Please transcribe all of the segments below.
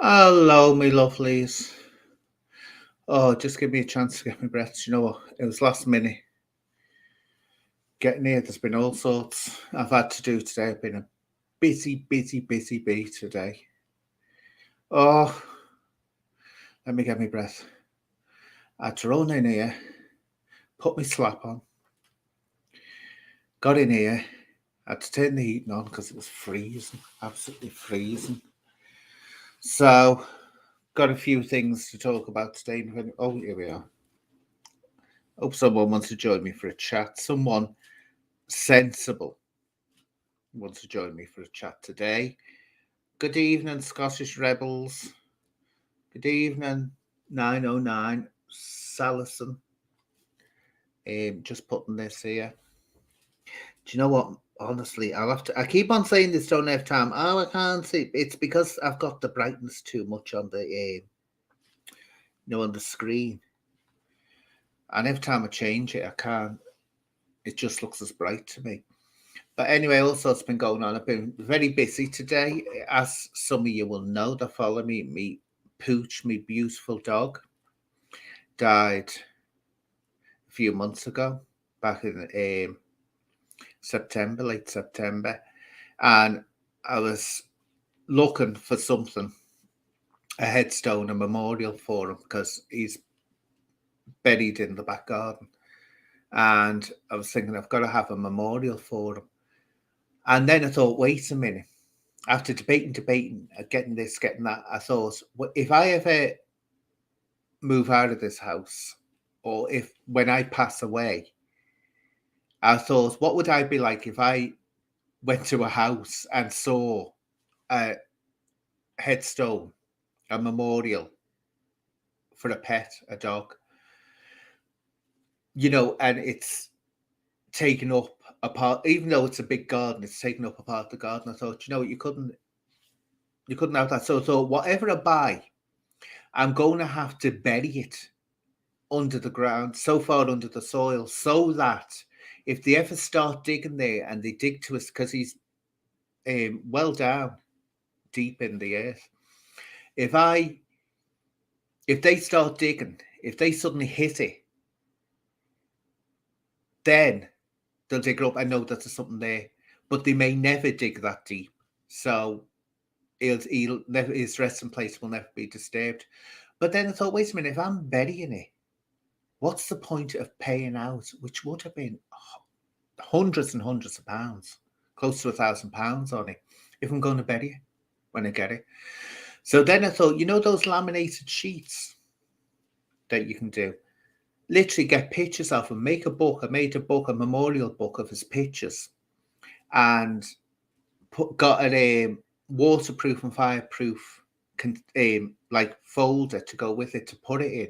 Hello, me lovelies. Oh, just give me a chance to get my breath. You know what? It was last minute. Getting here, there's been all sorts I've had to do today. I've been a busy bee today. Oh, let me get my breath. I had to run in here, put my slap on, got in here, had to turn the heating on because it was freezing, absolutely freezing. So, got a few things to talk about today. Oh, here we are. Hope someone wants to join me for a chat. Someone sensible wants to join me for a chat today. Good evening, Scottish Rebels. Good evening, 909 Salison. Just putting this here. Do you know what? Honestly, I'll have to. I keep on saying this, don't have time. Oh, I can't see. It's because I've got the brightness too much on on the screen. And every time I change it, I can't. It just looks as bright to me. But anyway, all sorts been going on. I've been very busy today, as some of you will know that follow me. Me Pooch, me beautiful dog, died a few months ago, back in September, late September, and I was looking for something, a headstone, a memorial for him, because he's buried in the back garden. And I was thinking, I've got to have a memorial for him. And then I thought, wait a minute. After debating, getting this, getting that, I thought, if I ever move out of this house, or if when I pass away, I thought, what would I be like if I went to a house and saw a headstone, a memorial for a pet, a dog, and it's taken up a part, even though it's a big garden, it's taken up a part of the garden. I thought, what, you couldn't have that. So I thought, whatever I buy, I'm going to have to bury it under the ground, so far under the soil, so that if they ever start digging there and they dig to us, because he's well down deep in the earth, if they start digging, if they suddenly hit it, then they'll dig it up and know that there's something there. But they may never dig that deep, so he'll never, his resting place will never be disturbed. But then I thought, wait a minute, if I'm burying it, what's the point of paying out, which would have been hundreds and hundreds of pounds, close to £1,000 on it, if I'm going to bury it when I get it. So then I thought, those laminated sheets that you can do, literally get pictures of him, make a book. I made a memorial book of his pictures, and got a waterproof and fireproof like folder to go with it to put it in.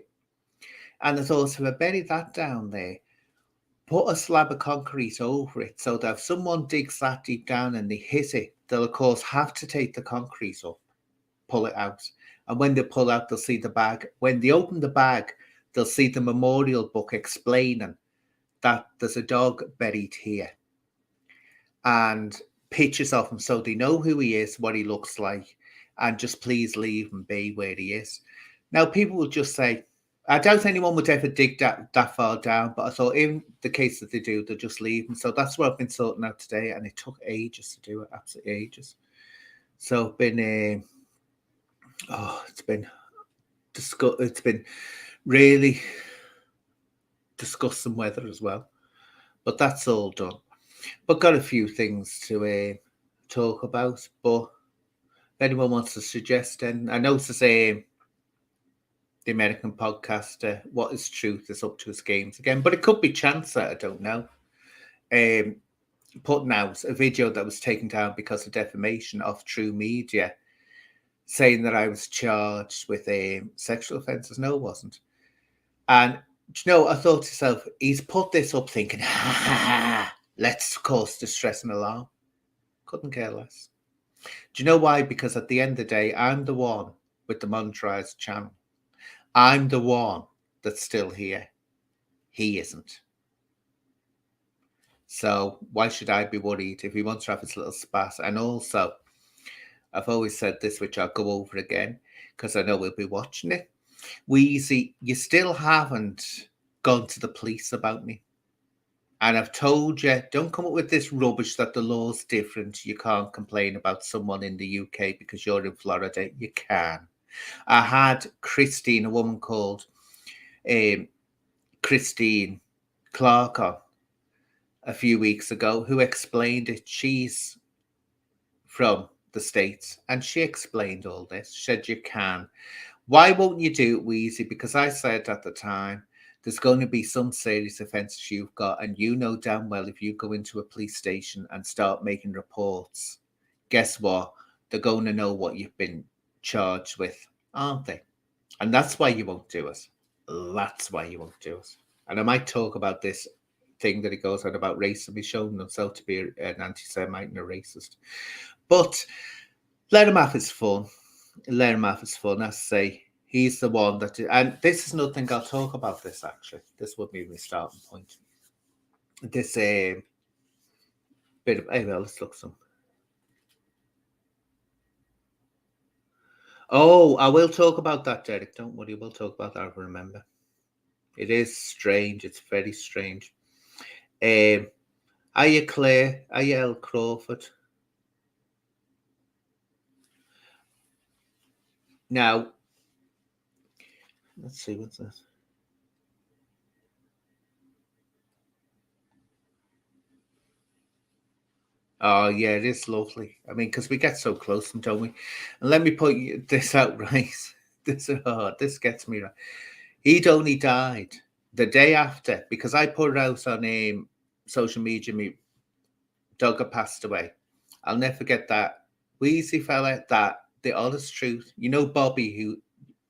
And I thought, if I bury that down there, put a slab of concrete over it, so that if someone digs that deep down and they hit it, they'll of course have to take the concrete up, pull it out. And when they pull out, they'll see the bag. When they open the bag, they'll see the memorial book explaining that there's a dog buried here, and pictures of him, so they know who he is, what he looks like, and just please leave him be where he is. Now, people will just say, I doubt anyone would ever dig that far down, but I thought in the case that they do, they'll just leave him. So that's what I've been sorting out today, and it took ages to do it, absolutely ages. So it's been it's been really disgusting weather as well, but that's all done. But got a few things to talk about. But if anyone wants to suggest, and I know to say the American podcaster, What is Truth, is up to his games again, but it could be chance that I don't know. Putting out a video that was taken down because of defamation of True Media, saying that I was charged with sexual offences. No, it wasn't. And I thought to myself, he's put this up thinking, let's cause distress and alarm. Couldn't care less. Do you know why? Because at the end of the day, I'm the one with the monetized channel. I'm the one that's still here. He isn't. So why should I be worried if he wants to have his little spat? And also, I've always said this, which I'll go over again because I know we'll be watching it. Wheezy, you still haven't gone to the police about me. And I've told you, don't come up with this rubbish that the law's different. You can't complain about someone in the UK because you're in Florida. You can. I had Christine, a woman called um, Christine Clark on a few weeks ago, who explained it. She's from the States and she explained all this. She said, you can. Why won't you do it, Wheezy? Because I said at the time, there's going to be some serious offences you've got, and you know damn well if you go into a police station and start making reports, guess what? They're going to know what you've been charged with, aren't they? And that's why you won't do it. That's why you won't do it. And I might talk about this thing that he goes on about racism. He's shown himself to be an anti-Semite and a racist. But let him have his fun. Let him have his fun. I say he's the one that, and this is another thing I'll talk about. This actually, this would be my starting point. This bit of, hey, well, let's look some. Oh, I will talk about that, Derek. Don't worry, we'll talk about that. I remember. It is strange. It's very strange. Are you Claire? Are you El Crawford? Now, let's see what's this. Oh, yeah, it is lovely. I mean, because we get so close to them, don't we? And let me point this out, right? This gets me right. He'd only died the day after because I put it out on social media. Me dog had passed away. I'll never forget that. Wheezy fella, that the honest truth. You know, Bobby, who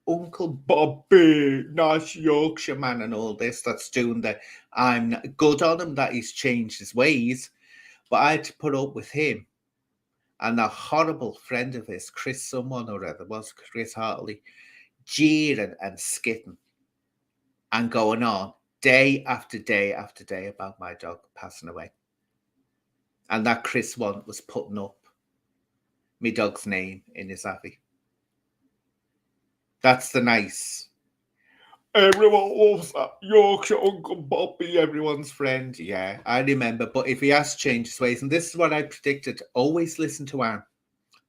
Uncle Bobby, nice Yorkshire man, and all this. That's doing the. I'm good on him that he's changed his ways, but I had to put up with him and a horrible friend of his, Chris, someone or other, was Chris Hartley, jeering and skitting and going on day after day after day about my dog passing away. And that Chris one was putting up my dog's name in his abbey. That's the nice. Everyone loves that Yorkshire Uncle Bobby, everyone's friend. Yeah, I remember. But if he has changed his ways, and this is what I predicted, always listen to Anne.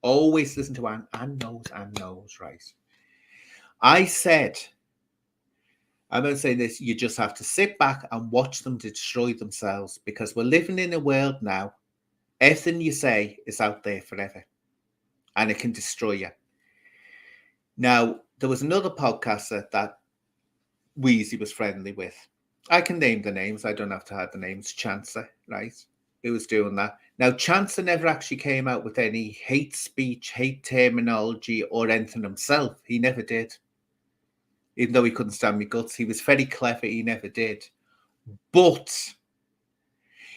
Always listen to Anne. Anne knows, right? I said, I'm going to say this, you just have to sit back and watch them destroy themselves because we're living in a world now, everything you say is out there forever and it can destroy you. Now, there was another podcaster that Wheezy was friendly with. I can name the names, I don't have to have the names. Chancer, right? Who was doing that. Now, Chancer never actually came out with any hate speech, hate terminology, or anything himself. He never did. Even though he couldn't stand me guts, he was very clever. He never did. But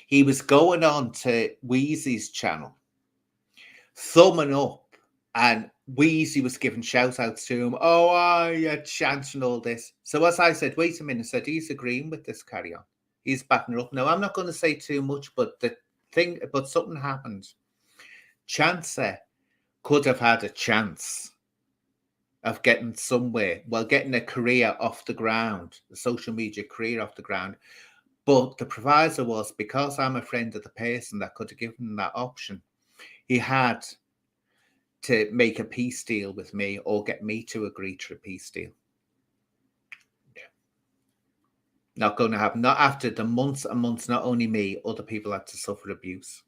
he was going on to Wheezy's channel, thumbing up, and Wheezy was giving shout outs to him. Oh, yeah, chance and all this. So as I said, wait a minute, I said, he's agreeing with this, carry on. He's backing her up. Now, I'm not going to say too much, but something happened. Chancer could have had a chance of getting somewhere, getting a career off the ground, a social media career off the ground. But the proviso was because I'm a friend of the person that could have given him that option, he had to make a peace deal with me or get me to agree to a peace deal. Yeah. Not going to happen. Not after the months and months, not only me, other people had to suffer abuse.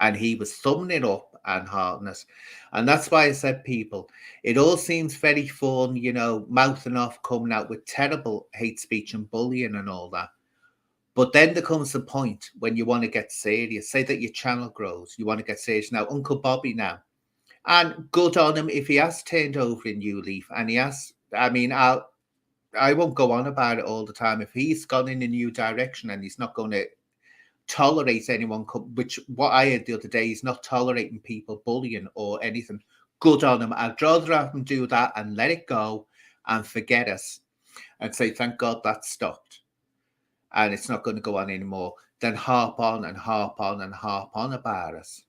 And he was thumbing it up and hardness. And that's why I said, people, it all seems very fun, you know, mouthing off, coming out with terrible hate speech and bullying and all that. But then there comes the point when you want to get serious. Say that your channel grows, you want to get serious. Now, Uncle Bobby now, and good on him if he has turned over a new leaf, and he has. I mean, I won't go on about it all the time. If he's gone in a new direction and he's not going to tolerate anyone, which what I heard the other day, he's not tolerating people bullying or anything. Good on him. I'd rather have him do that and let it go and forget us and say, thank God that stopped. And it's not going to go on anymore, then harp on and harp on and harp on about us.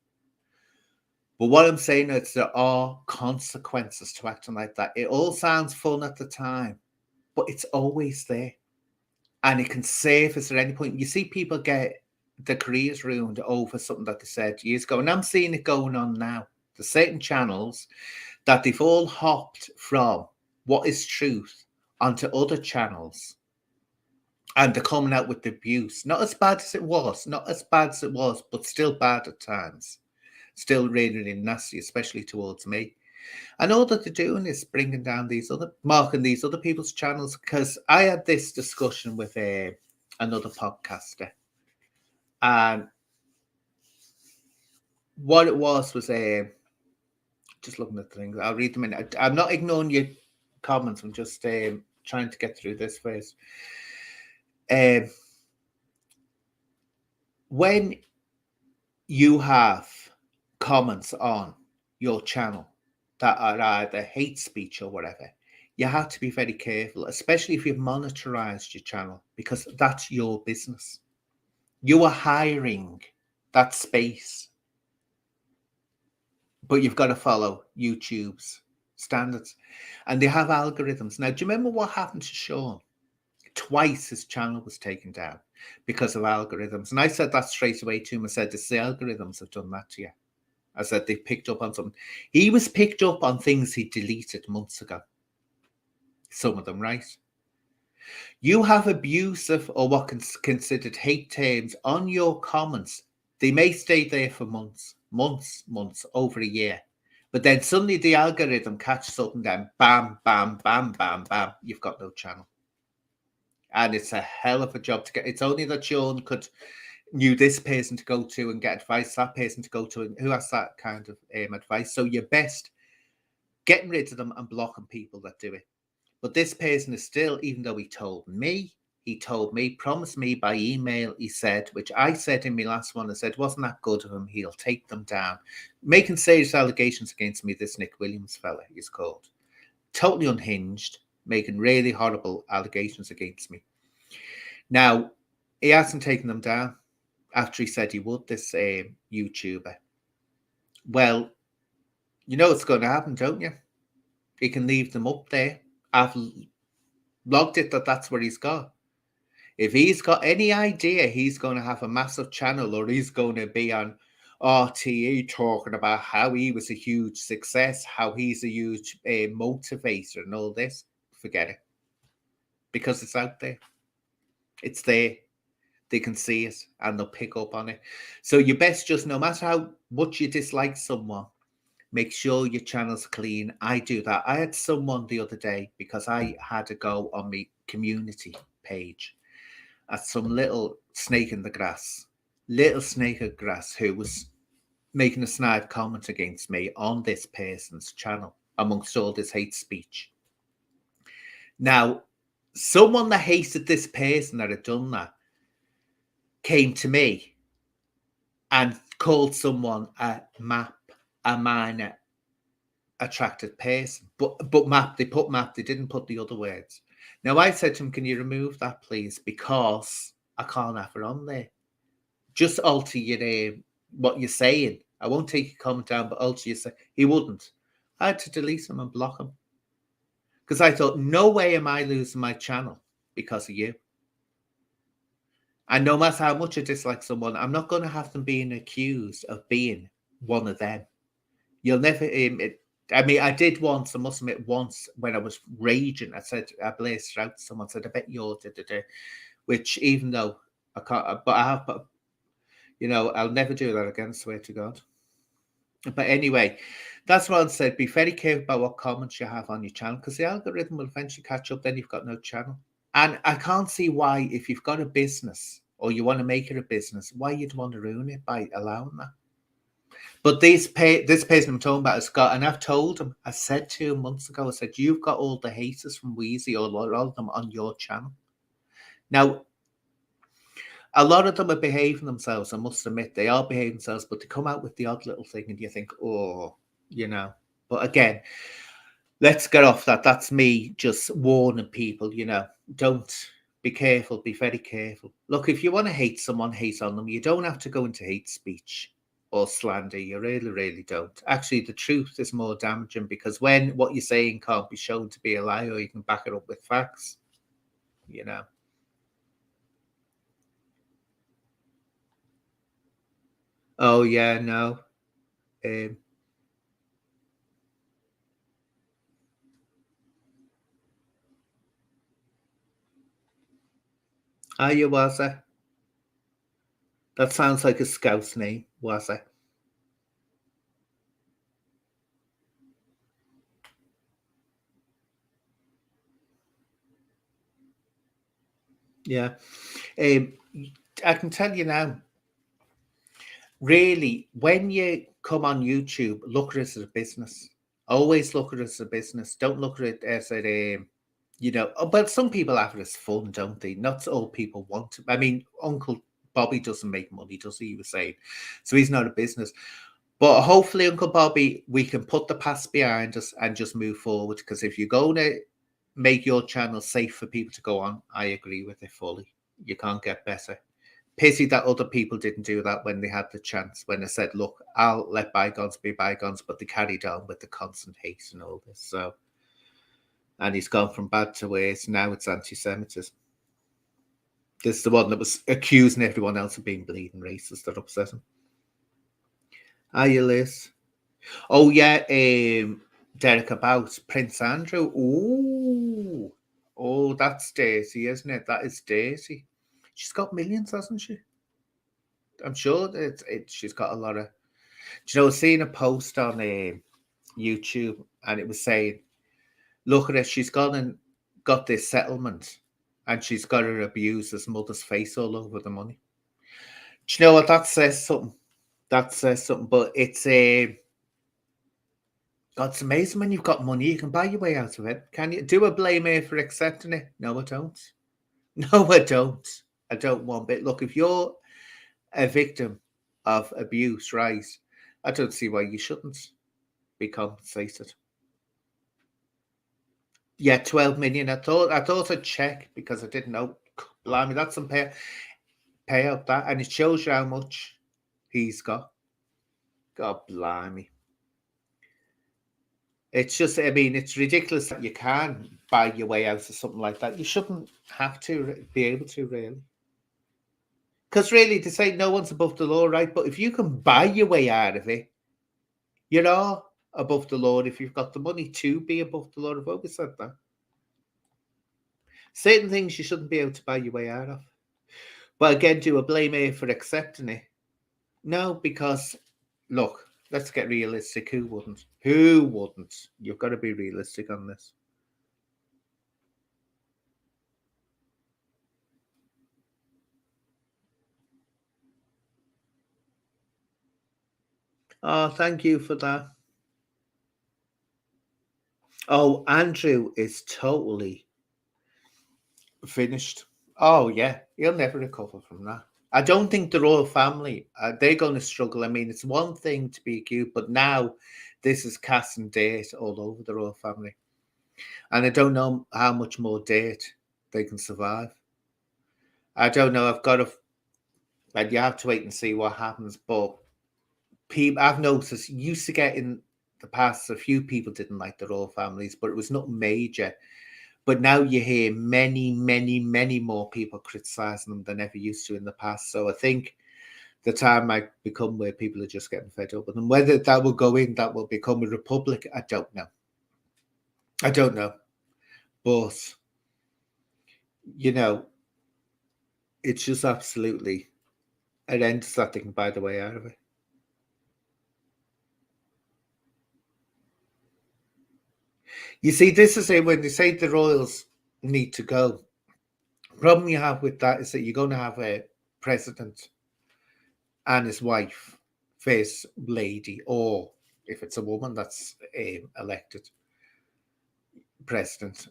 But what I'm saying is there are consequences to acting like that. It all sounds fun at the time, but it's always there. And it can surface at any point. You see people get their careers ruined over something that they said years ago. And I'm seeing it going on now. There's certain channels that they've all hopped from what is truth onto other channels. And they're coming out with the abuse. Not as bad as it was, but still bad at times. Still really, really nasty, especially towards me. And all that they're doing is bringing down marking these other people's channels. Because I had this discussion with another podcaster, and what it was just looking at the things. I'll read them in. I'm not ignoring your comments. I'm just trying to get through this first. When you have comments on your channel that are either hate speech or whatever, you have to be very careful, especially if you've monetized your channel, because that's your business. You are hiring that space, but you've got to follow YouTube's standards, and they have algorithms. Now, do you remember what happened to Sean? Twice his channel was taken down because of algorithms. And I said that straight away to him. I said, it's the algorithms have done that to you. I said, they picked up on something. He was picked up on things he deleted months ago. Some of them, right? You have abusive or what is considered hate terms on your comments. They may stay there for months, over a year. But then suddenly the algorithm catches up and then bam, bam, bam, bam, bam, you've got no channel. And it's a hell of a job to get. It's only that Sean knew this person to go to and get advice, that person to go to, and who has that kind of advice. So you're best getting rid of them and blocking people that do it. But this person is still, even though he told me, promised me by email, he said, which I said in my last one, I said, wasn't that good of him? He'll take them down. Making serious allegations against me, this Nick Williams fella, he's called. Totally unhinged, making really horrible allegations against me. Now, he hasn't taken them down after he said he would, this YouTuber. Well, you know what's going to happen, don't you? He can leave them up there. I've logged it that's where he's got. If he's got any idea he's going to have a massive channel or he's going to be on RTE talking about how he was a huge success, how he's a huge motivator and all this, forget it. Because it's out there. It's there. They can see it and they'll pick up on it. So you best just, no matter how much you dislike someone, make sure your channel's clean. I do that. I had someone the other day, because I had a go on my community page at some little snake in the grass who was making a snide comment against me on this person's channel amongst all this hate speech. Now, someone that hated this person that had done that came to me and called someone a minor attracted person. But map, they put map, they didn't put the other words. Now I said to him, can you remove that, please? Because I can't have it on there. Just alter your what you're saying. I won't take your comment down, but alter your say. He wouldn't. I had to delete him and block him. Because I thought, no way am I losing my channel because of you. And no matter how much I dislike someone, I'm not going to have them being accused of being one of them. You'll never... I mean, I did once, I must admit, once when I was raging, I blazed out to someone, said, I bet you're which even though I can't, but I'll never do that again, swear to God. But anyway, that's what I said. Be very careful about what comments you have on your channel, because the algorithm will eventually catch up, then you've got no channel. And I can't see why, if you've got a business or you want to make it a business, why you'd want to ruin it by allowing that. But this person I'm talking about has got, and I've told him, I said to him months ago, I said, you've got all the haters from Wheezy, or all of them on your channel. Now, a lot of them are behaving themselves. I must admit, they are behaving themselves, but they come out with the odd little thing and you think, oh, But again, let's get off that. That's me just warning people, don't, be careful, be very careful. Look, if you want to hate someone, hate on them. You don't have to go into hate speech. or slander. You really, really don't. Actually, the truth is more damaging because when what you're saying can't be shown to be a lie or you can back it up with facts, you know. Oh, yeah, no. Um, are you, was it? That sounds like a scout's name, was it? Yeah. Um, I can tell you now, really, when you come on YouTube, look at it as a business. Always look at it as a business. Don't look at it as but some people have it as fun, don't they? Not all people want to. I mean, Uncle Bobby doesn't make money, does he? He was saying. So he's not a business. But hopefully, Uncle Bobby, we can put the past behind us and just move forward. Because if you're going to make your channel safe for people to go on, I agree with it fully. You can't get better. Pity that other people didn't do that when they had the chance, when they said, look, I'll let bygones be bygones, but they carried on with the constant hate and all this. So, and he's gone from bad to worse. Now it's anti Semitism. This is the one that was accusing everyone else of being bleeding racist that upset him. Are you, Liz? Oh, yeah. Derek, about Prince Andrew. Ooh. Oh, that's Daisy, isn't it? That is Daisy. She's got millions, hasn't she? I'm sure that she's got a lot of. Do you know, I was seeing a post on YouTube and it was saying, look at it, she's gone and got this settlement and she's got her abuser's mother's face all over the money. Do you know what? That says something. That says something. But it's God, it's amazing when you've got money, you can buy your way out of it. Can you? Do I blame her for accepting it? No, I don't. No, I don't. I don't one bit. Look, if you're a victim of abuse, right, I don't see why you shouldn't be compensated. Yeah, 12 million. I thought I'd check because I didn't know. Blimey, that's some payout that, and it shows you how much he's got. God blimey. It's just, I mean, it's ridiculous that you can buy your way out of something like that. You shouldn't have to be able to, really. Because really, to say no one's above the law, right? But if you can buy your way out of it, you are above the law if you've got the money to be above the law. I've always said that. Certain things you shouldn't be able to buy your way out of. But again, do I blame her for accepting it? No, because look, let's get realistic. Who wouldn't? Who wouldn't? You've got to be realistic on this. Oh, thank you for that. Oh, Andrew is totally finished. Oh, yeah, he'll never recover from that. I don't think the royal family, they're going to struggle. I mean, it's one thing to be accused, but now this is casting dirt all over the royal family. And I don't know how much more dirt they can survive. I don't know. And you have to wait and see what happens. But people, I've noticed, used to get in the past, a few people didn't like the royal families, but it was not major. But now you hear many, many, many more people criticizing them than ever used to in the past. So I think the time might become where people are just getting fed up with them. Whether that will go in, that will become a republic, I don't know. I don't know. But, you know, it's just absolutely horrendous that they can buy the way out of it. You see, this is it when they say the royals need to go. Problem you have with that is that you're going to have a president and his wife, first lady, or if it's a woman that's elected president,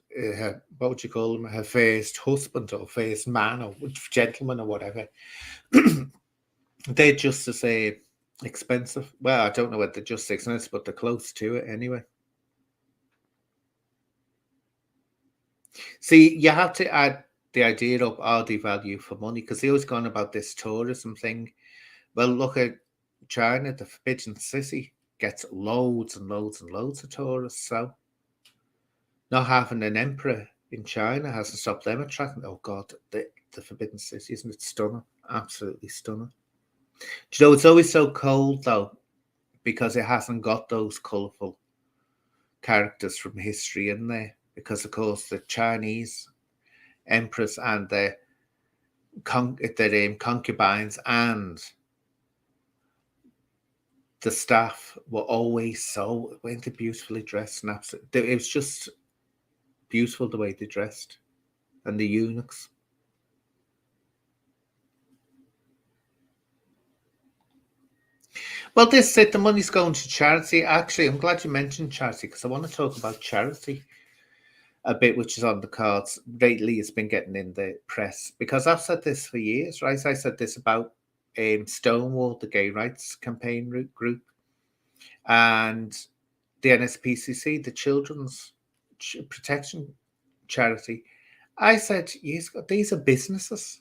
what would you call him? Her first husband or first man or gentleman or whatever. They're just as expensive. Well, I don't know whether they're just expensive, but they're close to it anyway. See, you have to add the idea of are they value for money because they always gone about this tourism thing. Well, look at China, the Forbidden City, gets loads and loads and loads of tourists. So not having an emperor in China hasn't stopped them attracting. Oh God, the Forbidden City, isn't it stunning? Absolutely stunning. Do you know it's always so cold though, because it hasn't got those colourful characters from history in there. Because of course the Chinese empress and their concubines and the staff were always so weren't they beautifully dressed and absolutely, it was just beautiful the way they dressed, and the eunuchs. Well, this it. The money's going to charity. Actually, I'm glad you mentioned charity because I want to talk about charity a bit, which is on the cards lately. It's been getting in the press because I've said this for years, right? I said this about Stonewall, the gay rights campaign group, and the NSPCC, the Children's Protection Charity. I said, yes, these are businesses.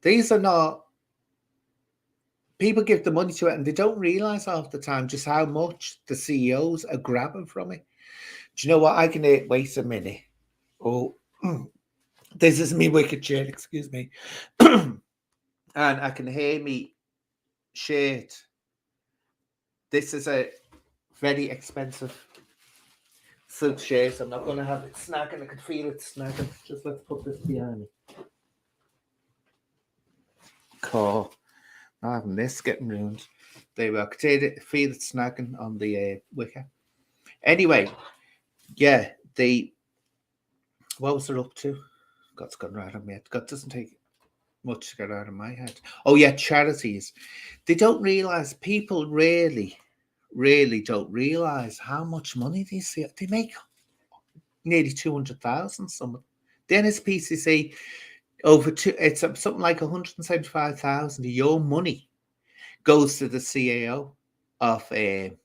These are not people give the money to it and they don't realize half the time just how much the CEOs are grabbing from it. Do you know what? I can wait a minute. Oh, this is me wicked chair, excuse me. And I can hear me shirt. This is a very expensive silk shirt. I'm not going to have it snagging. I can feel it snagging. Just let's put this behind me. Cool. Not having this getting ruined. There we are. Feel it snagging on the wicker. Anyway, yeah, what was it up to? God's gone right on my head. God doesn't take much to get out of my head. Oh yeah, charities. They don't realise, people really don't realise how much money they make. Nearly 200,000. Some the NSPCC it's something like 175,000 of your money goes to the CAO of the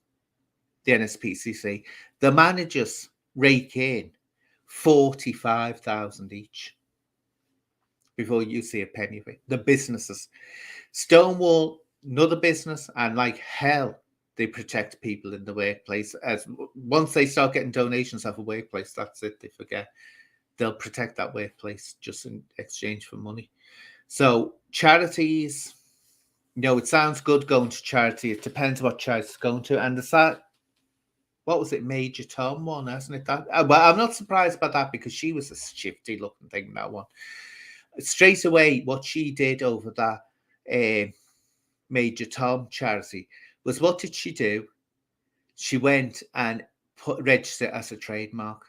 NSPCC. The managers rake in 45,000 each before you see a penny of it. The businesses, Stonewall, another business, and like hell, they protect people in the workplace. As once they start getting donations off a workplace, that's it. They forget. They'll protect that workplace just in exchange for money. So charities, it sounds good going to charity. It depends what charity it's going to. And what was it, Major Tom one, hasn't it? That well, I'm not surprised by that because she was a shifty looking thing, that one. Straight away, what she did over that Major Tom charity was, what did she do? She went and registered as a trademark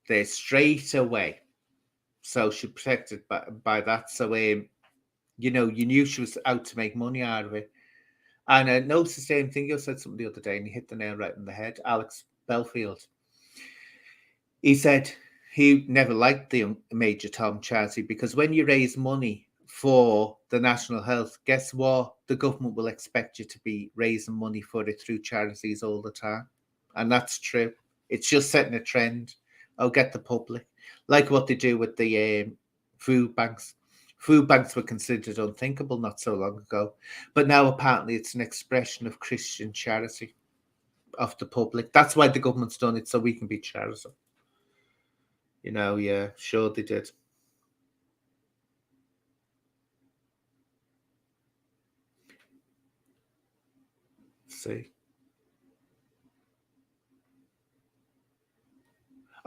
there straight away. So she protected by that. So, you knew she was out to make money out of it. And I noticed the same thing. You said something the other day and he hit the nail right in the head. Alex Belfield. He said he never liked the Major Tom charity because when you raise money for the national health, guess what? The government will expect you to be raising money for it through charities all the time. And that's true. It's just setting a trend. I'll get the public. Like what they do with the food banks. Food banks were considered unthinkable not so long ago. But now apparently it's an expression of Christian charity of the public. That's why the government's done it, so we can be charitable. Yeah, sure they did. See.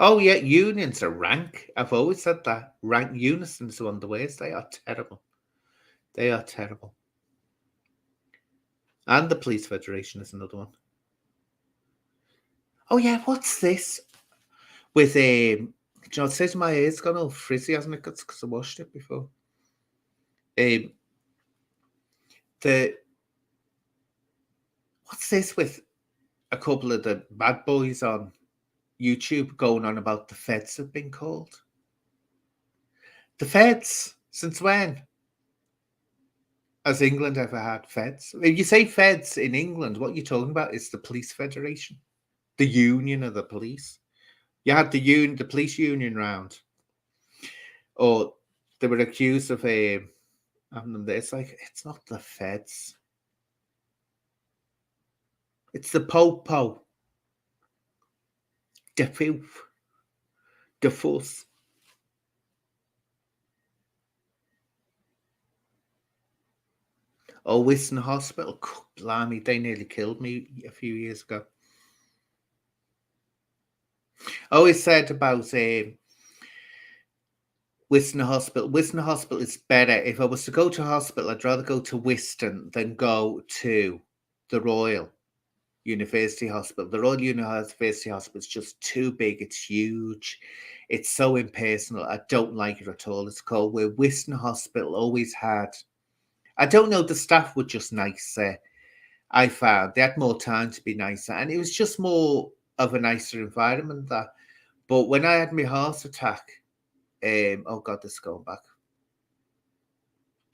Oh yeah, unions are rank. I've always said that. Rank unisons are on the ways. They are terrible. They are terrible. And the Police Federation is another one. Oh yeah, what's this? With it says my hair's gone all frizzy, hasn't it? Because I washed it before. The what's this with a couple of the bad boys on YouTube going on about the feds have been called? The feds? Since when has England ever had feds? If you say feds in England, what you're talking about is the Police Federation, the union of the police. You had the police union round, or they were accused of having them there. It's like, it's not the feds. It's the po-po, the filth, the fuss. Oh, Whiston Hospital, blimey, they nearly killed me a few years ago. I always said about Whiston Hospital. Whiston Hospital is better. If I was to go to hospital, I'd rather go to Whiston than go to the Royal University Hospital. The Royal University Hospital is just too big. It's huge. It's so impersonal. I don't like it at all. It's called where Whiston Hospital always had. I don't know. The staff were just nicer. I found they had more time to be nicer, and it was just more of a nicer environment. That, but when I had my heart attack, oh God, this is going back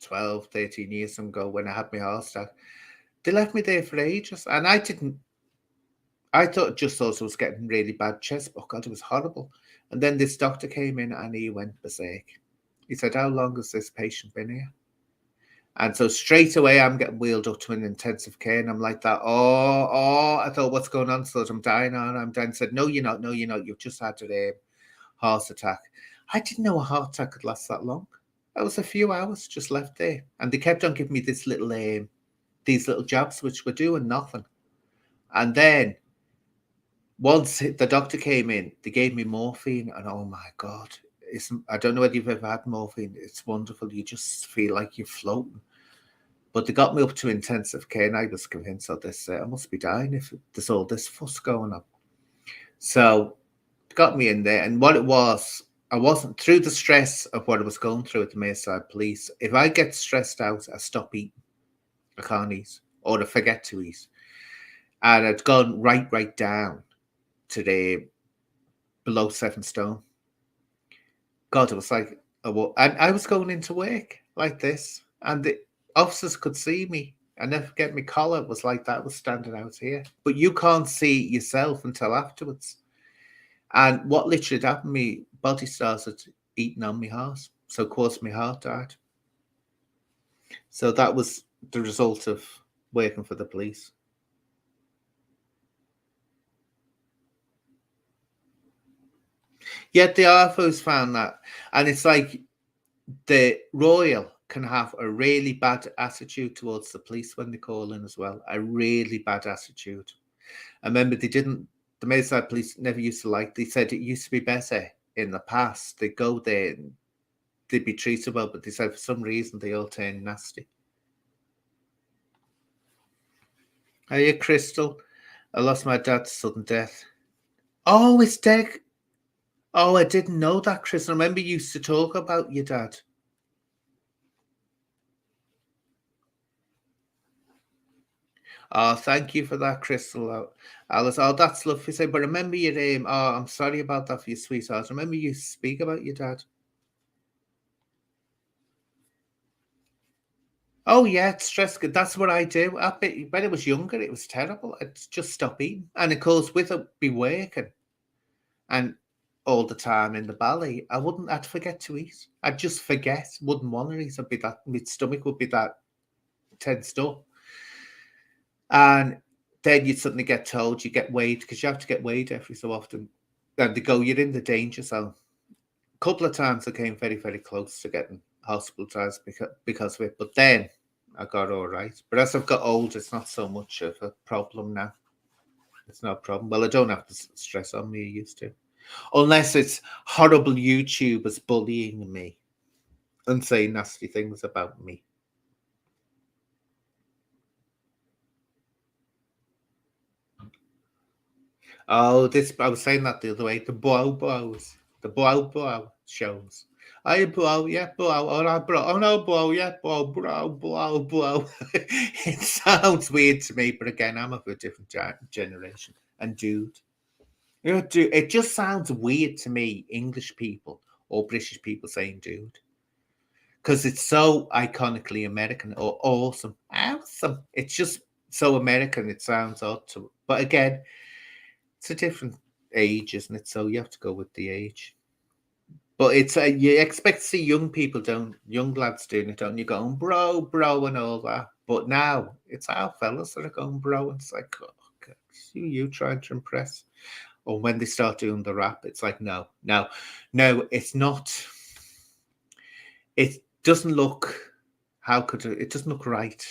12, 13 years ago when I had my heart attack. They left me there for ages, and I didn't. I thought just thought I was getting really bad chest. Oh God, it was horrible. And then this doctor came in and he went berserk. He said, "How long has this patient been here?" And so straight away, I'm getting wheeled up to an intensive care, and I'm like that. Oh! I thought, what's going on? So I'm dying. I'm dying. Said, "No, you're not. No, you're not. You've just had a heart attack." I didn't know a heart attack could last that long. That was a few hours just left there, and they kept on giving me this little, these little jabs, which were doing nothing. And then once the doctor came in, they gave me morphine, and oh my God, I don't know whether you've ever had morphine. It's wonderful. You just feel like you're floating. But they got me up to intensive care, and I was convinced of this. I must be dying if there's all this fuss going on. So got me in there, and what it was, I wasn't through the stress of what I was going through at the Merseyside Police. If I get stressed out, I stop eating. I can't eat, or I forget to eat, and I'd gone right down to the below 7 stone. God, it was like, and I was going into work like this, and the officers could see me. I never forget my collar was like that, was standing out here. But you can't see yourself until afterwards. And what literally happened, my body started eating on my heart. So, of course, my heart died. So that was the result of working for the police. Yet the RFOs found that. And it's like the Royal can have a really bad attitude towards the police when they call in as well. A really bad attitude. I remember the Merseyside Police never used to like, they said it used to be better in the past. They'd go there and they'd be treated well, but they said for some reason they all turned nasty. Are you Crystal? I lost my dad to sudden death. Oh, it's dead. Oh, I didn't know that, Chris. I remember you used to talk about your dad. Oh, thank you for that, Crystal. Alice. Oh, that's lovely. Say, but remember your name. Oh, I'm sorry about that for your sweetheart. Remember you speak about your dad. Oh yeah, it's stress. That's what I do. When I was younger, it was terrible. I'd just stop eating, and of course, with it be working and all the time in the ballet, I'd forget to eat. I'd just forget. Wouldn't want to eat. My stomach would be that tensed up, and then you'd suddenly get told you get weighed because you have to get weighed every so often, and they go, "You're in the danger zone." A couple of times I came very close to getting hospitalized because of it, but then I got all right. But as I've got older, it's not so much of a problem now. It's not a problem. Well, I don't have the stress on me I used to, unless it's horrible YouTubers bullying me and saying nasty things about me. Oh, this I was saying that the other way. The bow shows. I blow, yeah, blow, oh no, blow, oh no, blow, yeah, blow. It sounds weird to me, but again, I'm of a different generation. And dude, dude, it just sounds weird to me, English people or British people saying dude, because it's so iconically American or awesome. It's just so American. It sounds odd to, but again, it's a different age, isn't it? So you have to go with the age. But it's you expect to see young lads doing it, don't you? Going bro, and all that. But now it's our fellas that are going bro, and it's like, oh, God, you trying to impress. Or when they start doing the rap, it's like, no, it's not. It doesn't look. How could it doesn't look right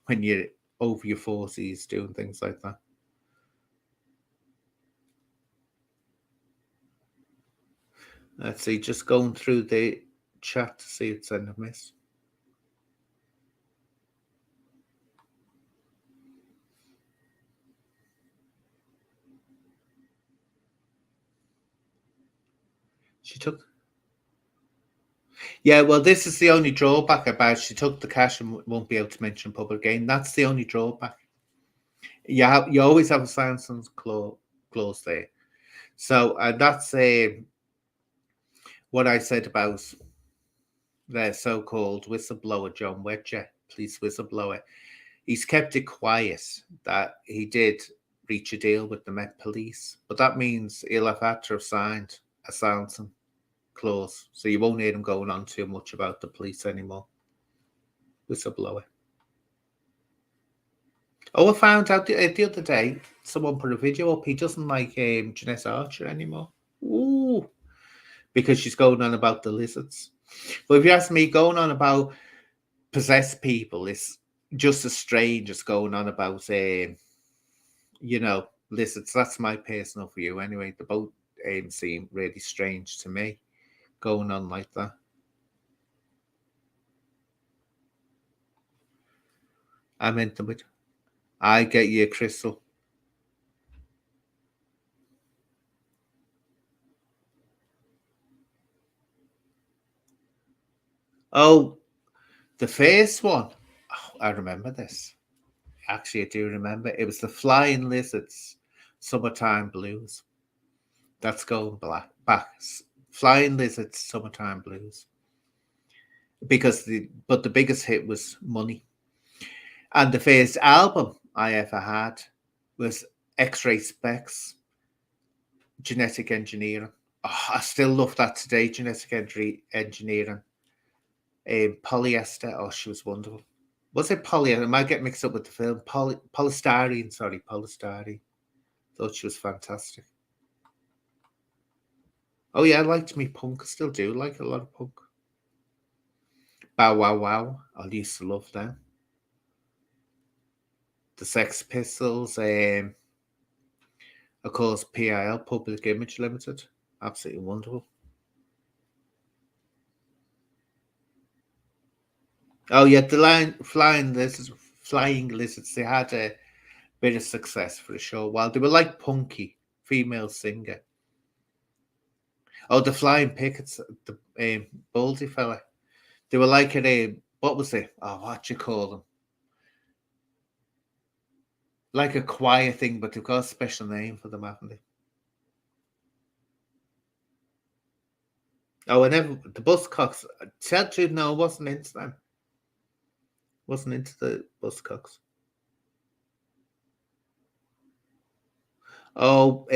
when you're over your 40s doing things like that. Let's see, just going through the chat to see if it's anything miss. She took. Yeah, well, this is the only drawback about she took the cash and won't be able to mention public gain. That's the only drawback. You always have a silence clause there. So that's what I said about the so-called whistleblower John Wedger, police whistleblower. He's kept it quiet that he did reach a deal with the Met Police, but that means he'll have had to have signed a silencing clause, so you won't hear him going on too much about the police anymore. Whistleblower. Oh, I found out the other day, someone put a video up. He doesn't like Jeanette Archer anymore. Ooh, because she's going on about the lizards. But if you ask me, going on about possessed people is just as strange as going on about, lizards. That's my personal view anyway. The both seem really strange to me, going on like that. I'm into it. I get you, Crystal. Oh, the first one. Oh, I remember this. Actually, I do remember. It was the Flying Lizards, Summertime Blues. That's going back. Flying Lizards, Summertime Blues. Because the biggest hit was Money. And the first album I ever had was X-Ray Specs, Genetic Engineering. Oh, I still love that today, Genetic Engineering. Polyester. Oh, she was wonderful. Was it polyester? I might get mixed up with the film. Polystyrene. Sorry, polystyrene. Thought she was fantastic. Oh yeah, I liked me punk. I still do like a lot of punk. Bow Wow Wow. I used to love them. The Sex Pistols. Of course, PIL, Public Image Limited. Absolutely wonderful. Oh yeah, the flying lizards. They had a bit of success for a show while they were like punky female singer. Oh, the Flying Pickets, the Baldy fella. They were like what was it? Oh, what you call them? Like a choir thing, but they've got a special name for them, haven't they? Oh, and then the Buzzcocks. Tell you, no, I wasn't into them. Wasn't into the Buzzcocks. Oh,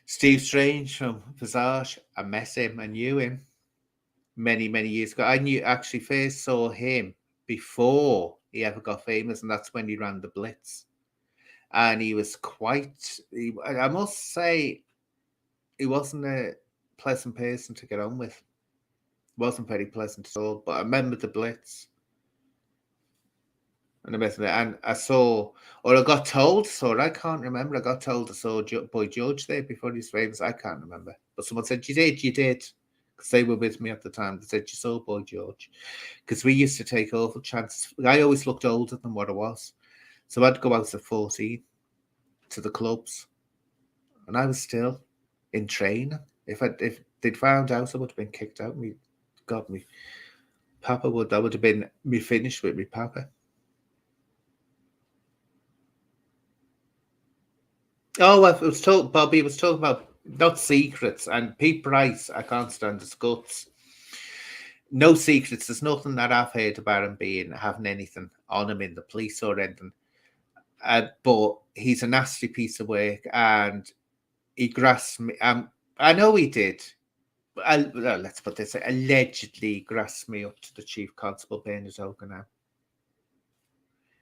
Steve Strange from Visage. I met him. I knew him many years ago. I actually first saw him before he ever got famous, and that's when he ran the Blitz. And he was I must say, he wasn't a pleasant person to get on with. Wasn't very pleasant at all. But I remember the Blitz. And I saw, or I got told, I can't remember. I got told I saw Boy George there before he was famous. I can't remember. But someone said, you did. Because they were with me at the time. They said, you saw Boy George. Because we used to take awful chances. I always looked older than what I was. So I'd go out at 14 to the clubs. And I was still in training. If they'd found out, I would have been kicked out. God, me Papa that would have been me finished with me Papa. Oh, I was told Bobby was talking about not secrets, and Pete Price. I can't stand his guts. No secrets. There's nothing that I've heard about him having anything on him in the police or anything. But he's a nasty piece of work, and he grasps me. I know he did. Well, let's put this: allegedly grasped me up to the chief constable, Bernard Hogan.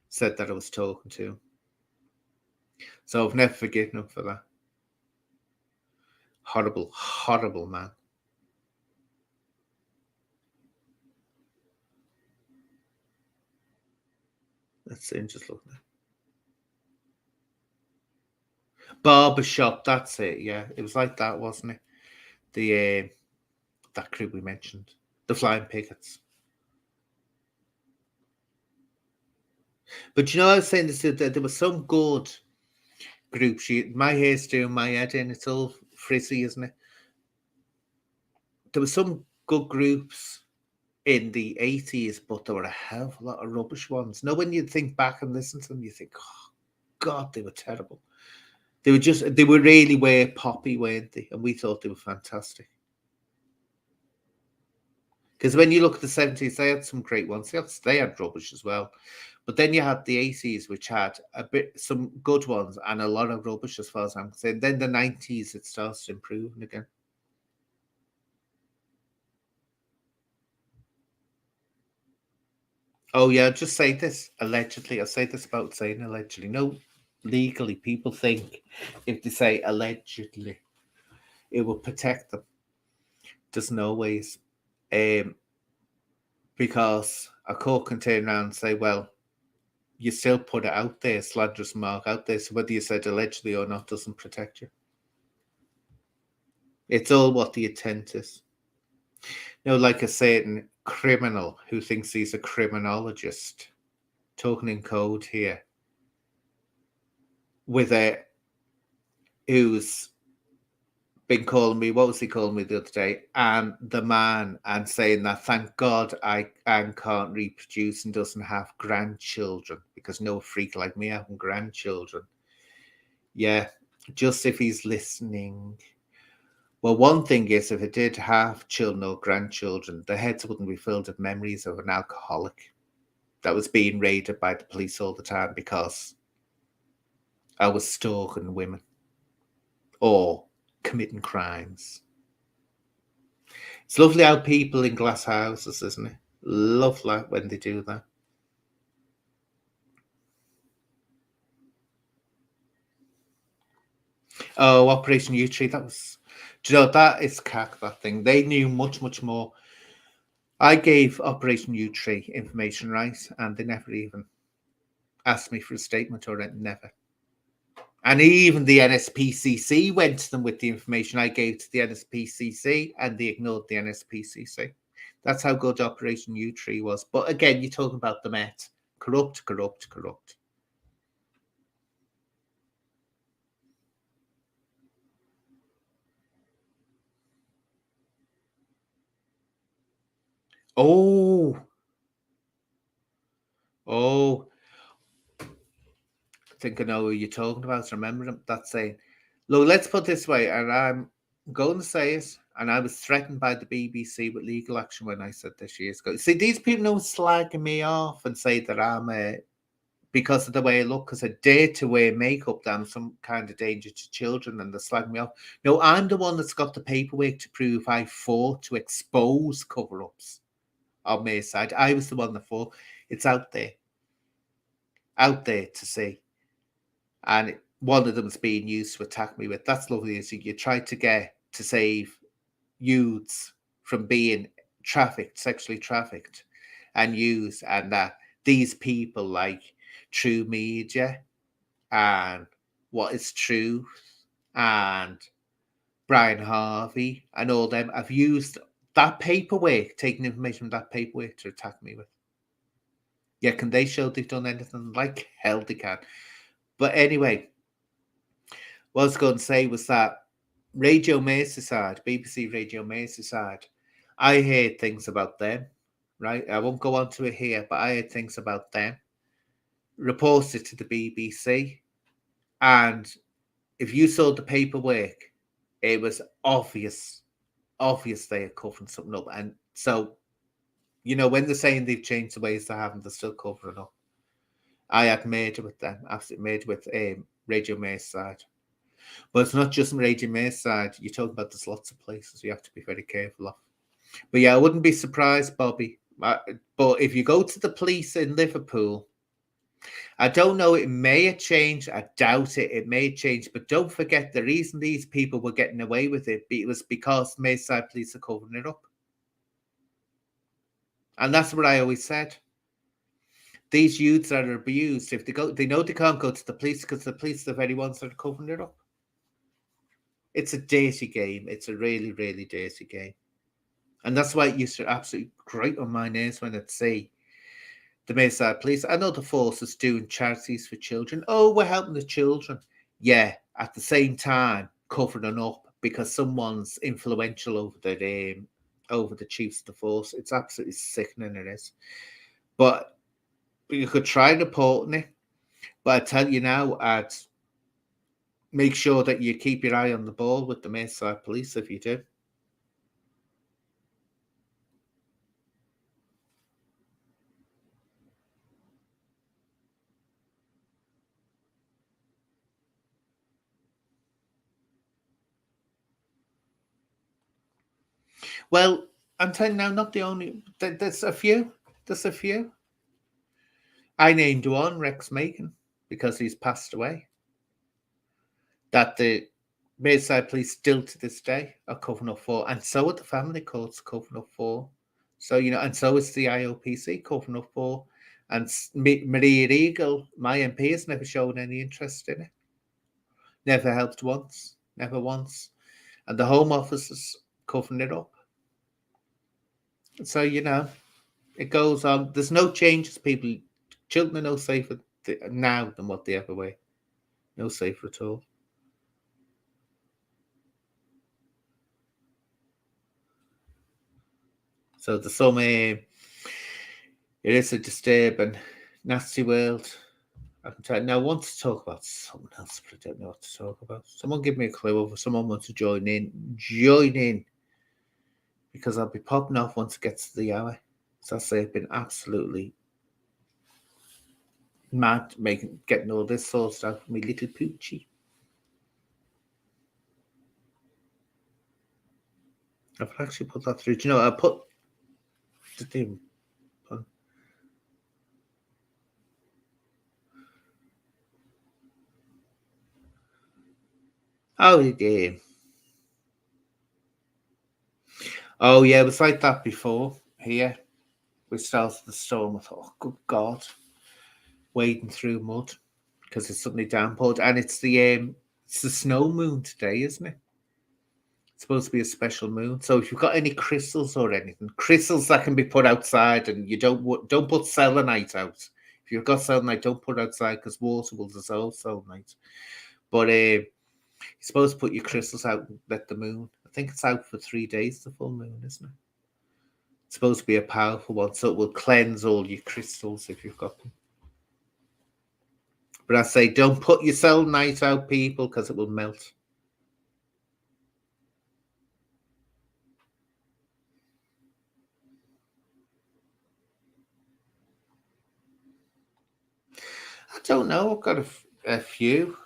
Said that I was talking to him, so I've never forgiven him for that. Horrible, horrible man. Let's see. I'm just looking at barbershop. That's it. Yeah, it was like that, wasn't it? The that crew we mentioned, the Flying Pickets. But I was saying this that there was some good groups. My hair's doing my head in. It's all frizzy, isn't it? There were some good groups in the 80s, but there were a hell of a lot of rubbish ones. When you think back and listen to them, you think, oh, God, they were terrible. They were really way poppy, weren't they? And we thought they were fantastic. Because when you look at the 70s, they had some great ones. They had rubbish as well. But then you had the 80s, which had some good ones and a lot of rubbish as far as I'm concerned. Then the 90s, it starts improving again. Oh, yeah, I'll just say this allegedly. I'll say this about saying allegedly. No, legally, people think if they say allegedly, it will protect them. There's no ways. Because a court can turn around and say, well, you still put it out there, slanderous mark out there. So whether you said allegedly or not doesn't protect you. It's all what the intent is. Like a certain criminal who thinks he's a criminologist, talking in code here, with a who's been calling me, what was he calling me the other day? And the man, and saying that thank God Anne can't reproduce and doesn't have grandchildren because no freak like me having grandchildren. Yeah, just if he's listening. Well, one thing is, if it did have children or grandchildren, their heads wouldn't be filled with memories of an alcoholic that was being raided by the police all the time because I was stalking women or committing crimes. It's lovely how people in glass houses, isn't it? Lovely when they do that. Oh, Operation U Tree, that was. Do you know, that is cack, that thing. They knew much, much more. I gave Operation U Tree information, right? And they never even asked me for a statement or anything, never. And even the NSPCC went to them with the information I gave to the NSPCC, and they ignored the NSPCC. That's how good Operation U Tree was. But again, you're talking about the Met. Corrupt, corrupt, corrupt. Oh, oh, I think I know who you're talking about. Remember that saying? Look, let's put it this way, and I'm going to say it, and I was threatened by the BBC with legal action when I said this years ago. See, these people know slagging me off and say that I'm because of the way I look, because I dare to wear makeup that I'm some kind of danger to children, and they slag me off. No, I'm the one that's got the paperwork to prove I fought to expose cover-ups on my side. I was the one that fought. It's out there to see. And one of them's being used to attack me with. That's lovely. So you try to get to save youths from being sexually trafficked, and that these people like True Media and What Is Truth and Brian Harvey and all them have used that paperwork, taking information from that paperwork to attack me with. Yeah, can they show they've done anything? Like hell they can. But anyway, what I was going to say was that Radio Merseyside, BBC Radio Merseyside, I heard things about them, right? I won't go on to it here, but I heard things about them, reported to the BBC. And if you saw the paperwork, it was obvious they are covering something up. And so, when they're saying they've changed the ways they haven't, they're still covering up. I had murder with them, absolute murder with Radio Merseyside. But it's not just Raging Merseyside. You're talking about there's lots of places you have to be very careful of. But yeah, I wouldn't be surprised, Bobby. But if you go to the police in Liverpool, I don't know, it may have changed. I doubt it. It may have changed. But don't forget, the reason these people were getting away with it was because Merseyside police are covering it up. And that's what I always said. These youths that are abused, if they know they can't go to the police because the police are the very ones that are covering it up. It's a dirty game. It's a really, really dirty game. And that's why it used to absolutely grate on my nerves when I'd see the Merseyside police. I know the force is doing charities for children. Oh, we're helping the children. Yeah, at the same time, covering up because someone's influential over the chiefs of the force. It's absolutely sickening, it is. But you could try reporting it. But I tell you now, I'd make sure that you keep your eye on the ball with the Merseyside police if you do. Well, I'm telling you now, not the only. There's a few. There's a few. I named one, Rex Macon, because he's passed away. That the Merseyside police still to this day are covering up for, and so are the family courts covering up for. So, and so is the IOPC covering up for. And Maria Eagle, my MP, has never shown any interest in it. Never helped once. Never once. And the Home Office is covering it up. So, it goes on. There's no changes, people. Children are no safer now than what they ever were. No safer at all. So there's some. It is a disturbing, nasty world. I can tell you. Now, I want to talk about something else, but I don't know what to talk about. Someone give me a clue. If someone wants to join in, because I'll be popping off once it gets to the hour. So I say I've been absolutely mad getting all this sorted out for me little poochie. I've actually put that through. Do you know, I put the thing. Oh, yeah. Oh, yeah, it was like that before here. We started the storm. I thought, oh, good God, wading through mud because it's suddenly downpoured. And it's the snow moon today, isn't it? It's supposed to be a special moon. So if you've got any crystals or anything, crystals that can be put outside, and you don't put selenite out. If you've got selenite, don't put outside because water will dissolve selenite. But you're supposed to put your crystals out and let the moon. I think it's out for 3 days, the full moon, isn't it? It's supposed to be a powerful one, so it will cleanse all your crystals if you've got them. But I say, don't put your selenite out, people, because it will melt. I don't know. I've got a few.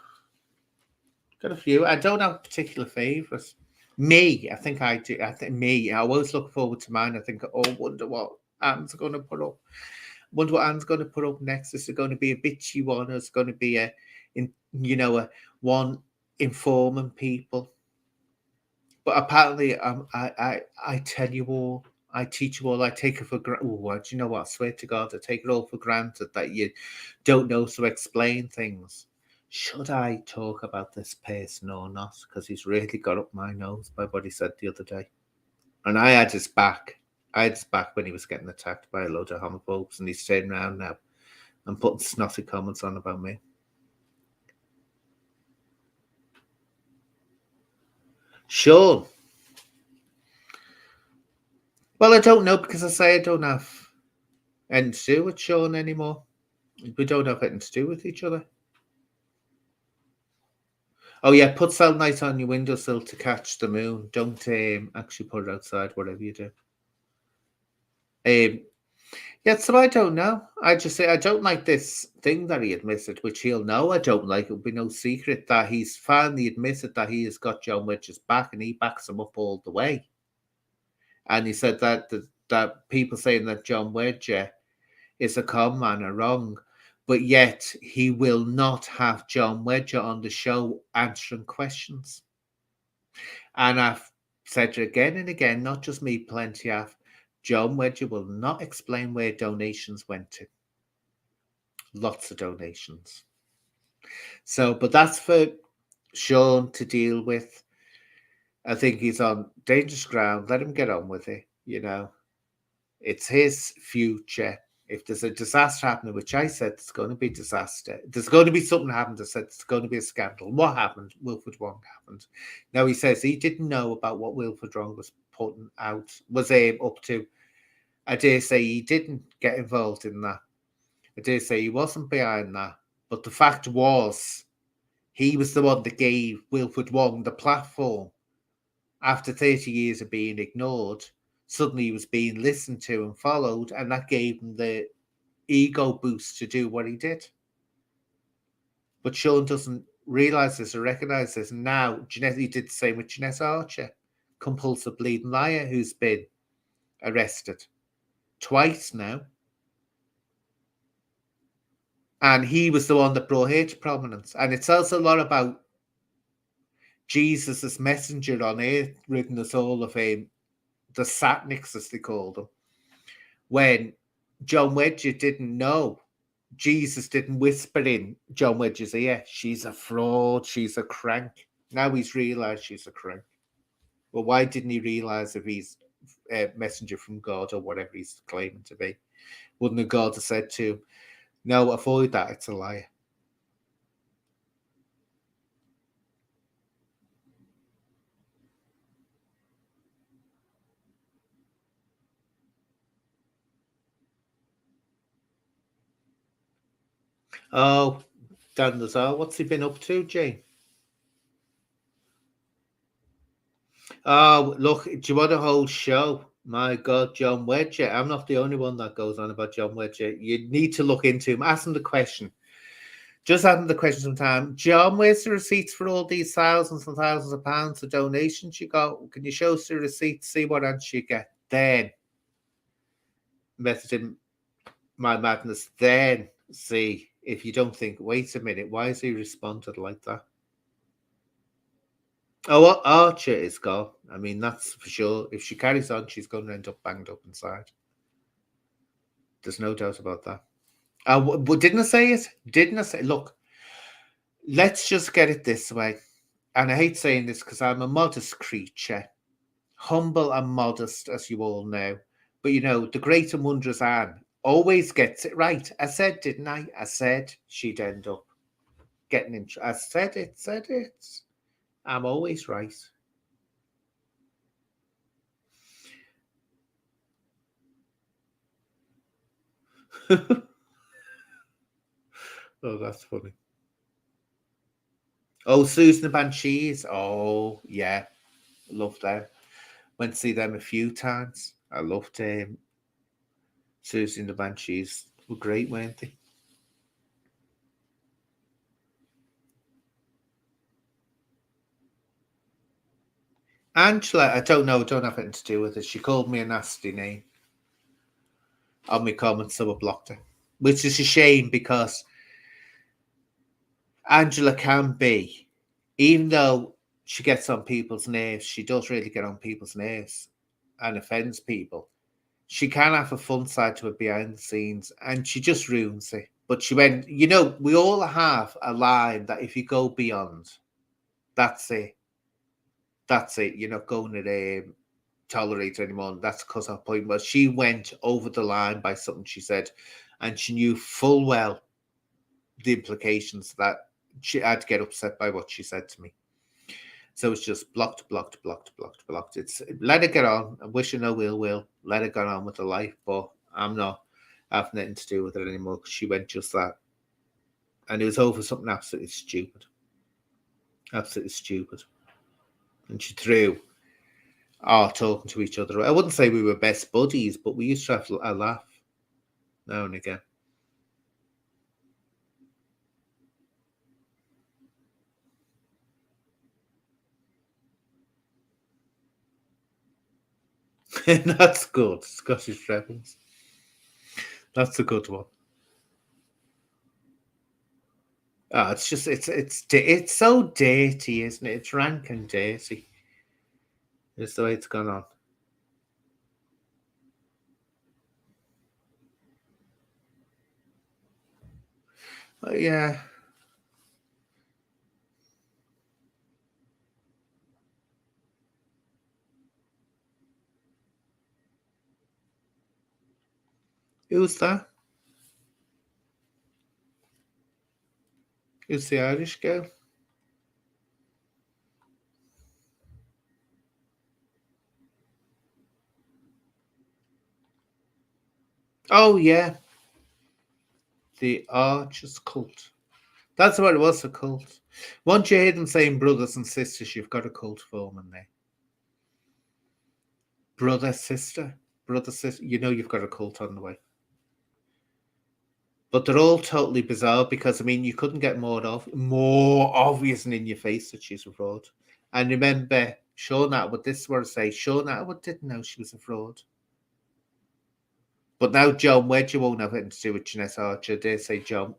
Got a few. I don't have particular favourites. Me, I think I do. I think me. I always look forward to mine. I think, oh, wonder what Anne's going to put up. Wonder what Anne's going to put up next. Is it going to be a bitchy one? Or is it going to be a one informing people? But apparently, I tell you all, I teach you all, I take it for granted. Oh, do you know what? I swear to God, I take it all for granted that you don't know to explain things. Should I talk about this person or not? Because he's really got up my nose by what he said the other day. And I had his back. I had his back when he was getting attacked by a load of homophobes, and he's turning around now and putting snotty comments on about me. Sean. Well, I don't know because I say I don't have anything to do with Sean anymore. We don't have anything to do with each other. Oh yeah, put selenite on your windowsill to catch the moon. Don't actually put it outside, whatever you do. Yeah, so I don't know. I just say I don't like this thing that he admitted, which he'll know I don't like. It'll be no secret that he's finally admitted that he has got John Wedge's back and he backs him up all the way. And he said that people saying that John Wedge is a con man are wrong, but yet he will not have John Wedger on the show answering questions. And I've said it again and again, not just me, plenty of. John Wedger will not explain where donations went to. Lots of donations. So, but that's for Sean to deal with. I think he's on dangerous ground. Let him get on with it. It's his future. If there's a disaster happening, which I said there's going to be disaster, there's going to be something happened. I said it's going to be a scandal. What happened? Wilfred Wong happened. Now he says he didn't know about what Wilfred Wong was putting out, was up to. I dare say he didn't get involved in that. I dare say he wasn't behind that. But the fact was, he was the one that gave Wilfred Wong the platform. After 30 years of being ignored, suddenly he was being listened to and followed, and that gave him the ego boost to do what he did. But Sean doesn't realise this or recognise this. Now, he did the same with Jeanette Archer, compulsive bleeding liar who's been arrested twice now. And he was the one that brought her to prominence. And it tells a lot about Jesus' messenger on earth, written us all of him, the Satniks, as they called them. When John Wedger didn't know, Jesus didn't whisper in John Wedger's ear, she's a fraud, she's a crank. Now he's realised she's a crank. Well, why didn't he realise if he's a messenger from God or whatever he's claiming to be? Wouldn't have God have said to him, no, avoid that, it's a liar. Oh, Dan Lazar, what's he been up to, Jane? Oh, look, do you want a whole show? My God, John Wedger. I'm not the only one that goes on about John Wedger. You need to look into him. Ask him the question. Just ask him the question sometime. John, where's the receipts for all these thousands and thousands of pounds of donations you got? Can you show us the receipts? See what answer you get. Then, method in my madness. Then, see if you don't think, wait a minute, why has he responded like that? Oh, well, Archer is gone. I mean, that's for sure. If she carries on, she's going to end up banged up inside. There's no doubt about that. But didn't I say it? Didn't I say, look, let's just get it this way. And I hate saying this because I'm a modest creature, humble and modest, as you all know. But the great and wondrous Anne always gets it right. I said, didn't I? I said she'd end up getting in. I said it. I'm always right. Oh, that's funny. Oh, Susan the Banshees. Oh, yeah. Love them. Went to see them a few times. I loved Susan the Banshees. Were great, weren't they? Angela, I don't know. Don't have anything to do with it. She called me a nasty name on my comments, so I blocked her. Which is a shame because Angela can be, even though she gets on people's nerves, she does really get on people's nerves and offends people. She can have a fun side to it behind the scenes, and she just ruins it. But she went, we all have a line that if you go beyond, that's it. That's it. You're not going to tolerate anymore. That's because her point was she went over the line by something she said, and she knew full well the implications that she had to get upset by what she said to me. So it's just blocked. It's let her get on. I wish her no ill will. Let her get on with her life, but I'm not having nothing to do with it anymore because she went just that. And it was over something absolutely stupid. Absolutely stupid. And she threw talking to each other. I wouldn't say we were best buddies, but we used to have a laugh. now and again. That's good. Scottish Rebels. That's a good one. Oh, it's just it's so dirty, isn't it? It's rank and dirty. It's the way it's gone on. Yeah. Who's that? Who's the Irish girl? Oh yeah, the Archers cult. That's what it was, a cult. Once you hear them saying brothers and sisters, you've got a cult forming there. Brother, sister, brother, sister. You know you've got a cult on the way. But they're all totally bizarre because I mean you couldn't get more obvious and in your face that she's a fraud. And remember, Sean Atwood, this is what I say, Sean Atwood didn't know she was a fraud. But now John Wedger won't have anything to do with Jeanette Archer. They say Sean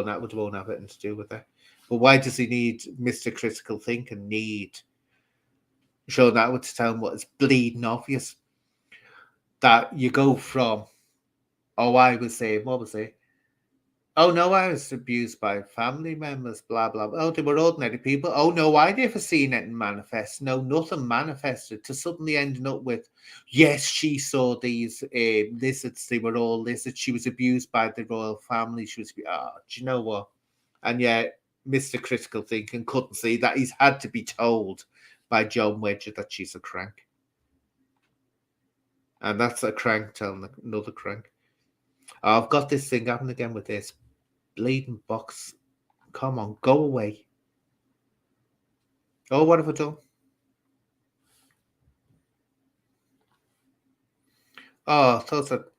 Atwood won't have anything to do with her. But why does he need Mr. Critical Thinking need Sean Atwood to tell him what is bleeding obvious? That you go from, oh, I was saying, what was it? Oh no, I was abused by family members, blah blah blah. Oh, they were ordinary people. Oh no, I never seen it manifest. No, nothing manifested. To suddenly ending up with, yes, she saw these lizards. They were all lizards. She was abused by the royal family. She was. Do you know what? And yet, Mister Critical Thinking couldn't see that he's had to be told by John Wedger that she's a crank, and that's a crank telling another crank. Oh, I've got this thing happening again with this bleeding box. Come on, go away. Oh, what have I done? Oh, thought that.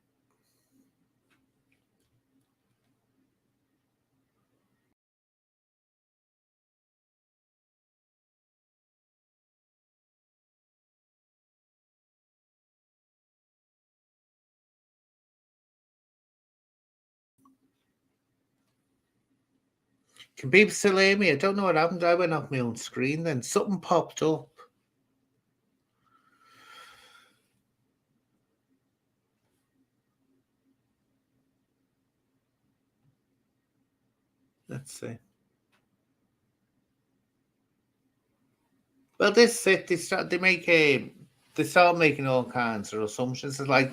Can people still hear me? I don't know what happened. I went off my own screen then. Something popped up. Let's see. Well, this it. They start making all kinds of assumptions. It's like,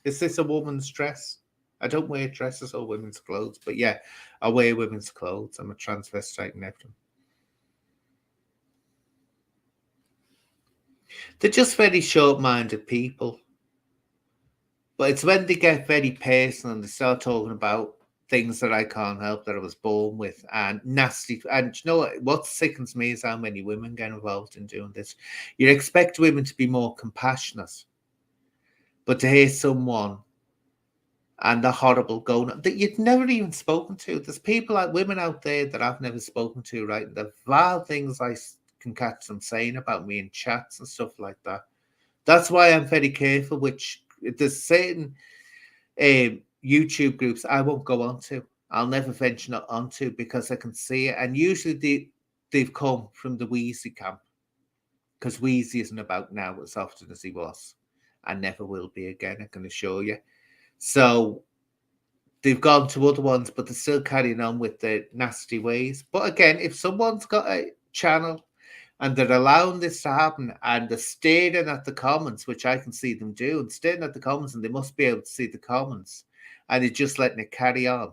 is this a woman's dress? I don't wear dresses or women's clothes, but yeah, I wear women's clothes. I'm a transvestite and everything. They're just very short-minded people. But it's when they get very personal and they start talking about things that I can't help that I was born with and nasty. And you know what sickens me is how many women get involved in doing this. You expect women to be more compassionate, but to hear someone and the horrible going on that you'd never even spoken to. There's people like women out there that I've never spoken to, right? The vile things can catch them saying about me in chats and stuff like that. That's why I'm very careful. Which there's certain YouTube groups I won't go onto. I'll never venture onto because I can see it. And usually they've come from the Wheezy camp because Wheezy isn't about now as often as he was and never will be again, I can assure you. So they've gone to other ones, but they're still carrying on with their nasty ways. But again, if someone's got a channel and they're allowing this to happen and they're staring at the comments, which I can see them do, and staring at the comments, and they must be able to see the comments, and they're just letting it carry on.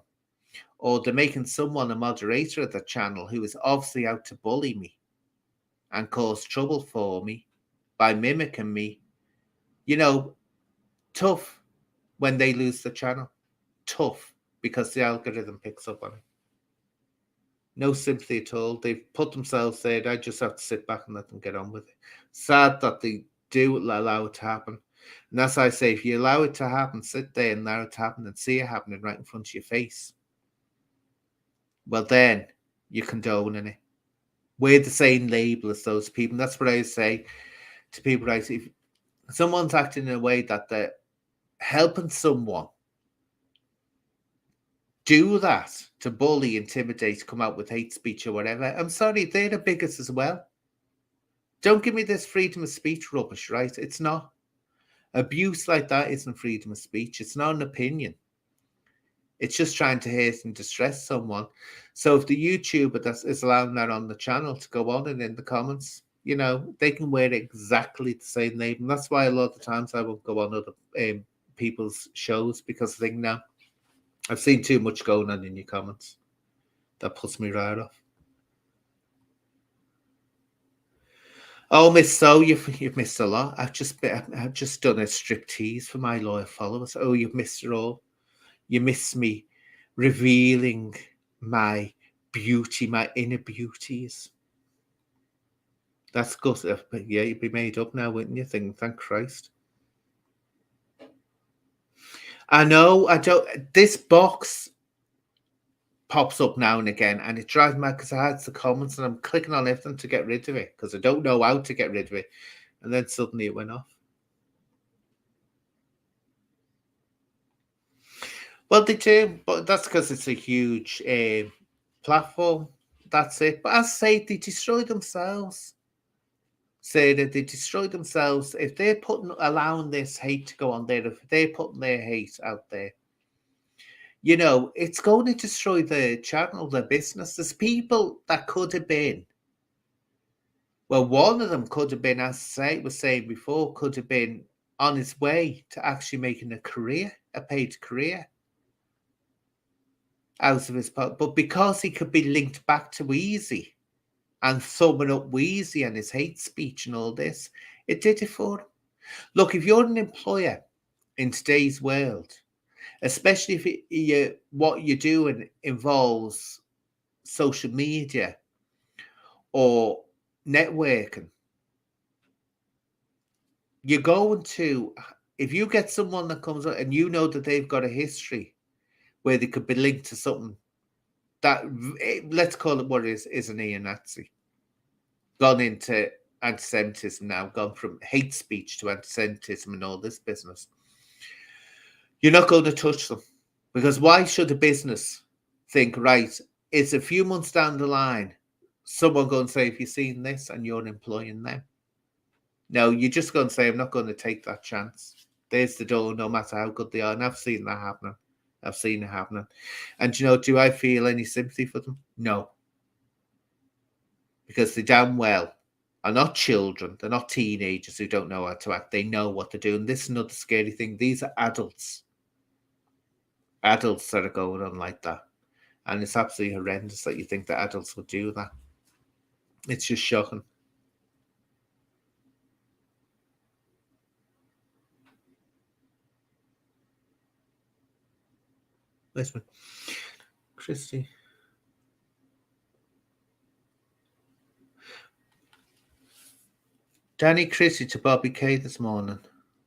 Or they're making someone a moderator of the channel who is obviously out to bully me and cause trouble for me by mimicking me. You know, tough when they lose the channel. Tough because the algorithm picks up on it. No sympathy at all. They've put themselves there. I just have to sit back and let them get on with it. Sad that they do allow it to happen. And that's why I say, if you allow it to happen, sit there and allow it to happen and see it happening right in front of your face, well, then you're condoning it. We're the same label as those people. And that's what I say to people. Right? If someone's acting in a way that they're helping someone do that to bully, intimidate, come out with hate speech or whatever, I'm sorry, they're the biggest as well. Don't give me this freedom of speech rubbish, right? It's not. Abuse like that isn't freedom of speech. It's not an opinion. It's just trying to hurt and distress someone. So if the YouTuber that is allowing that on the channel to go on and in the comments, they can wear exactly the same name. And that's why a lot of the times I won't go on other people's shows, because I think, no, I've seen too much going on in your comments. That puts me right off. Oh, Miss So, you've missed a lot. I've just done a striptease for my loyal followers. Oh, you've missed it all. You miss me revealing my beauty, my inner beauties. That's good. But yeah, you'd be made up now, wouldn't you? Thank Christ. I know. I don't. This box pops up now and again, and it drives me mad because I had the comments and I'm clicking on everything to get rid of it because I don't know how to get rid of it, and then suddenly it went off. Well, they do, but that's because it's a huge platform. That's it. But as I say, they destroy themselves. Say that they destroy themselves if they're allowing this hate to go on there. If they're putting their hate out there, it's going to destroy the channel, the business. There's people that could have been. Well, one of them could have been, as I was saying before, could have been on his way to actually making a paid career out of his part. But because he could be linked back to Wheezy and thumbing up Wheezy and his hate speech and all this, it did it for him. Look, if you're an employer in today's world, especially if what you're doing involves social media or networking, you're going to, if you get someone that comes up and that they've got a history where they could be linked to something that, let's call it what it is a neo-Nazi, gone into anti-Semitism now, gone from hate speech to anti-Semitism and all this business, you're not going to touch them. Because why should a business think, right, it's a few months down the line, someone going to say, have you seen this? And you're employing them. No, you're just going to say, I'm not going to take that chance. There's the door, no matter how good they are. And I've seen that happening. I've seen it happening. And do I feel any sympathy for them? No. Because they damn well are not children. They're not teenagers who don't know how to act. They know what they're doing. This is another scary thing. These are adults. Adults that are going on like that. And it's absolutely horrendous that you think that adults would do that. It's just shocking. Listen, Christy. Danny Christie to Bobby K this morning.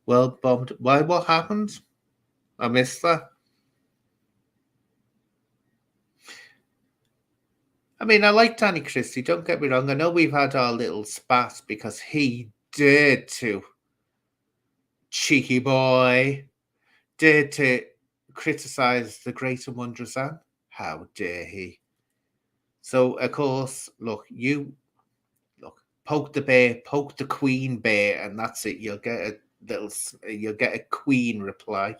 Well bombed. Why? What happened? I missed that. I mean, I like Danny Christie. Don't get me wrong. I know we've had our little spat because he dared to, cheeky boy, dared to criticize the great and wondrous Anne. How dare he? So, of course, look, poke the bear, poke the queen bear, and that's it. You'll get a queen reply.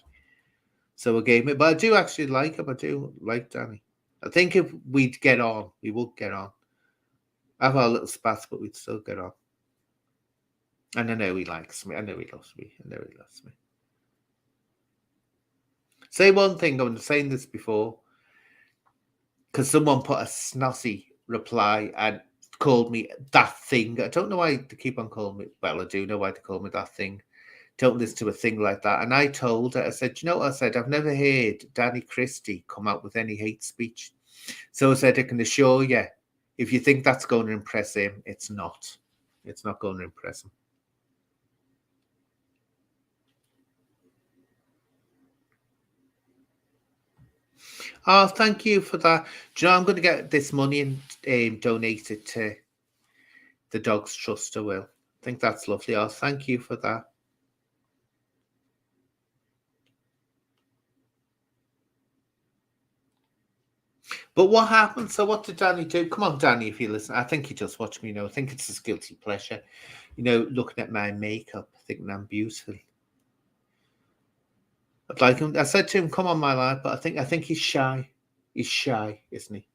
So again, but I do actually like him. I do like Danny. I think if we'd get on, we would get on. Have our little spats, but we'd still get on. And I know he likes me. I know he loves me. I know he loves me. Say one thing. I've been saying this before because someone put a snotty reply and called me that thing. I don't know why they keep on calling me. Well, I do know why they call me that thing. Don't listen to a thing like that. And I told her, I said, you know what I said? I've never heard Danny Christie come out with any hate speech. So I said, I can assure you, if you think that's going to impress him, it's not. It's not going to impress him. Oh, thank you for that. Do you know I'm going to get this money and donate it to the Dogs Trust? I will. I think that's lovely. Oh, thank you for that. But what happened? So what did Danny do? Come on, Danny, if you listen. I think he just watched me. I think it's his guilty pleasure. Looking at my makeup, thinking I'm beautiful. I'd like him. I said to him, "Come on, my lad," but I think he's shy. He's shy, isn't he?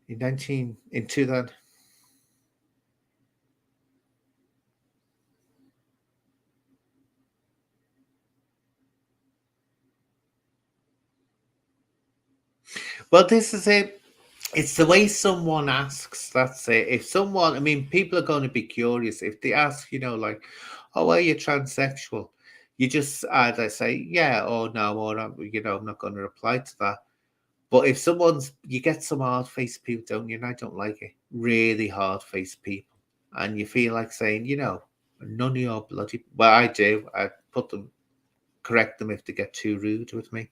In 2000. Well, this is it. It's the way someone asks. That's it. If someone, I mean, people are going to be curious. If they ask, like, "Oh, are you transsexual?" You just either say, "Yeah," or "No," or I'm not going to reply to that. But if you get some hard faced people, don't you? And I don't like it. Really hard faced people. And you feel like saying, none of your bloody. Well, I do. I correct them if they get too rude with me.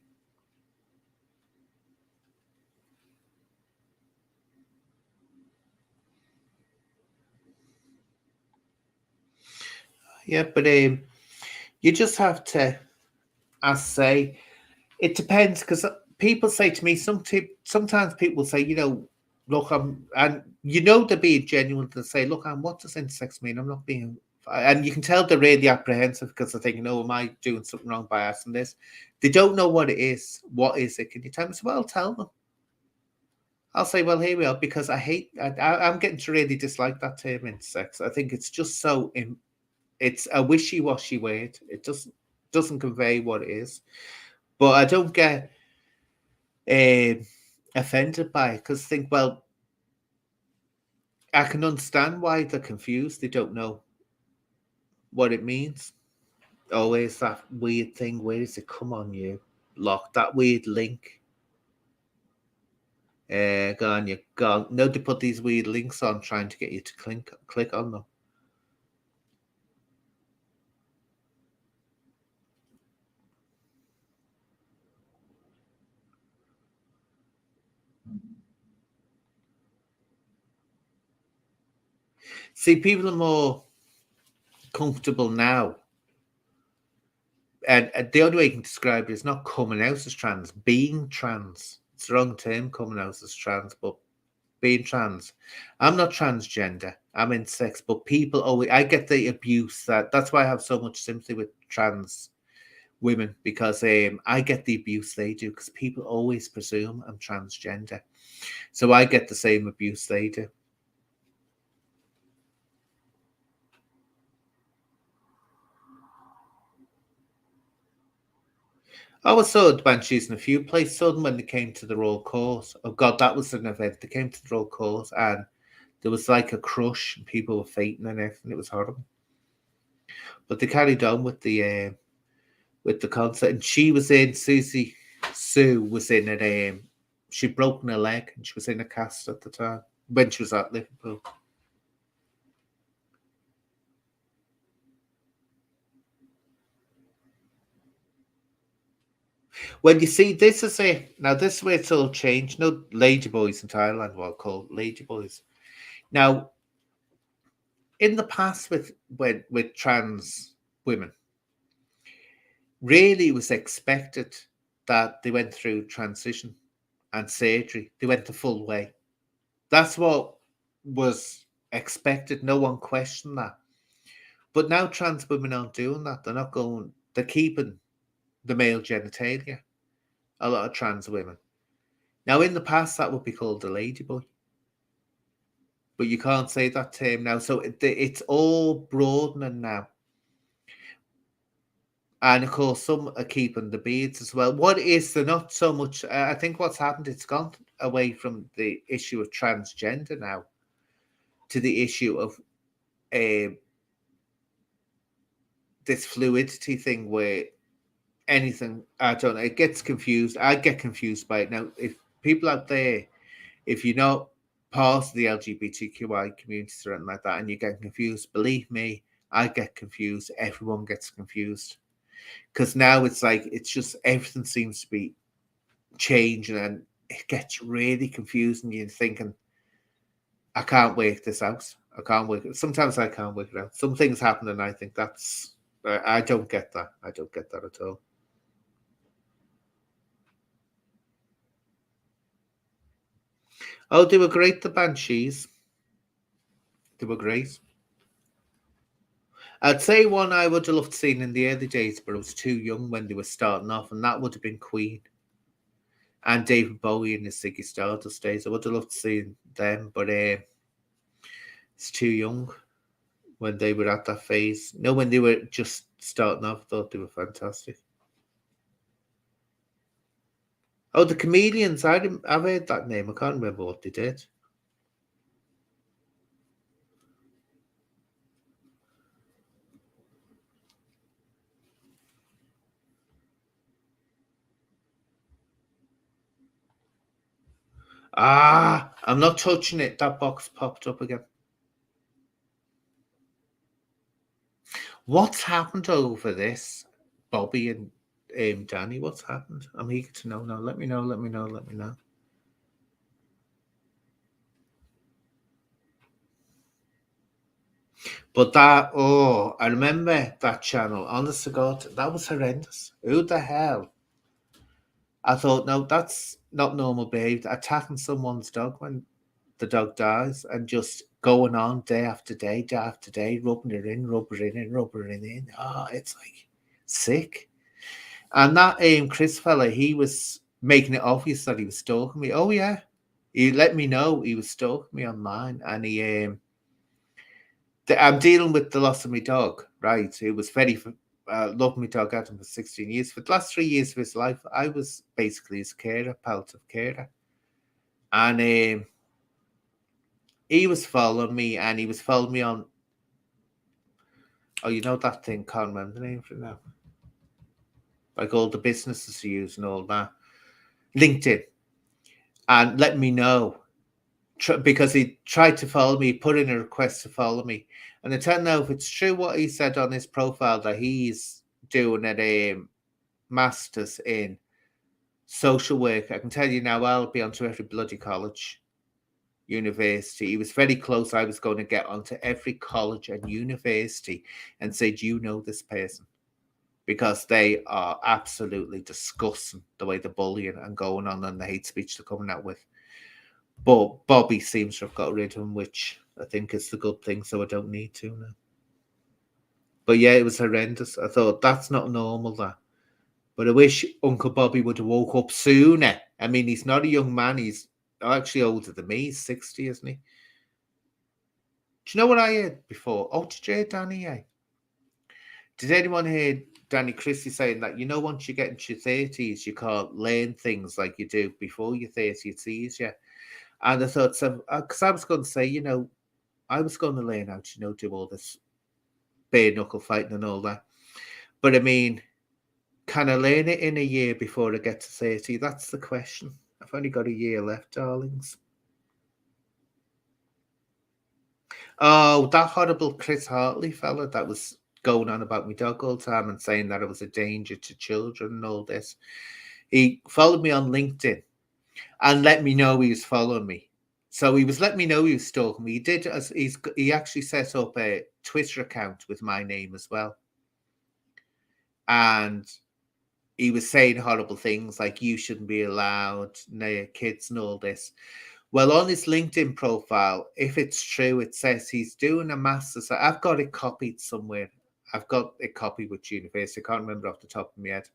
Yeah, but you just have to, I say, it depends because people say to me, sometimes people say, look, and they're being genuine to say, look, what does intersex mean? I'm not being, and you can tell they're really apprehensive because they're thinking, oh, am I doing something wrong by asking this? They don't know what it is. What is it? Can you tell me? So, well, tell them. I'll say, well, here we are, because I'm getting to really dislike that term intersex. I think it's just it's a wishy-washy word. It doesn't convey what it is. But I don't get um, offended by it because think, well, I can understand why they're confused. They don't know what it means. Always that weird thing. Where does it come on you? Lock that weird link. Go on, you go. No, they put these weird links on trying to get you to click on them. See, people are more comfortable now, and the only way you can describe it is not coming out as trans, being trans. It's the wrong term, coming out as trans, but being trans. I'm not transgender. I'm in sex, but people always. I get the abuse that's why I have so much sympathy with trans women because I get the abuse they do because people always presume I'm transgender, so I get the same abuse they do. I was saw the Banshees in a few places. Saw them when they came to the Royal Court. Oh God, that was an event. They came to the Royal Court and there was like a crush and people were fainting and everything. It was horrible. But they carried on with the concert, and she was in Susie Sue was in it. She'd broken her leg, and she was in a cast at the time when she was at Liverpool. When you see this is it now, this is where it's all changed. No, ladyboys in Thailand were called ladyboys. Now, in the past, with trans women, really it was expected that they went through transition and surgery. They went the full way. That's what was expected. No one questioned that. But now trans women aren't doing that. They're not going. They're keeping the male genitalia. A lot of trans women. Now, in the past, that would be called a ladyboy, but you can't say that term now. So it's all broadening now. And of course, some are keeping the beads as well. What is there not so much? I think what's happened, it's gone away from the issue of transgender now to the issue of uh, this fluidity thing where anything, I don't know, it gets confused. I get confused by it now. If people out there, if you know, part of the LGBTQI community or anything like that, and you get confused, believe me, I get confused. Everyone gets confused because now it's like it's just everything seems to be changing, and it gets really confusing. You're thinking, I can't work this out. I can't work it. Sometimes I can't work it out. Some things happen, and I think that's I don't get that. I don't get that at all. Oh, they were great. The Banshees, they were great. I'd say one I would have loved seeing in the early days, but I was too young when they were starting off, and that would have been Queen and David Bowie in his Ziggy Stardust days. I would have loved seeing them, but it's too young when they were at that phase. No, when they were just starting off, I thought they were fantastic. Oh, the Comedians. I've heard that name. I can't remember what they did. Ah, I'm not touching it. That box popped up again. What's happened over this, Bobby and Danny? What's happened? I'm eager to know now. Let me know. Let me know. Let me know. But that, oh, I remember that channel. Honest to God, that was horrendous. Who the hell? I thought, no, that's not normal behavior. Attacking someone's dog when the dog dies and just going on day after day, rubbing it in, rubbing it in, rubbing it in. Oh, it's like sick. And that Chris fella, he was making it obvious that he was stalking me. Oh yeah, he let me know he was stalking me online, and he I'm dealing with the loss of my dog, right? It was very loved my dog Adam for 16 years. For the last 3 years of his life, I was basically his carer, palliative carer, and he was following me, and he was following me on. Oh, you know that thing? Can't remember the name for it now. Like all the businesses you use and all that, LinkedIn, and let me know because he tried to follow me, put in a request to follow me, and it turned out if it's true what he said on his profile that he's doing at a master's in social work. I can tell you now, I'll be onto every bloody college, university. He was very close. I was going to get onto every college and university and say, "Do you know this person?" Because they are absolutely disgusting the way they're bullying and going on and the hate speech they're coming out with. But Bobby seems to have got rid of him, which I think is the good thing, so I don't need to now. But yeah, it was horrendous. I thought that's not normal, that. But I wish Uncle Bobby would have woke up sooner. I mean, he's not a young man. He's actually older than me. He's 60, isn't he? Do you know what I heard before? Oh, did you hear Danny? Did anyone hear Danny Christie saying that, once you get into your 30s, you can't learn things like you do before your 30, it's easier. And I thought, so, because I was going to say, I was going to learn how to, do all this bare knuckle fighting and all that. But I mean, can I learn it in a year before I get to 30? That's the question. I've only got a year left, darlings. Oh, that horrible Chris Hartley fella that was going on about my dog all the time and saying that it was a danger to children and all this. He followed me on LinkedIn and let me know he was following me. So he was letting me know he was stalking me. He did, as he actually set up a Twitter account with my name as well. And he was saying horrible things like you shouldn't be allowed near kids and all this. Well, on his LinkedIn profile, if it's true, it says he's doing a master's. I've got it copied somewhere. I've got it copied with university. I can't remember off the top of my head.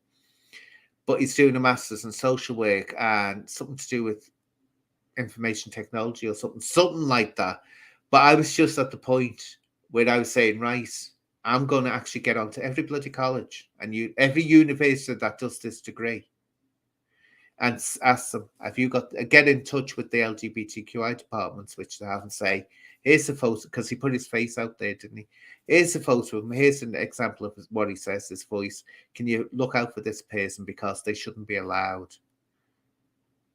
But he's doing a master's in social work and something to do with information technology or something like that. But I was just at the point where I was saying, right, I'm going to actually get onto every bloody college and every university that does this degree and ask them, have you got, get in touch with the LGBTQI departments, which they haven't, say, here's the photo, because he put his face out there, didn't he? Here's the photo of him. Here's an example of what he says, his voice. Can you look out for this person because they shouldn't be allowed?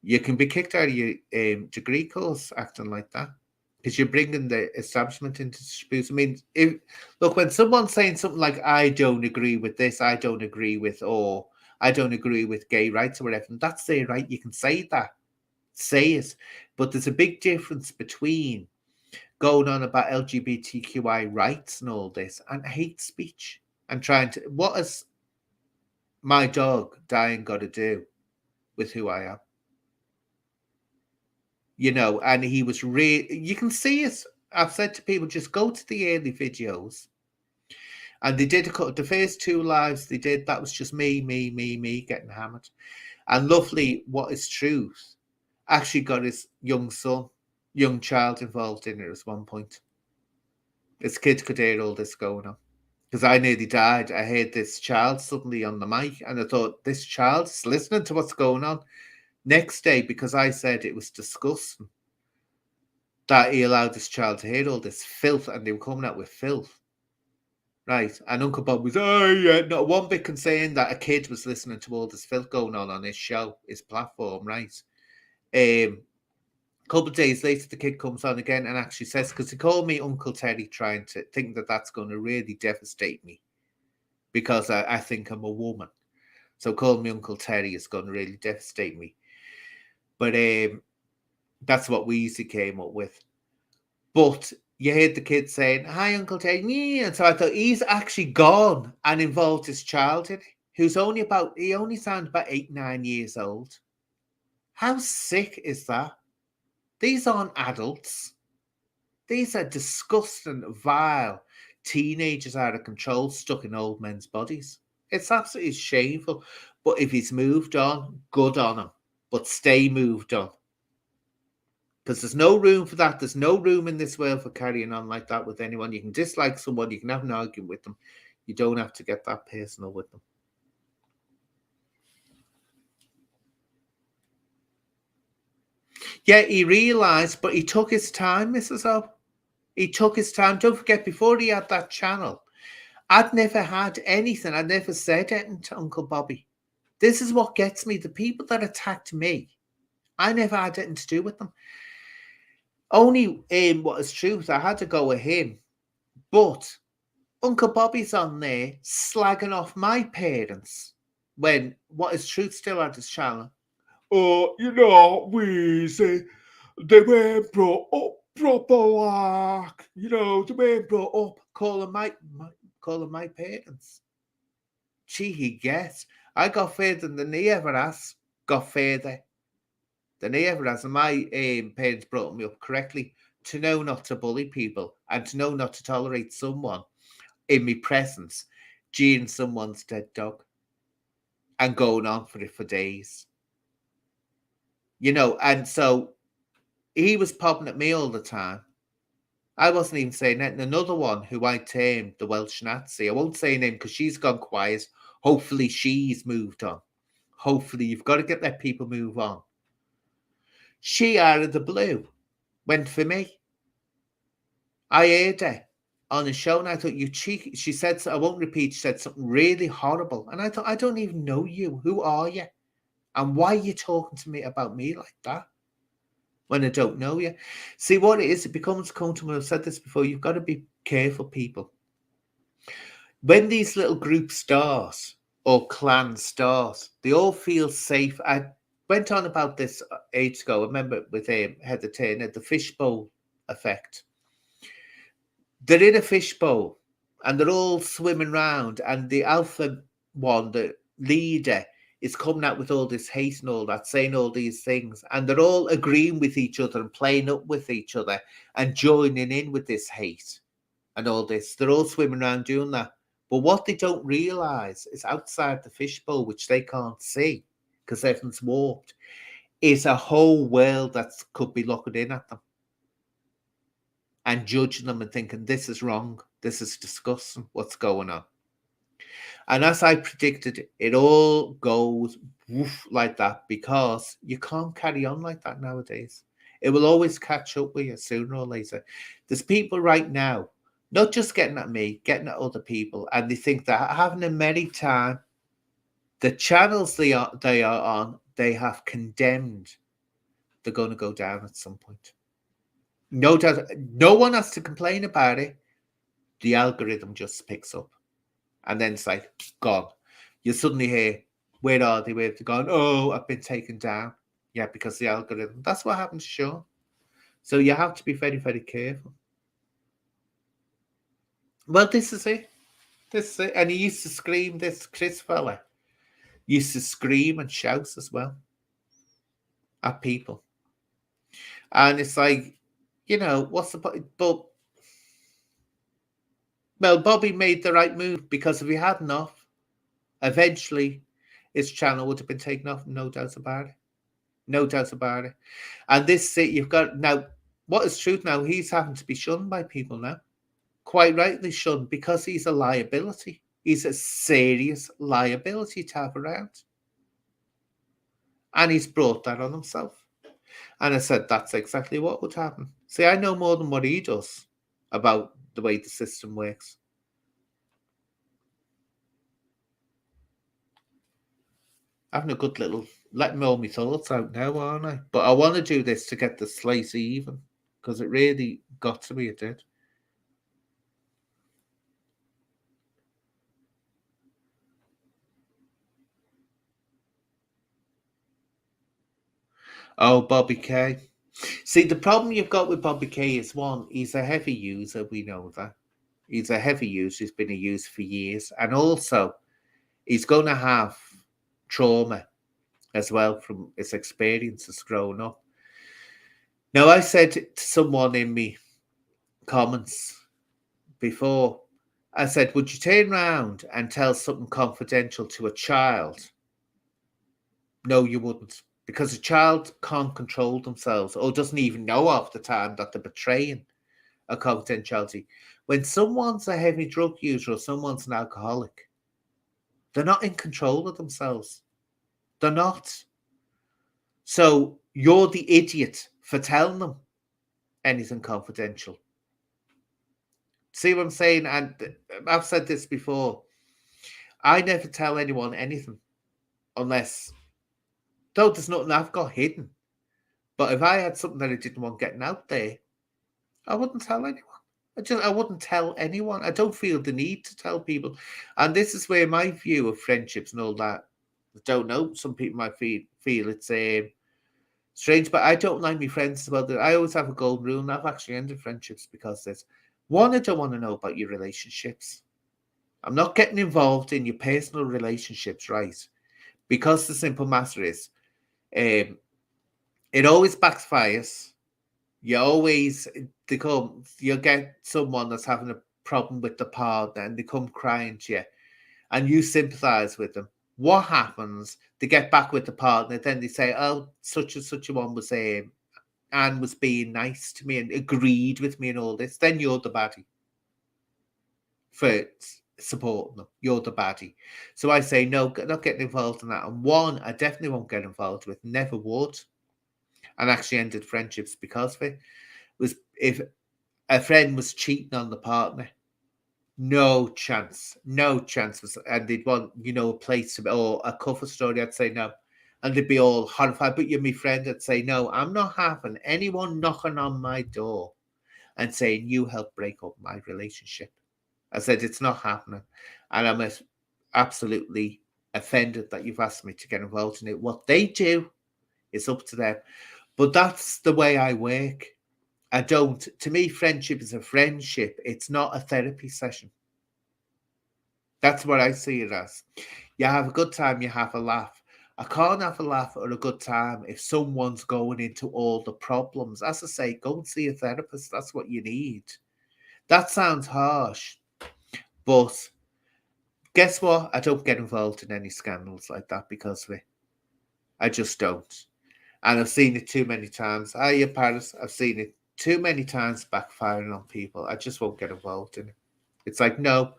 You can be kicked out of your degree course acting like that because you're bringing the establishment into dispute. I mean, if look, when someone's saying something like, I don't agree with this, I don't agree with, or I don't agree with gay rights or whatever, that's their right. You can say that, say it. But there's a big difference between going on about LGBTQI rights and all this and hate speech and trying to, what has my dog dying got to do with who I am? You know, and he was really, you can see it. I've said to people, just go to the early videos. And they did the first two lives they did, that was just me getting hammered. And Lovely, What is Truth, actually got his young child involved in it at one point. His kids could hear all this going on. Because I nearly died. I heard this child suddenly on the mic, and I thought, this child's listening to what's going on. Next day, because I said it was disgusting that he allowed this child to hear all this filth, and they were coming out with filth. Right. And Uncle Bob was, oh, yeah, not one bit concerned that a kid was listening to all this filth going on his show, his platform, right? A couple of days later, the kid comes on again and actually says, because he called me Uncle Teddy, trying to think that that's going to really devastate me because I think I'm a woman. So calling me Uncle Teddy is going to really devastate me. But that's what we easily came up with. But you heard the kid saying, hi, Uncle Teddy. And so I thought, he's actually gone and involved his child in it, who's he only sounds about 8, 9 years old. How sick is that? These aren't adults. These are disgusting, vile teenagers out of control, stuck in old men's bodies. It's absolutely shameful. But if he's moved on, good on him. But stay moved on. Because there's no room for that. There's no room in this world for carrying on like that with anyone. You can dislike someone, you can have an argument with them. You don't have to get that personal with them. Yeah, he realised, but he took his time, Mrs. O. He took his time. Don't forget, before he had that channel, I'd never had anything. I'd never said anything to Uncle Bobby. This is what gets me. The people that attacked me, I never had anything to do with them. Only What is truth, I had to go with him. But Uncle Bobby's on there slagging off my parents when What is Truth still had his channel. Oh, we say they weren't brought up proper, like, they weren't brought up calling my parents. Cheeky guess. I got further than he ever has. Got further than he ever has. And my parents brought me up correctly to know not to bully people and to know not to tolerate someone in my presence jeering someone's dead dog and going on for it for days. And so he was popping at me all the time. I wasn't even saying that. And another one who I tamed, the Welsh Nazi, I won't say her name because she's gone quiet. Hopefully she's moved on. Hopefully you've got to let people move on. She, out of the blue, went for me. I heard her on a show and I thought, you cheeky. She said, I won't repeat, she said something really horrible. And I thought, I don't even know you. Who are you? And why are you talking to me about me like that when I don't know you? See what it is? It becomes comfortable. I've said this before. You've got to be careful, people. When these little groups start or clans start, they all feel safe. I went on about this ages ago. I remember with Heather Turner, the fishbowl effect. They're in a fishbowl and they're all swimming around, and the alpha one, the leader, is coming out with all this hate and all that, saying all these things, and they're all agreeing with each other and playing up with each other and joining in with this hate and all this. They're all swimming around doing that. But what they don't realize is outside the fishbowl, which they can't see because everything's warped, is a whole world that could be looking in at them and judging them and thinking, this is wrong, this is disgusting, what's going on? And as I predicted, it all goes woof like that because you can't carry on like that nowadays. It will always catch up with you sooner or later. There's people right now, not just getting at me, getting at other people, and they think they're having a merry time. The channels they are on, they have condemned they're going to go down at some point. No doubt, no one has to complain about it. The algorithm just picks up, and then it's like gone. You suddenly hear, where are they? Where have they gone? Oh, I've been taken down. Yeah, because the algorithm. That's what happens, sure. So you have to be very, very careful. Well, this is it. This is it. And he used to scream, this Chris fella used to scream and shout as well at people. And it's like, what's the point? But, well, Bobby made the right move, because if he hadn't off, eventually his channel would have been taken off, no doubt about it. No doubt about it. And this, you've got now, what is truth now? He's having to be shunned by people now. Quite rightly shunned, because he's a liability. He's a serious liability to have around. And he's brought that on himself. And I said, that's exactly what would happen. See, I know more than what he does about the way the system works. Having a good little, letting all my thoughts out now, aren't I? But I want to do this to get the slate even, because it really got to me, it did. Oh, Bobby K. See, the problem you've got with Bobby K is, one, he's a heavy user. We know that. He's a heavy user. He's been a user for years. And also, he's going to have trauma as well from his experiences growing up. Now, I said to someone in me comments before, I said, would you turn around and tell something confidential to a child? No, you wouldn't. Because a child can't control themselves, or doesn't even know half the time that they're betraying a confidentiality. When someone's a heavy drug user or someone's an alcoholic, they're not in control of themselves. They're not. So you're the idiot for telling them anything confidential. See what I'm saying? And I've said this before. I never tell anyone anything unless, though there's nothing I've got hidden. But if I had something that I didn't want getting out there, I wouldn't tell anyone. I wouldn't tell anyone. I don't feel the need to tell people. And this is where my view of friendships and all that, I don't know. Some people might feel it's strange, but I don't like my friends about that. I always have a golden rule, and I've actually ended friendships because there's one, I don't want to know about your relationships. I'm not getting involved in your personal relationships, right? Because the simple matter is, it always backfires. You'll get someone that's having a problem with the partner, and they come crying to you, and you sympathize with them. What happens? They get back with the partner, then they say, oh, such and such a one was Anne was being nice to me and agreed with me and all this. Then you're the baddie for supporting them. You're the baddie. So I say, no, not getting involved in that. And one, I definitely won't get involved with, never would. And actually ended friendships because of it. Was if a friend was cheating on the partner, no chance, and they'd want, a place to, or a cover story, I'd say no. And they'd be all horrified, but you're my friend. I'd say, no, I'm not having anyone knocking on my door and saying you helped break up my relationship. I said, it's not happening. And I'm absolutely offended that you've asked me to get involved in it. What they do is up to them. But that's the way I work. To me, friendship is a friendship. It's not a therapy session. That's what I see it as. You have a good time, you have a laugh. I can't have a laugh or a good time if someone's going into all the problems. As I say, go and see a therapist. That's what you need. That sounds harsh, but guess what? I don't get involved in any scandals like that because of it. I just don't. And I've seen it too many times. Paris, I've seen it too many times backfiring on people. I just won't get involved in it. It's like, no.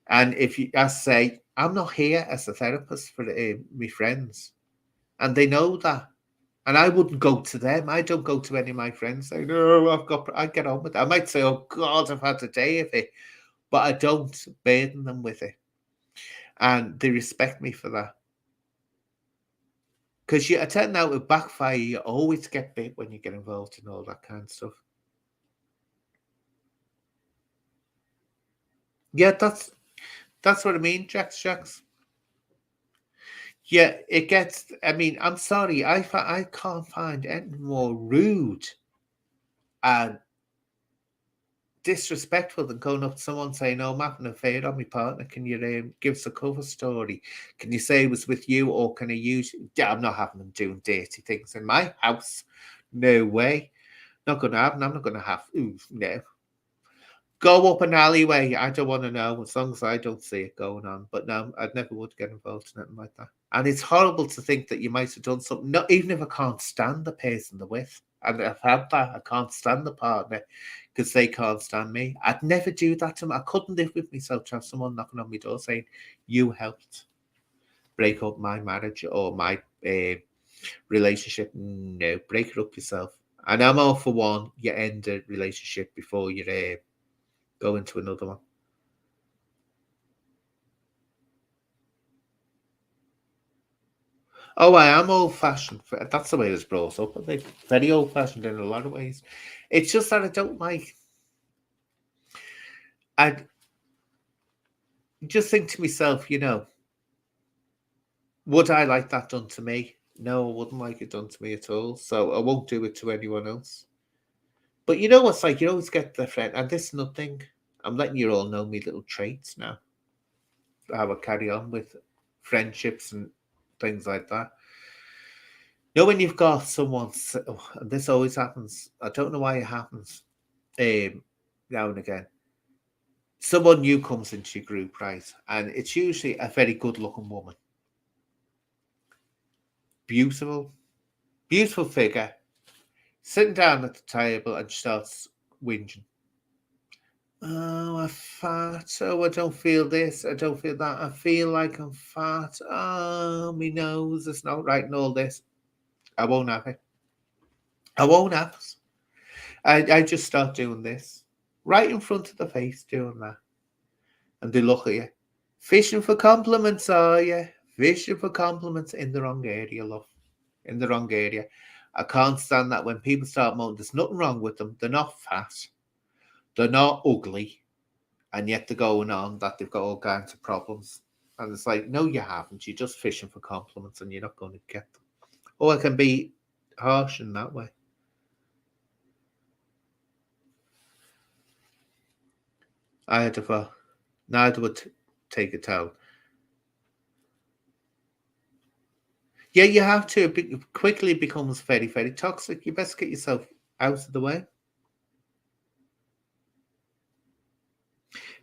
And if you, I say, I'm not here as a therapist for my friends, and they know that. And I wouldn't go to them. I don't go to any of my friends saying, no, I get on with it. I might say, oh God, I've had a day of it, but I don't burden them with it. And they respect me for that. Because you, I tend now to backfire. You always get bit when you get involved in all that kind of stuff. Yeah, that's what I mean, Jax. Yeah, it gets. I mean, I'm sorry, I can't find anything more rude and disrespectful than going up to someone saying, "Oh, I'm having an affair on my partner. Can you give us a cover story? Can you say it was with you, or can I use?" Yeah, I'm not having them doing dirty things in my house. No way. Not going to happen. I'm not going to have. Ooh, no. Go up an alleyway. I don't want to know as long as I don't see it going on. But no, I'd never would get involved in anything like that. And it's horrible to think that you might have done something, not even if I can't stand the person they're with. And I've had that. I can't stand the partner because they can't stand me. I'd never do that to them. I couldn't live with myself to have someone knocking on my door saying, "You helped break up my marriage or my relationship." No, break it up yourself. And I'm all for one, you end a relationship before you go into another one. Oh, I am old fashioned. That's the way I was brought up. I think very old fashioned in a lot of ways. It's just that I don't like. I just think to myself, would I like that done to me? No, I wouldn't like it done to me at all. So I won't do it to anyone else. But you know what's like? You always get the friend, and this nothing. I'm letting you all know me little traits now. How I carry on with friendships and things like that. You know when you've got someone, and this always happens. I don't know why it happens. Now and again. Someone new comes into your group, right? And it's usually a very good looking woman. Beautiful, beautiful figure, sitting down at the table and she starts whinging. Oh, I'm fat. Oh, I don't feel this. I don't feel that. I feel like I'm fat. Oh, my nose is not right and all this. I won't have it. I won't have it. I just start doing this. Right in front of the face, doing that. And they look at you. Fishing for compliments, are you? Fishing for compliments in the wrong area, love. In the wrong area. I can't stand that when people start moaning. There's nothing wrong with them. They're not fat. They're not ugly. And yet they're going on that they've got all kinds of problems. And it's like, no, you haven't. You're just fishing for compliments and you're not going to get them. Or I can be harsh in that way. I had to, neither would take a towel. Yeah, you have to. It quickly becomes very, very toxic. You best get yourself out of the way.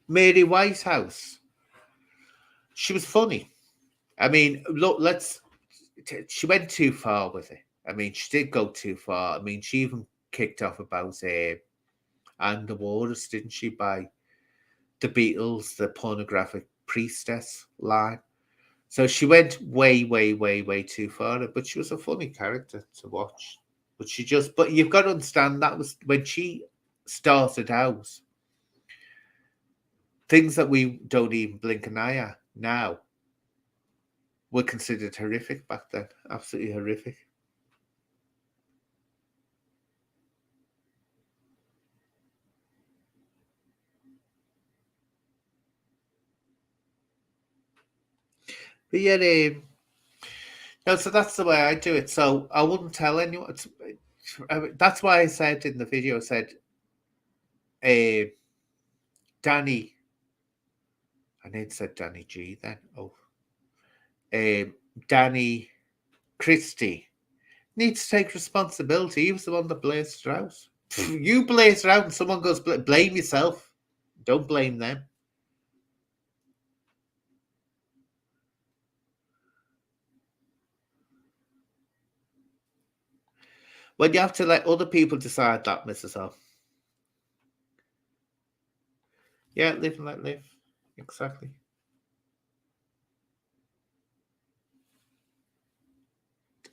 Mary Whitehouse, she was funny. I mean, look, she went too far with it. I mean, she did go too far. I mean, she even kicked off about and the Waters, didn't she, by the Beatles, the pornographic priestess line. So she went way, way, way, way too far. But she was a funny character to watch. But you've got to understand that was when she started out, things that we don't even blink an eye at now were considered horrific back then. Absolutely horrific. But yeah, no, so that's the way I do it. So I wouldn't tell anyone. That's why I said in the video, I said, uh, Danny, I need to say Danny G then. Oh, uh, Danny Christie needs to take responsibility. He was the one that blazed it out. You blazed it out and someone goes, blame yourself. Don't blame them. Well, you have to let other people decide that, Mrs. O. Yeah, live and let live. Exactly.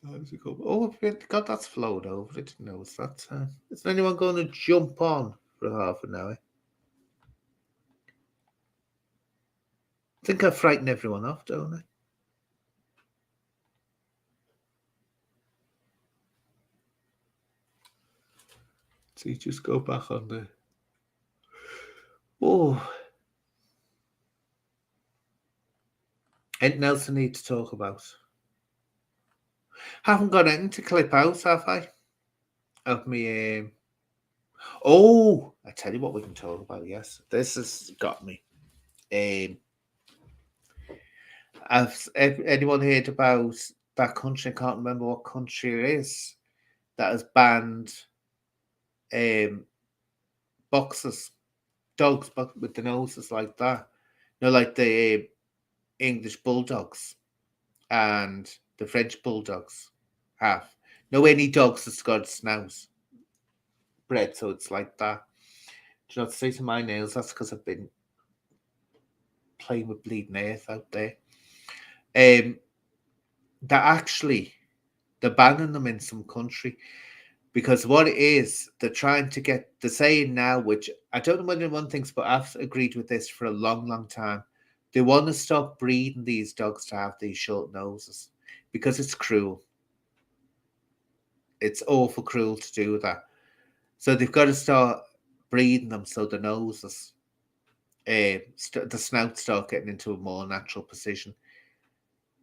Oh, God, that's flowed over. I didn't know it's that time. Is anyone going to jump on for half an hour? I think I frighten everyone off, don't I? See, just go back on the. Oh, anything else I need to talk about? Haven't got anything to clip out, have I? Of me. Oh, I tell you what, we can talk about. Yes, this has got me. Um, have anyone heard about that country? I can't remember what country it is that has banned um boxers, dogs, but with the noses like that. You know, like the English bulldogs and the French bulldogs have. No, any dogs that's got a snout bred, so it's like that. Do you know what to say to my nails? That's because I've been playing with bleeding earth out there. Um, that actually they're banning them in some country because what it is, they're trying to get the saying now, which I don't know whether anyone thinks, but I've agreed with this for a long, long time. They want to stop breeding these dogs to have these short noses because it's cruel. It's awful cruel to do that. So they've got to start breeding them so the noses, the snout start getting into a more natural position.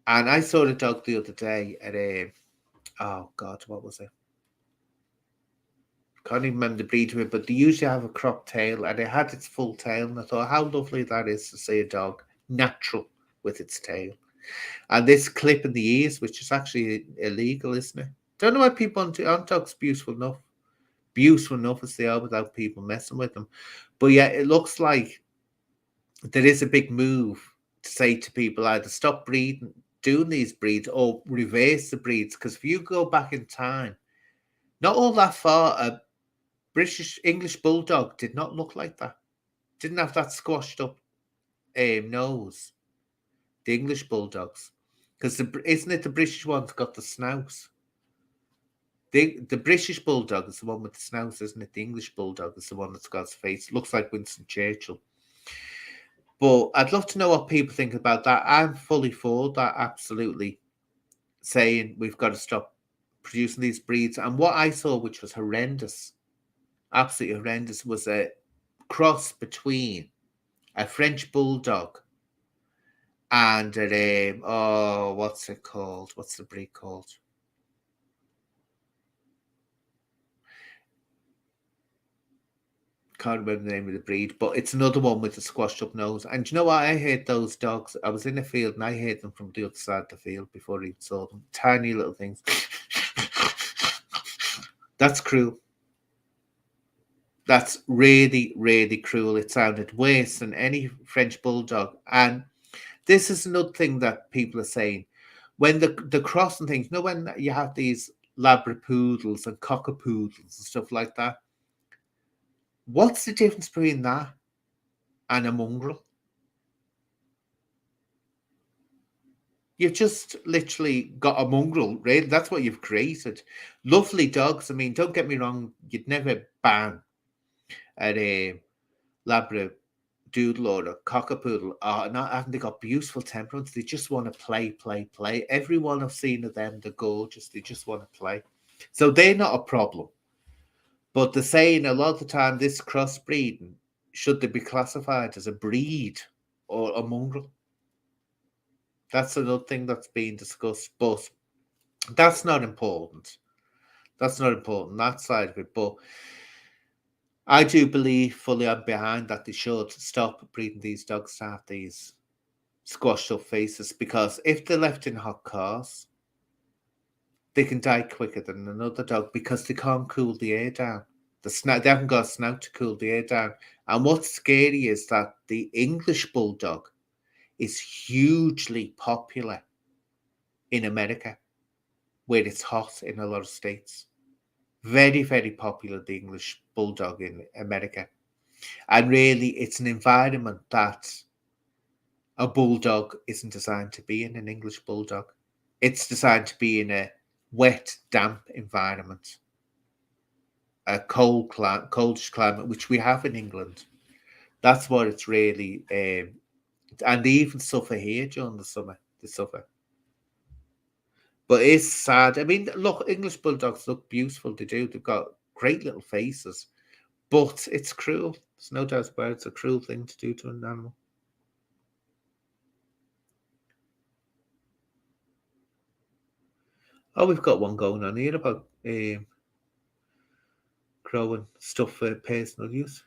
And I saw a dog the other day at a, oh God, what was it? Can't even remember the breed of it, but they usually have a cropped tail, and it had its full tail. And I thought, how lovely that is to see a dog natural with its tail. And this clip in the ears, which is actually illegal, isn't it? Don't know why people aren't dogs beautiful enough as they are without people messing with them. But yeah, it looks like there is a big move to say to people either stop breeding, doing these breeds, or reverse the breeds. Because if you go back in time, not all that far, a British English bulldog did not look like that. Didn't have that squashed up nose. The English bulldogs, because isn't it the British one's got the snouts? The British bulldog is the one with the snouts, isn't it? The English bulldog is the one that's got his face. Looks like Winston Churchill. But I'd love to know what people think about that. I'm fully for that, absolutely, saying we've got to stop producing these breeds. And what I saw, which was horrendous, absolutely horrendous, was a cross between a French bulldog and oh, what's it called? What's the breed called? Can't remember the name of the breed, but it's another one with a squashed up nose. And you know what? I hate those dogs. I was in the field and I hate them from the other side of the field before I even saw them. Tiny little things. That's cruel. That's really, really cruel. It sounded worse than any French bulldog. And this is another thing that people are saying. When the crossing things, you know, when you have these labrapoodles and cockapoodles and stuff like that, what's the difference between that and a mongrel? You've just literally got a mongrel, really. That's what you've created. Lovely dogs. I mean, don't get me wrong, you'd never ban at a Labradoodle or a cockapoodle. Not haven't they got beautiful temperaments? They just want to play, play, play. Everyone I've seen of them, they're gorgeous. They just want to play. So they're not a problem. But they're saying a lot of the time this crossbreeding, should they be classified as a breed or a mongrel? That's another thing that's being discussed. But that's not important. That's not important, that side of it. But I do believe fully I'm behind that they should stop breeding these dogs to have these squashed up faces because if they're left in hot cars, they can die quicker than another dog because they can't cool the air down. They haven't got a snout to cool the air down. And what's scary is that the English bulldog is hugely popular in America, where it's hot in a lot of states. Very, very popular, the English bulldog in America. And really, it's an environment that a bulldog isn't designed to be in, an English bulldog. It's designed to be in a wet, damp environment, a coldish climate, which we have in England. That's what it's really, and they even suffer here during the summer. They suffer. But it's sad. I mean, look, English bulldogs look beautiful. They do. They've got great little faces. but it's cruel. There's no doubt about it. It's a cruel thing to do to an animal. Oh, we've got one going on here about growing stuff for personal use.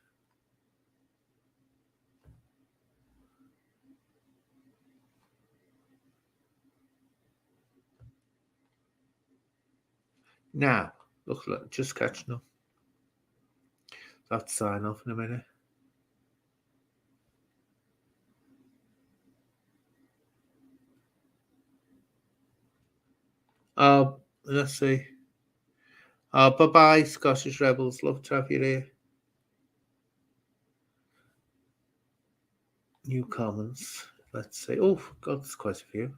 Now, look, just catching up. I'll have to sign off in a minute. Let's see. Bye-bye, Scottish Rebels. Love to have you there. New comments. Let's see. Oh, God, there's quite a few.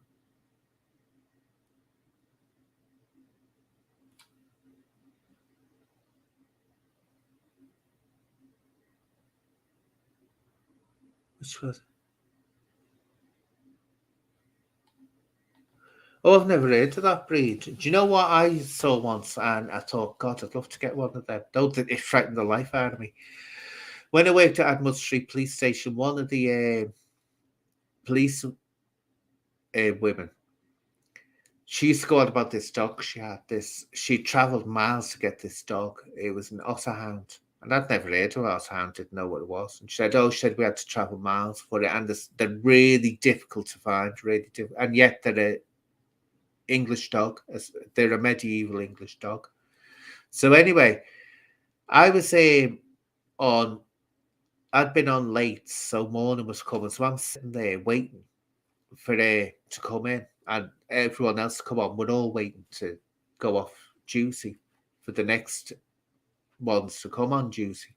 Which was? Oh, I've never heard of that breed. Do you know what I saw once? And I thought, God, I'd love to get one of them. Don't think it frightened the life out of me. When I worked at Admiral Street Police Station, one of the police women, she used to go on about this dog. She had this. She travelled miles to get this dog. It was an otter hound, and I'd never heard of an otter hound. Didn't know what it was. And she said, "Oh, she said we had to travel miles for it, and they're really difficult to find, really difficult. And yet they're a English dog. They're a medieval English dog." So anyway, I was on. I'd been on late, so morning was coming. So I'm sitting there waiting for to come in and everyone else to come on. We're all waiting to go off Juicy for the next ones to come on Juicy.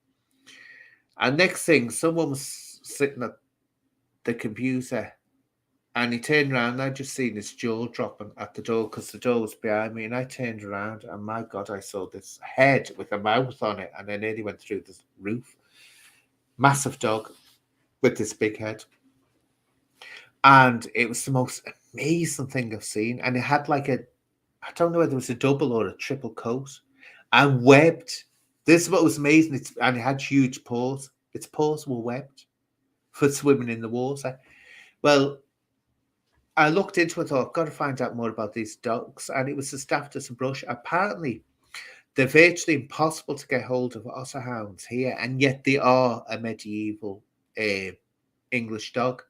And next thing, someone was sitting at the computer and he turned around and I just seen his jaw dropping at the door because the door was behind me. And I turned around and my God, I saw this head with a mouth on it and then nearly went through the roof. Massive dog with this big head. And it was the most amazing thing I've seen. And it had like I don't know whether it was a double or a triple coat and webbed. This is what was amazing. And it had huge paws. Its paws were webbed for swimming in the water. Well, I looked into it, I thought, got to find out more about these dogs. And it was the Staffordshire Brush. Apparently, they're virtually impossible to get hold of otter hounds here. And yet they are a medieval English dog.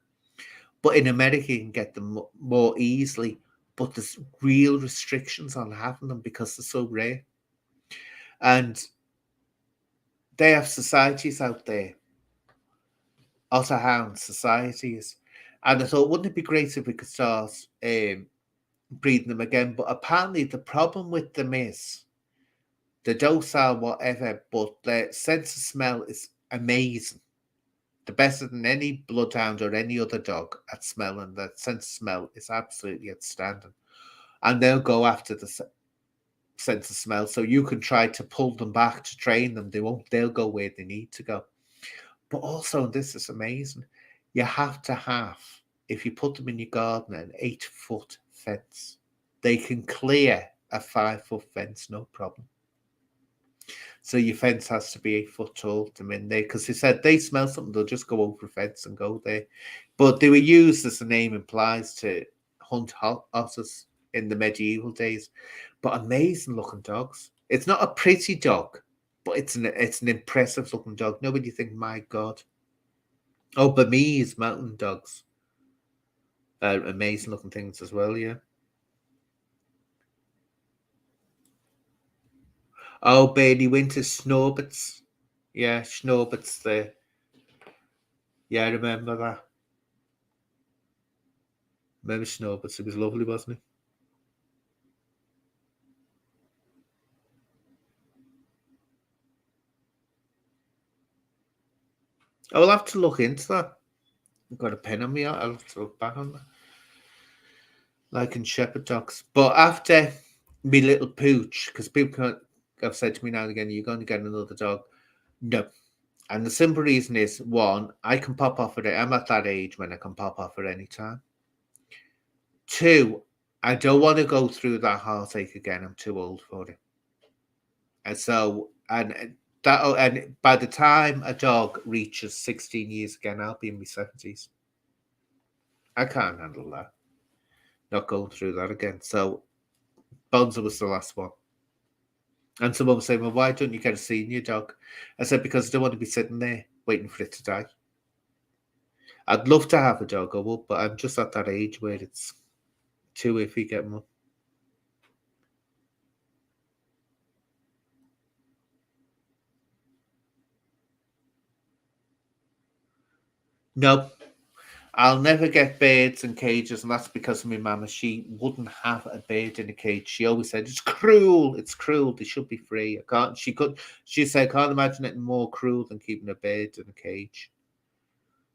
But in America, you can get them more easily. But there's real restrictions on having them because they're so rare. And they have societies out there, otter hound societies. And I thought, wouldn't it be great if we could start breeding them again? But apparently, the problem with them is they're docile, whatever, but their sense of smell is amazing. The better than any bloodhound or any other dog at smelling. That sense of smell is absolutely outstanding. And they'll go after the sense of smell. So you can try to pull them back to train them. They won't, they'll go where they need to go. But also, this is amazing. You have to have, if you put them in your garden, an 8-foot fence. They can clear a 5-foot fence, no problem. So your fence has to be 8 foot tall to them in there because they said they smell something, they'll just go over a fence and go there. But they were used, as the name implies, to hunt otters in the medieval days. But amazing looking dogs. It's not a pretty dog, but it's an impressive looking dog. Nobody think, my God. Oh, Burmese mountain dogs are amazing looking things as well, yeah. Oh, Bailey Winter Snorbits. Yeah, Snorbits there. Yeah, I remember that. Remember Snorbits? It was lovely, wasn't it? I will have to look into that. I've got a pen on me. I'll have to look back on that. Like in shepherd dogs. But after me little pooch, because people have said to me now and again, you're going to get another dog. No. And the simple reason is, one, I can pop off at it. I'm at that age when I can pop off at any time. Two, I don't want to go through that heartache again. I'm too old for it. And so, and That and by the time a dog reaches 16 years again, I'll be in my 70s. I can't handle that. Not going through that again. So Bonzo was the last one. And someone was saying, well, why don't you get a senior dog? I said, because I don't want to be sitting there waiting for it to die. I'd love to have a dog, I would, but I'm just at that age where it's too iffy getting one. No, I'll never get birds in cages, and that's because of my mama. She wouldn't have a bird in a cage. She always said, it's cruel, it's cruel, they should be free. I can't, she said, I can't imagine it more cruel than keeping a bird in a cage.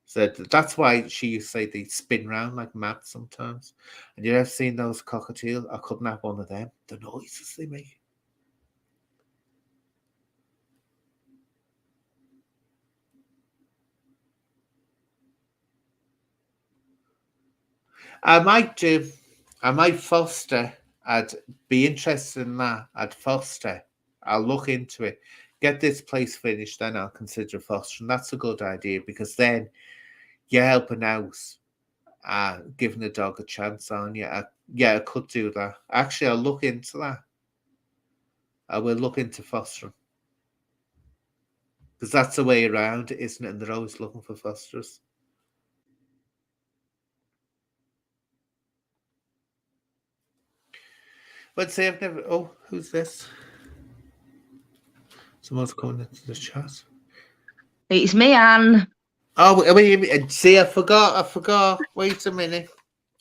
So that's why she used to say they spin round like mad sometimes. And you ever seen those cockatiels? I couldn't have one of them. The noises they make. I might do. I might foster. I'd be interested in that. I'd foster. I'll look into it. Get this place finished, then I'll consider fostering. That's a good idea because then you're helping out, giving the dog a chance on you. Yeah, I could do that. Actually, I'll look into that. I will look into fostering because that's the way around, isn't it? And they're always looking for fosterers. But say I've never. Oh, who's this? Someone's coming into the chat. It's me, Anne. Oh, wait, see, I forgot. Wait a minute.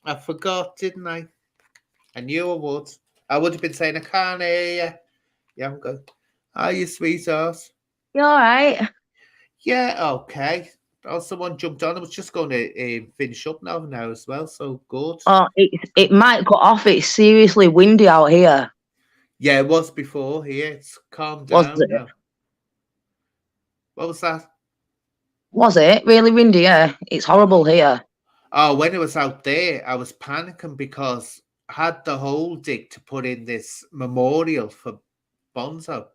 I forgot, didn't I? I knew I would. I would have been saying, I can't hear you. Yeah, I'm good. Are you, sweetheart? You all right? Yeah, okay. Oh, someone jumped on. I was just going to finish up now as well, so good. Oh, it might cut off. It's seriously windy out here. Yeah, it was before here. It's calmed Was down it? now. What was that? Was it really windy? Yeah, it's horrible here. Oh, when it was out there, I was panicking because I had the whole dig to put in this memorial for Bonzo.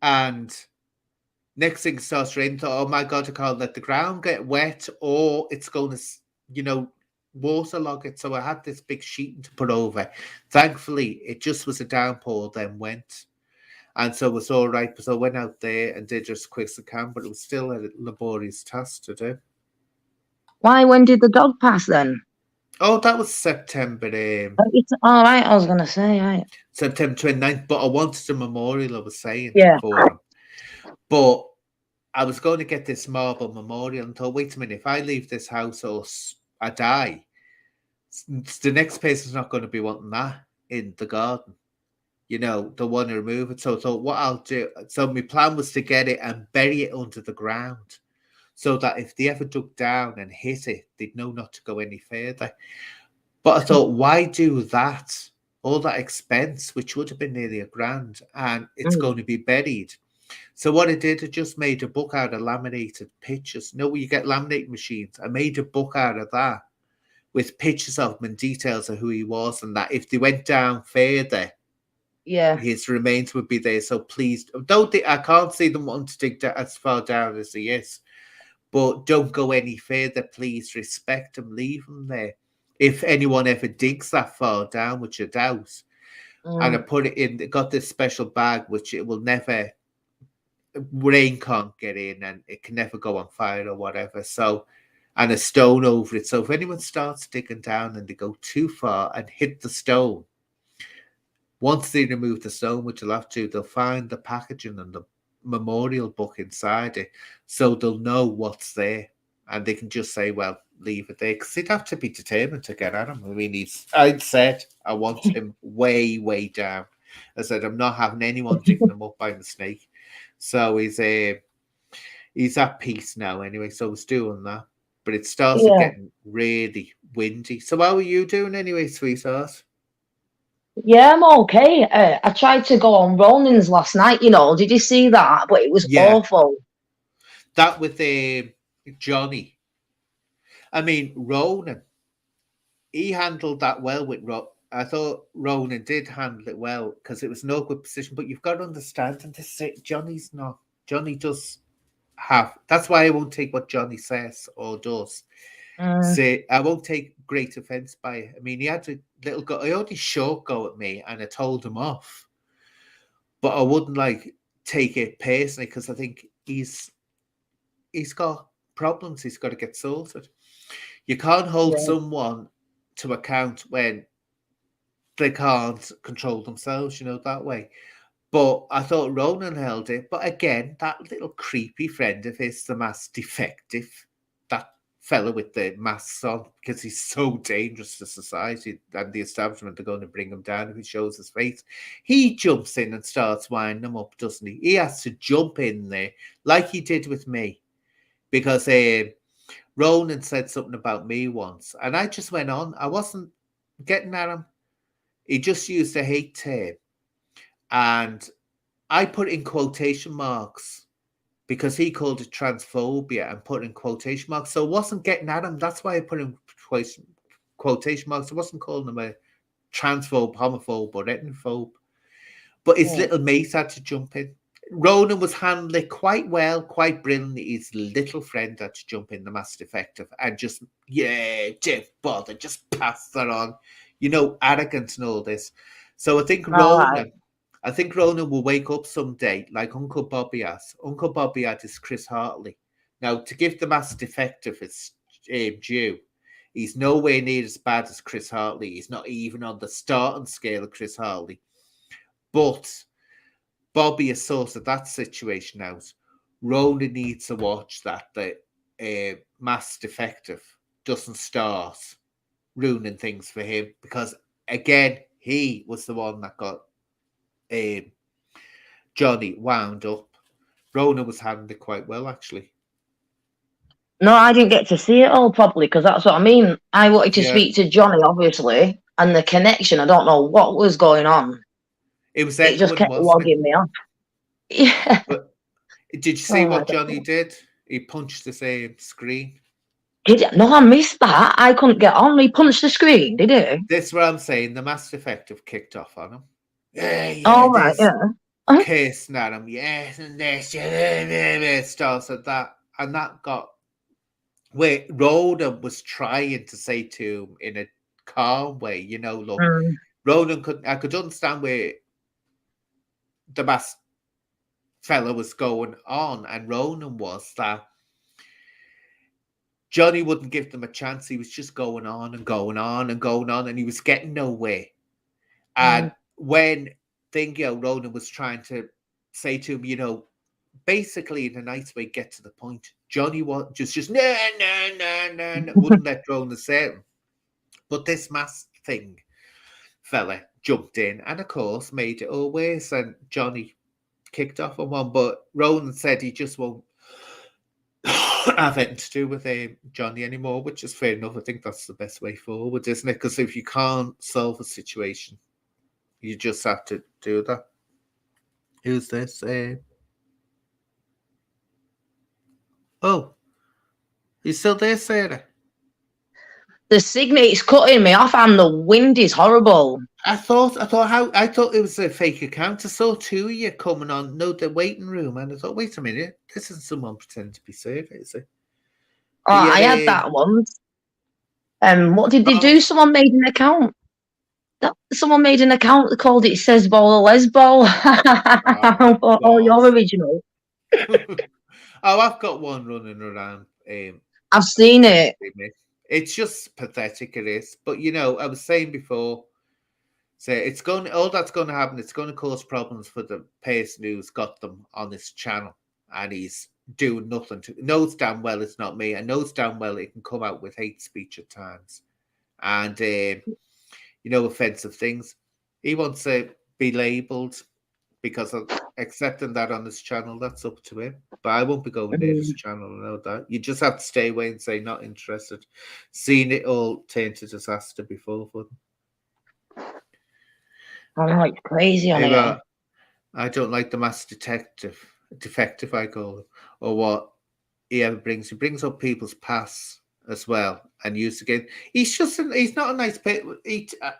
And next thing starts raining, thought, oh my God, I can't let the ground get wet or it's going to, waterlog it. So I had this big sheeting to put over. Thankfully, it just was a downpour, then went. And so it was all right. So I went out there and did just as quick as I can, but it was still a laborious task to do. Why? When did the dog pass then? Oh, that was September. It's all right. I was gonna say, right. September 29th, but I wanted a memorial, I was saying, Yeah. for him. But I was going to get this marble memorial and thought, wait a minute, if I leave this house or I die, the next person's not going to be wanting that in the garden. They'll want to remove it. So I thought, what I'll do. So my plan was to get it and bury it under the ground so that if they ever dug down and hit it, they'd know not to go any further. But I thought, why do that? All that expense, which would have been nearly £1,000, and it's going to be buried. So what I did, I just made a book out of laminated pictures. Where you get laminating machines. I made a book out of that with pictures of him and details of who he was, and that if they went down further, Yeah. his remains would be there. So please, don't think I can't see them wanting to dig as far down as he is, but don't go any further. Please respect him, leave him there. If anyone ever digs that far down, which I doubt, and I put it in, got this special bag which it will never, rain can't get in and it can never go on fire or whatever. So, and a stone over it. So if anyone starts digging down and they go too far and hit the stone, once they remove the stone, which they'll have to, they'll find the packaging and the memorial book inside it. So they'll know what's there. And they can just say, well, leave it there. Because they'd have to be determined to get at him. I mean, I'd said I want him way, way down. I said, I'm not having anyone digging him up by mistake. So he's at peace now anyway. So I was doing that. But it started getting really windy. So how are you doing anyway, sweetheart? Yeah, I'm okay. I tried to go on Ronan's last night. Did you see that? But it was awful. That with Johnny. I mean, Ronan, he handled that well with I thought Ronan did handle it well because it was no good position. But you've got to understand, and this Johnny's not Johnny does have. That's why I won't take what Johnny says or does. Mm, Say I won't take great offence by it. I mean, he had a little go. He only short go at me, and I told him off. But I wouldn't like take it personally because I think he's got problems. He's got to get sorted. You can't hold yeah, someone to account when they can't control themselves. You know that way. But I thought Ronan held it. But again, that little creepy friend of his, the mass defective, that fella with the masks on, because he's so dangerous to society and the establishment are going to bring him down if he shows his face. He jumps in and starts winding them up, doesn't he? He has to jump in there like he did with me because Ronan said something about me once and I just went on. I wasn't getting at him. He just used a hate term and I put in quotation marks because he called it transphobia and put in quotation marks. So I wasn't getting at him. That's why I put in quotation marks. I wasn't calling him a transphobe, homophobe, or ethnophobe. But his yeah. little mate had to jump in. Ronan was handling it quite well, quite brilliantly. His little friend had to jump in, the mass defective, and just, yeah, don't bother, just pass that on. You know, arrogance and all this. So All right. I think Ronan will wake up someday like Uncle Bobby has. Uncle Bobby had his Chris Hartley. Now, to give the mass defective its due, he's nowhere near as bad as Chris Hartley. He's not even on the starting scale of Chris Hartley. But Bobby has sorted that situation out. Ronan needs to watch that the mass defective doesn't start ruining things for him because again he was the one that got um, Johnny wound up. Ronan was handling it quite well actually. No, I didn't get to see it all properly because that's what I mean. I wanted to Yeah, speak to Johnny, obviously, and the connection. I don't know what was going on. it was It just echoing, kept wasn't it? logging me off. Yeah. But did you see Oh, I what don't Johnny know. did? He punched the same screen. Did it? No, I missed that. I couldn't get on. He punched the screen, did he? This what I'm saying. The mass defective kicked off on him. Yeah, All right, this yeah. Uh, cursing at him, yes, and this, yeah, starts at that, and that got where Rhoda was trying to say to him in a calm way, you know, look, mm, I could understand where the mass fella was going on, and Ronan was that Johnny wouldn't give them a chance. He was just going on and going on and going on, and he was getting nowhere. And mm, when Thingo Ronan was trying to say to him, you know, basically in a nice way, get to the point. Johnny was just no, wouldn't let Ronan say him. But this mask thing fella jumped in and of course made it all worse and Johnny kicked off on one. But Ronan said he just won't have anything to do with Johnny anymore, which is fair enough. I think that's the best way forward, isn't it? Because if you can't solve a situation, you just have to do that. Who's this? Oh, you still there, Sarah? the signal is cutting me off, and the wind is horrible. I thought it was a fake account. I saw two of you coming on, no, the waiting room, and I thought, wait a minute, this isn't someone pretending to be Sarah, is it? Oh, But I had yeah, that once. What did they oh, do? Someone made an account. Someone made an account that called it Says Bola Lesbo. oh Oh, God. you're original. Oh, I've got one running around. I've seen it. It's just pathetic, it is. But you know, I was saying before, so it's going all that's going to happen, it's going to cause problems for the person who's got them on his channel and he's doing nothing to knows damn well it's not me and knows damn well it can come out with hate speech at times and you know, offensive things. He wants to be labeled because of accepting that on his channel, that's up to him. But I won't be going near his Mm, channel, I know that. You just have to stay away and say not interested. Seen it all turn to disaster before for them. I know it's crazy on here. I don't like the mass defective I call it, or what he ever brings. He brings up people's past. as well and used again. He's not a nice person.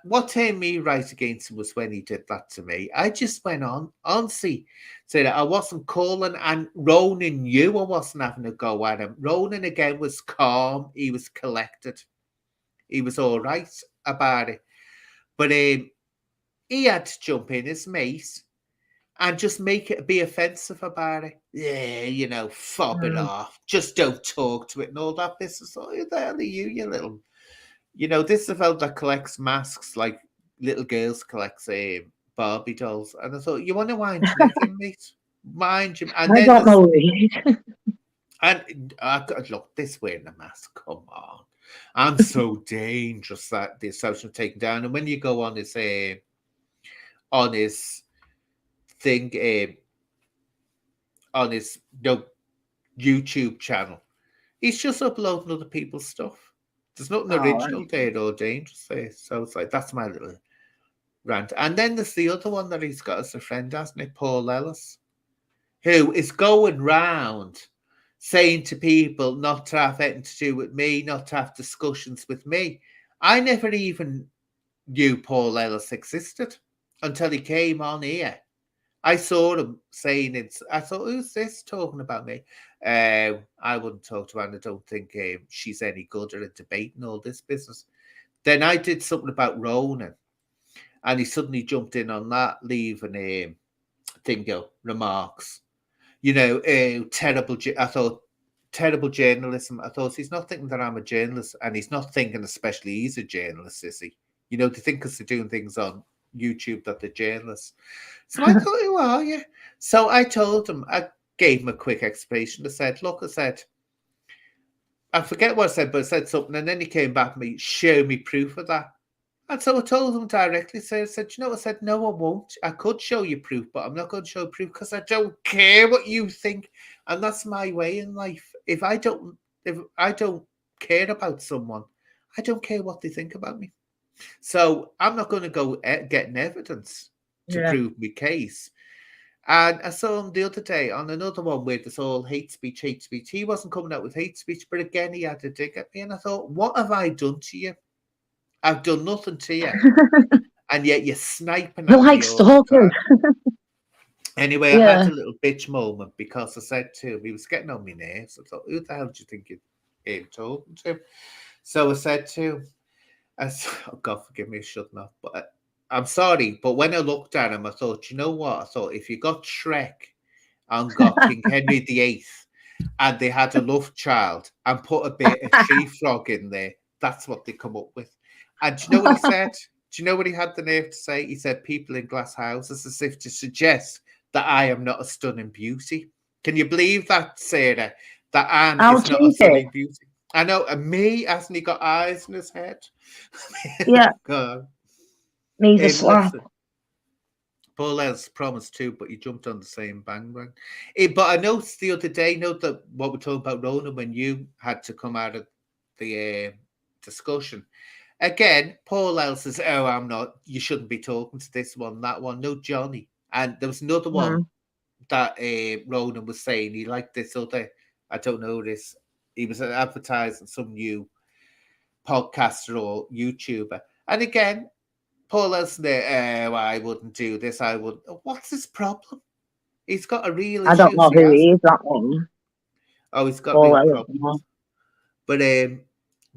What turned me right against him was when he did that to me. I just went on, honestly, said I wasn't calling, and Ronan knew I wasn't having a go at him. Ronan again was calm, he was collected, he was all right about it. But he had to jump in as mate and just make it be offensive about it. Yeah, fob it Mm. off. Just don't talk to it and all that business. Oh, who the hell are you little? This is a fella that collects masks like little girls collects Barbie dolls. And I thought, you want to mind your neck in, mate? Mind him. And I then don't this, know who he is. and look, this wearing a mask, come on. I'm so dangerous that the social taken down. And when you go on his thing, on his YouTube channel, he's just uploading other people's stuff. There's nothing Oh, original right. there or dangerous there. So it's like, that's my little rant. And then there's the other one that he's got as a friend, hasn't it? Paul Ellis, who is going round saying to people not to have anything to do with me, not to have discussions with me. I never even knew Paul Ellis existed until he came on here. I saw him saying it. I thought, who's this talking about me? I wouldn't talk to her, and I don't think she's any good at a debate and all this business. Then I did something about Ronan, and he suddenly jumped in on that, leaving remarks. Terrible. I thought terrible journalism. I thought he's not thinking that I'm a journalist, and he's not thinking especially he's a journalist, is he? They think because they're doing things on YouTube that they're journalists. So I thought, who are you? So I told him, I gave him a quick explanation. I said, look, I forget what I said, but I said something, and then he came back to me, show me proof of that. And so I told him directly, I said, I said, no, I won't. I could show you proof, but I'm not going to show proof because I don't care what you think. And that's my way in life. If I don't care about someone, I don't care what they think about me. So I'm not going to go getting evidence to Yeah. prove my case. And I saw him the other day on another one where there's all hate speech, hate speech. He wasn't coming out with hate speech, but again, he had a dig at me. And I thought, what have I done to you? I've done nothing to you. And yet you're sniping You at like me all the stalkers. time. Anyway, I had Yeah. a little bitch moment because I said to him, he was getting on my nerves. I thought, who the hell do you think you're talking to? So I said to him, oh God, forgive me, shutting up. But I'm sorry. But when I looked at him, I thought, you know what? I thought if you got Shrek and got King Henry VIII and they had a love child and put a tree frog in there, that's what they come up with. And do you know what he said? Do you know what he had the nerve to say? He said, people in glass houses, as if to suggest that I am not a stunning beauty. Can you believe that, Sarah? That Anne How is not a cheeky. stunning beauty. I know, and me, hasn't he got eyes in his head? Yeah, God. needs a slap. Listen, Paul has promised too, but he jumped on the same bandwagon. But I noticed the other day, note that what we're talking about, Rona, when you had to come out of the discussion. Again, Paul L says, oh, I'm not, you shouldn't be talking to this one, that one. No, Johnny. And there was another one Mm. that Ronan was saying he liked this other, I don't know this, he was advertising some new podcaster or YouTuber. And again, Paul Elson there, oh, I wouldn't do this, I wouldn't. What's his problem? He's got a real I don't issues, know he who has. he is, that one. Oh, he's got Paul real Ellis, no. problems. But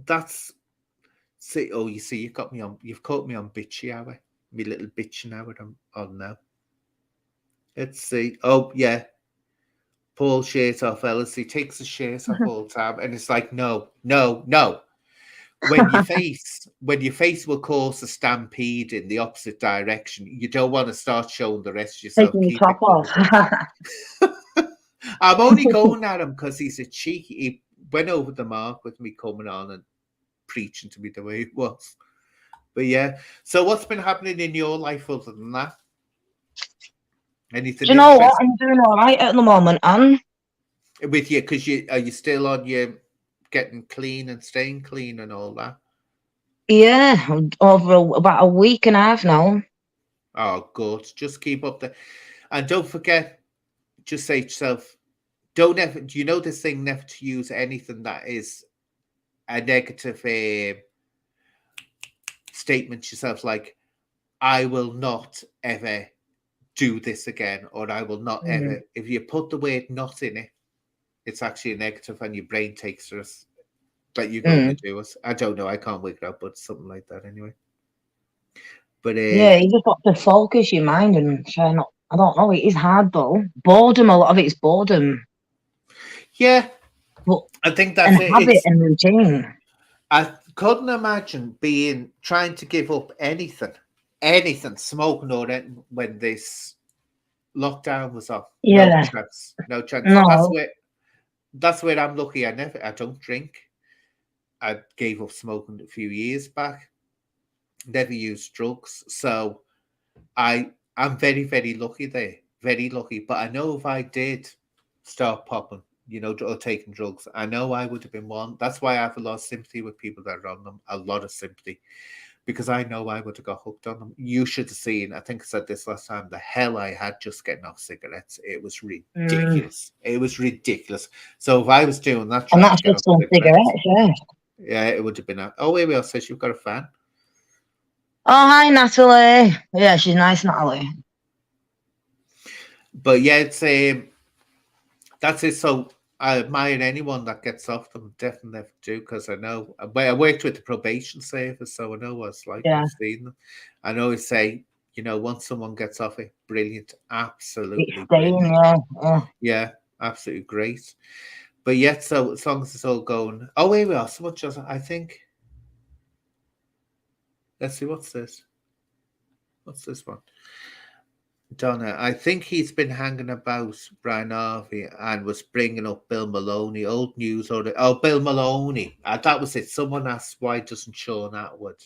that's see, oh, you see, you've caught me on bitchy hour. Me little bitching hour I'm on now. Let's see. Oh yeah. Paul shares off Ellis. He takes the shares off all the time. And it's like, no, no, no. When your face will cause a stampede in the opposite direction, you don't want to start showing the rest of yourself. Taking your Keep top it off. covered up. I'm only going at him because he's a cheeky. He went over the mark with me coming on and preaching to me the way it was. But yeah. So what's been happening in your life other than that? Do Anything you know what? interesting I'm doing all right at the moment, Anne. with you? Because are you still on your getting clean and staying clean and all that? Yeah, over about a week and a half now. Oh, good. Just keep up the, and don't forget. Just say to yourself, don't ever. Do you know this thing? Never to use anything that is a negative statement yourself, like, I will not ever do this again, or I will not ever. If you put the word not in it, it's actually a negative, and your brain takes us that you're going to do it. I don't know. I can't wake it up, but something like that anyway. But Yeah, you just got to focus your mind and try not. I don't know. It is hard though. Boredom. A lot of it's boredom. yeah, But I think that's and it. habit It's and routine. I couldn't imagine trying to give up anything, smoking or anything when this lockdown was off. No Yeah. chance. No chance. No. That's where I'm lucky. I don't drink. I gave up smoking a few years back. Never used drugs. So I'm very, very lucky there. Very lucky. But I know if I did start popping, or taking drugs, I know I would have been one. That's why I have a lot of sympathy with people that are on them. A lot of sympathy. Because I know I would have got hooked on them. You should have seen, I think I said this last time, the hell I had just getting off cigarettes. It was ridiculous. It was ridiculous. So if I was doing that, And trying to that's get just off on cigarettes, cigarettes, yeah. yeah, it would have been. Oh, here we are. Says you've got a fan. Oh, hi, Natalie. Yeah, she's nice, Natalie. But yeah, that's it. So I admire anyone that gets off them. Definitely have to, because I know. I worked with the probation service, so I know what it's like. Yeah, I've seen them. I know say, once someone gets off it, brilliant, it's absolutely staying, brilliant. yeah. Yeah, absolutely great. But yet, so as long as it's all going. Oh, here we are. Someone just, I think. Let's see, what's this? What's this one? Donna, I think he's been hanging about Brian Harvey and was bringing up Bill Maloney, old news. Oh, Bill Maloney. That was it. Someone asked why doesn't Sean Atwood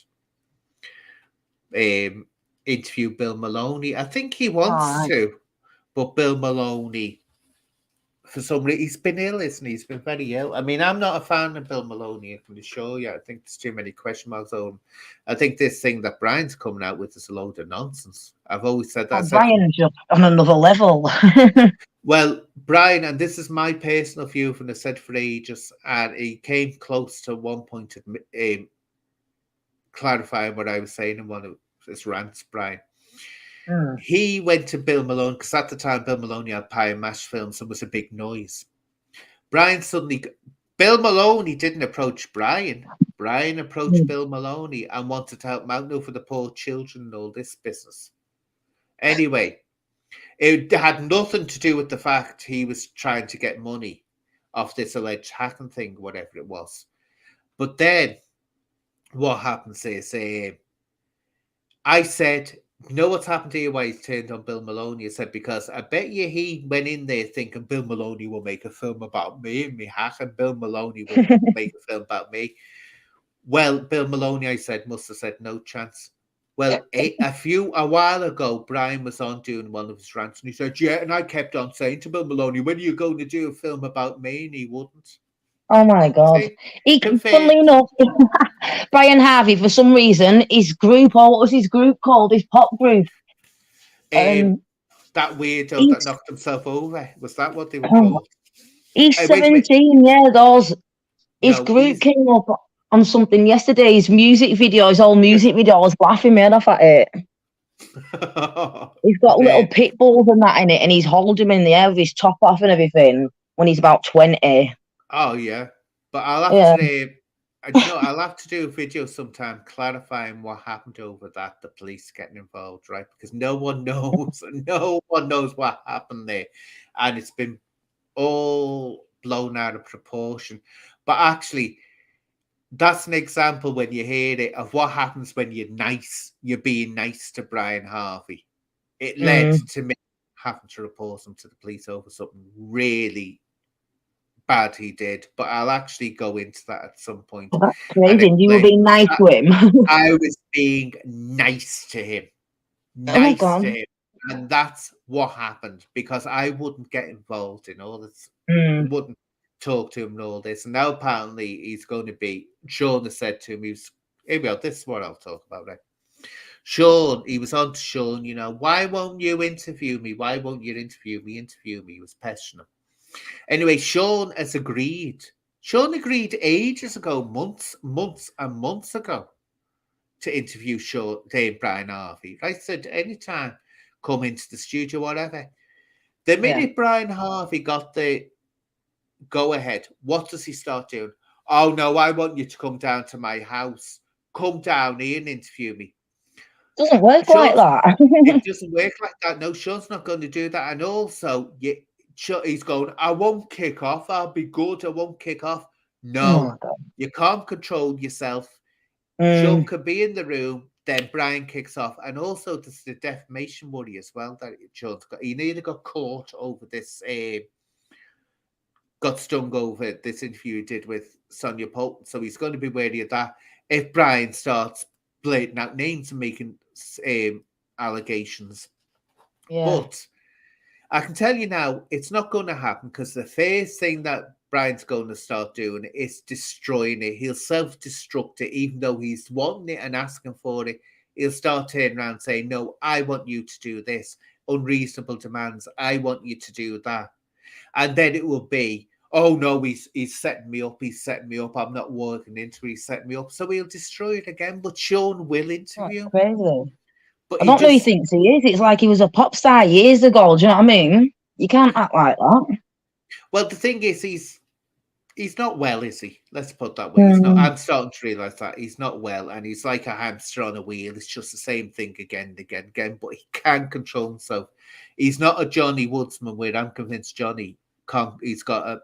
um, interview Bill Maloney? I think he All wants right. to, but Bill Maloney, for some reason, he's been ill, isn't he? He's been very ill. I mean, I'm not a fan of Bill Maloney, I can assure you. I think there's too many question marks on him. I think this thing that Brian's coming out with is a load of nonsense. I've always said that. Oh, I said Brian's just on another level. well, Brian, and this is my personal view from the said for ages, and he came close to one point of clarifying what I was saying in one of his rants, Brian. He went to Bill Malone, because at the time Bill Maloney had Pie and Mash films and was a big noise. Brian suddenly, Bill Maloney didn't approach Brian. Brian approached Bill Maloney and wanted to help him out for the poor children and all this business. Anyway, it had nothing to do with the fact he was trying to get money off this alleged hacking thing, whatever it was. But then what happens is, I said, you know what's happened to you why he's turned on Bill Maloney? I said, because I bet you he went in there thinking Bill Maloney will make a film about me and me hacking. Bill Maloney will make a film about me. Well, Bill Maloney, I said, must have said no chance. Well, a while ago, Brian was on doing one of his rants, and he said, yeah, and I kept on saying to Bill Maloney, when are you going to do a film about me? And he wouldn't. Oh my God. See? Funnily Confirmed. enough, Brian Harvey, for some reason, his group, or what was his group called? His pop group. That weirdo that knocked himself over. Was that what they were Oh, called? he's Hey, wait a minute. 17 years old. His No, group came up on something yesterday. His music video, his old music video. I was laughing my head off at it. He's got little pit bulls and that in it, and he's holding him in the air with his top off and everything when he's about 20. Oh yeah, but I'll have to. I'll have to do a video sometime clarifying what happened over that. The police getting involved, right? Because no one knows. No one knows what happened there, and it's been all blown out of proportion. But actually, that's an example when you hear it of what happens when you're being nice to Brian Harvey. It led to me having to report him to the police over something really bad he did, but I'll actually go into that at some point Well, that's and crazy. You were explain being nice that to him. I was being nice to him. Oh my Nice God. to him. And that's what happened, because I wouldn't get involved in all this. I wouldn't talk to him and all this. And now apparently he's going to be, Sean has said to him, here we go, this is what I'll talk about now. Sean, he was on to Sean, why won't you interview me? Why won't you interview me? He was pestering him. Anyway, Sean has agreed. Sean agreed ages ago, months and months ago, to interview Brian Harvey. I said, anytime, come into the studio, whatever. The Yeah. minute Brian Harvey got the go ahead, what does he start doing? Oh, no, I want you to come down to my house. Come down here and interview me. Doesn't work like Sean's, it that. doesn't work like that. No, Sean's not going to do that. And also, he's going, I won't kick off. I'll be good. I won't kick off. Oh No, God. you can't control yourself. Sean Mm, could be in the room, then Brian kicks off. And also, there's the defamation worry as well that Sean's got. He nearly got caught over this, got stung over this interview he did with Sonia Poulton. So he's going to be wary of that. If Brian starts blating out names and making allegations. yeah. But I can tell you now, it's not going to happen because the first thing that Brian's going to start doing is destroying it. He'll self-destruct it, even though he's wanting it and asking for it. He'll start turning around saying, no, I want you to do this. Unreasonable demands. I want you to do that. And then it will be, oh no, he's setting me up. He's setting me up. I'm not working into it. He's setting me up. So he'll destroy it again. But Sean will That's interview. crazy. But I he don't know who he just, thinks he is. It's like he was a pop star years ago. Do you know what I mean? You can't act like that. well, the thing is, he's not well, is he? Let's put it that way. He's not. Mm, I'm starting to realise that he's not well, and he's like a hamster on a wheel. It's just the same thing again and again and again. But he can control himself. He's not a Johnny Woodsman where I'm convinced Johnny can't. He's got a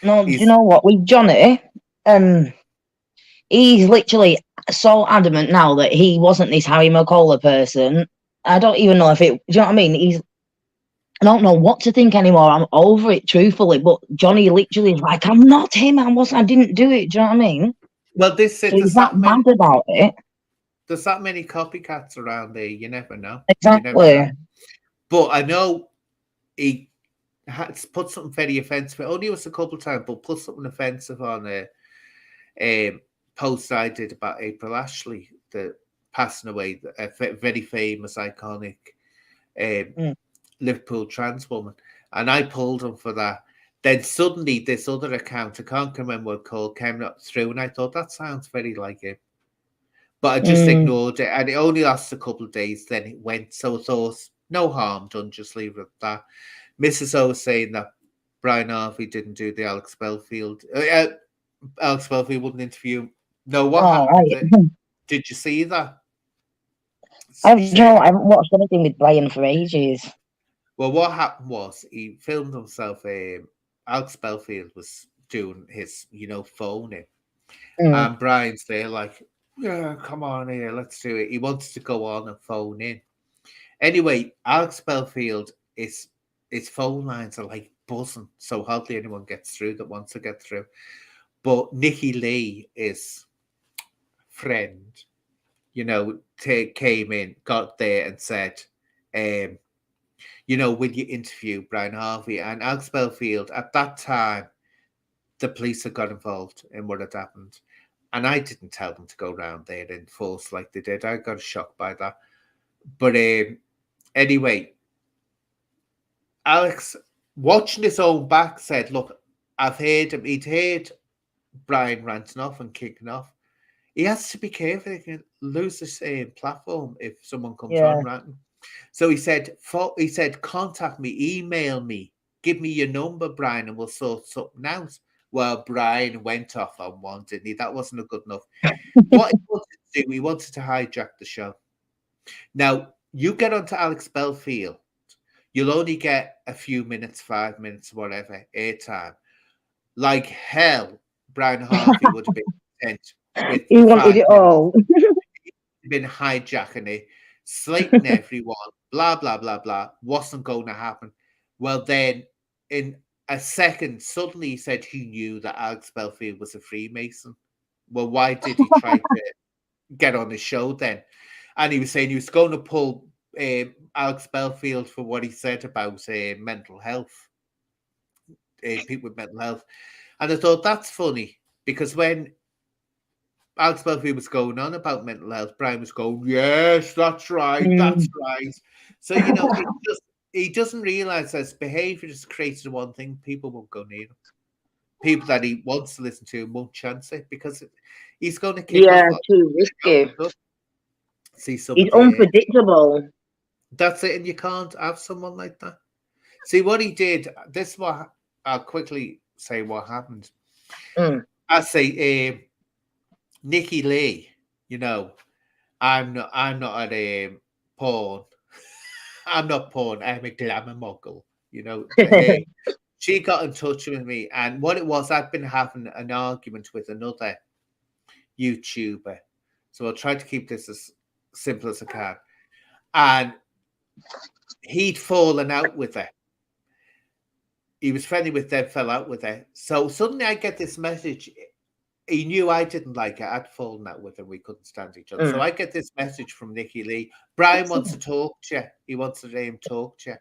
no, do you he's know what? With Johnny, he's literally so adamant now that he wasn't this Harry McCullough person. I don't even know if it. Do you know what I mean? I don't know what to think anymore. I'm over it, truthfully. But Johnny literally is like, I'm not him. I didn't do it. Do you know what I mean? well. This So he's that mad about it. there's that many copycats around there. You never know. You never know. Exactly. But I know he had put something very offensive. It only was a couple of times, but put something offensive on a post I did about April Ashley, the passing away, a very famous, iconic Mm. Liverpool trans woman, and I pulled him for that. Then suddenly, this other account, I can't remember what it's called, came up through, and I thought that sounds very like him, but I just Mm. ignored it, and it only lasted a couple of days. Then it went, so I thought no harm done, just leave it at that. Mrs. O was saying that Brian Harvey didn't do the Alex Belfield. Alex Belfield wouldn't interview him. No, what All happened? right. Did you see that? You know, I haven't watched anything with Brian for ages. Well, what happened was he filmed himself. Alex Belfield was doing his, phoning, Mm. and Brian's there like, yeah, come on here, let's do it. He wants to go on and phone in. Anyway, Alex Belfield is his phone lines are like buzzing, so hardly anyone gets through that wants to get through. But Nikki Lee is friend, came in, got there, and said, will you interview Brian Harvey? And Alex Belfield, at that time, the police had got involved in what had happened. And I didn't tell them to go round there and force like they did. I got shocked by that. But anyway, Alex, watching his own back, said, look, I've heard him. He'd heard Brian ranting off and kicking off. He has to be careful. He can lose the same platform if someone comes Yeah. on ranting. So he said, contact me, email me, give me your number, Brian, and we'll sort something out. Well, Brian went off on one, didn't he? That wasn't good enough. What he wanted to do, he wanted to hijack the show. Now, you get onto Alex Belfield, you'll only get a few minutes, 5 minutes, whatever, airtime. Like hell, Brian Harvey would have been content with He wanted 5 it minutes. all. Been hijacking it, slating everyone, blah, blah, blah, blah, wasn't going to happen. Well, then in a second, suddenly he said he knew that Alex Belfield was a Freemason. Well, why did he try to get on the show then? And he was saying he was going to pull Alex Belfield for what he said about mental health, people with mental health. And I thought that's funny because when Alex Belfield was going on about mental health, Brian was going, yes, that's right, that's Mm. right. So, he doesn't realise that his behaviour just creates the one thing, people won't go near him. people that he wants to listen to won't chance it because he's going to kick Yeah, off. too risky. See He's somebody. unpredictable. That's it, and you can't have someone like that. See what he did. This is what I'll quickly say. What happened? Mm. I say, Nikki Lee. You know, I'm not. I'm not at a porn. I'm not porn. I'm a glamour mogul. You know, she got in touch with me, and what it was, I'd been having an argument with another YouTuber. So I'll try to keep this as simple as I can. And he'd fallen out with her. He was friendly with them, fell out with her. So suddenly I get this message. He knew I didn't like her. I'd fallen out with her. We couldn't stand each other. So I get this message from Nikki Lee. Brian wants to talk to you. He wants to hear him talk to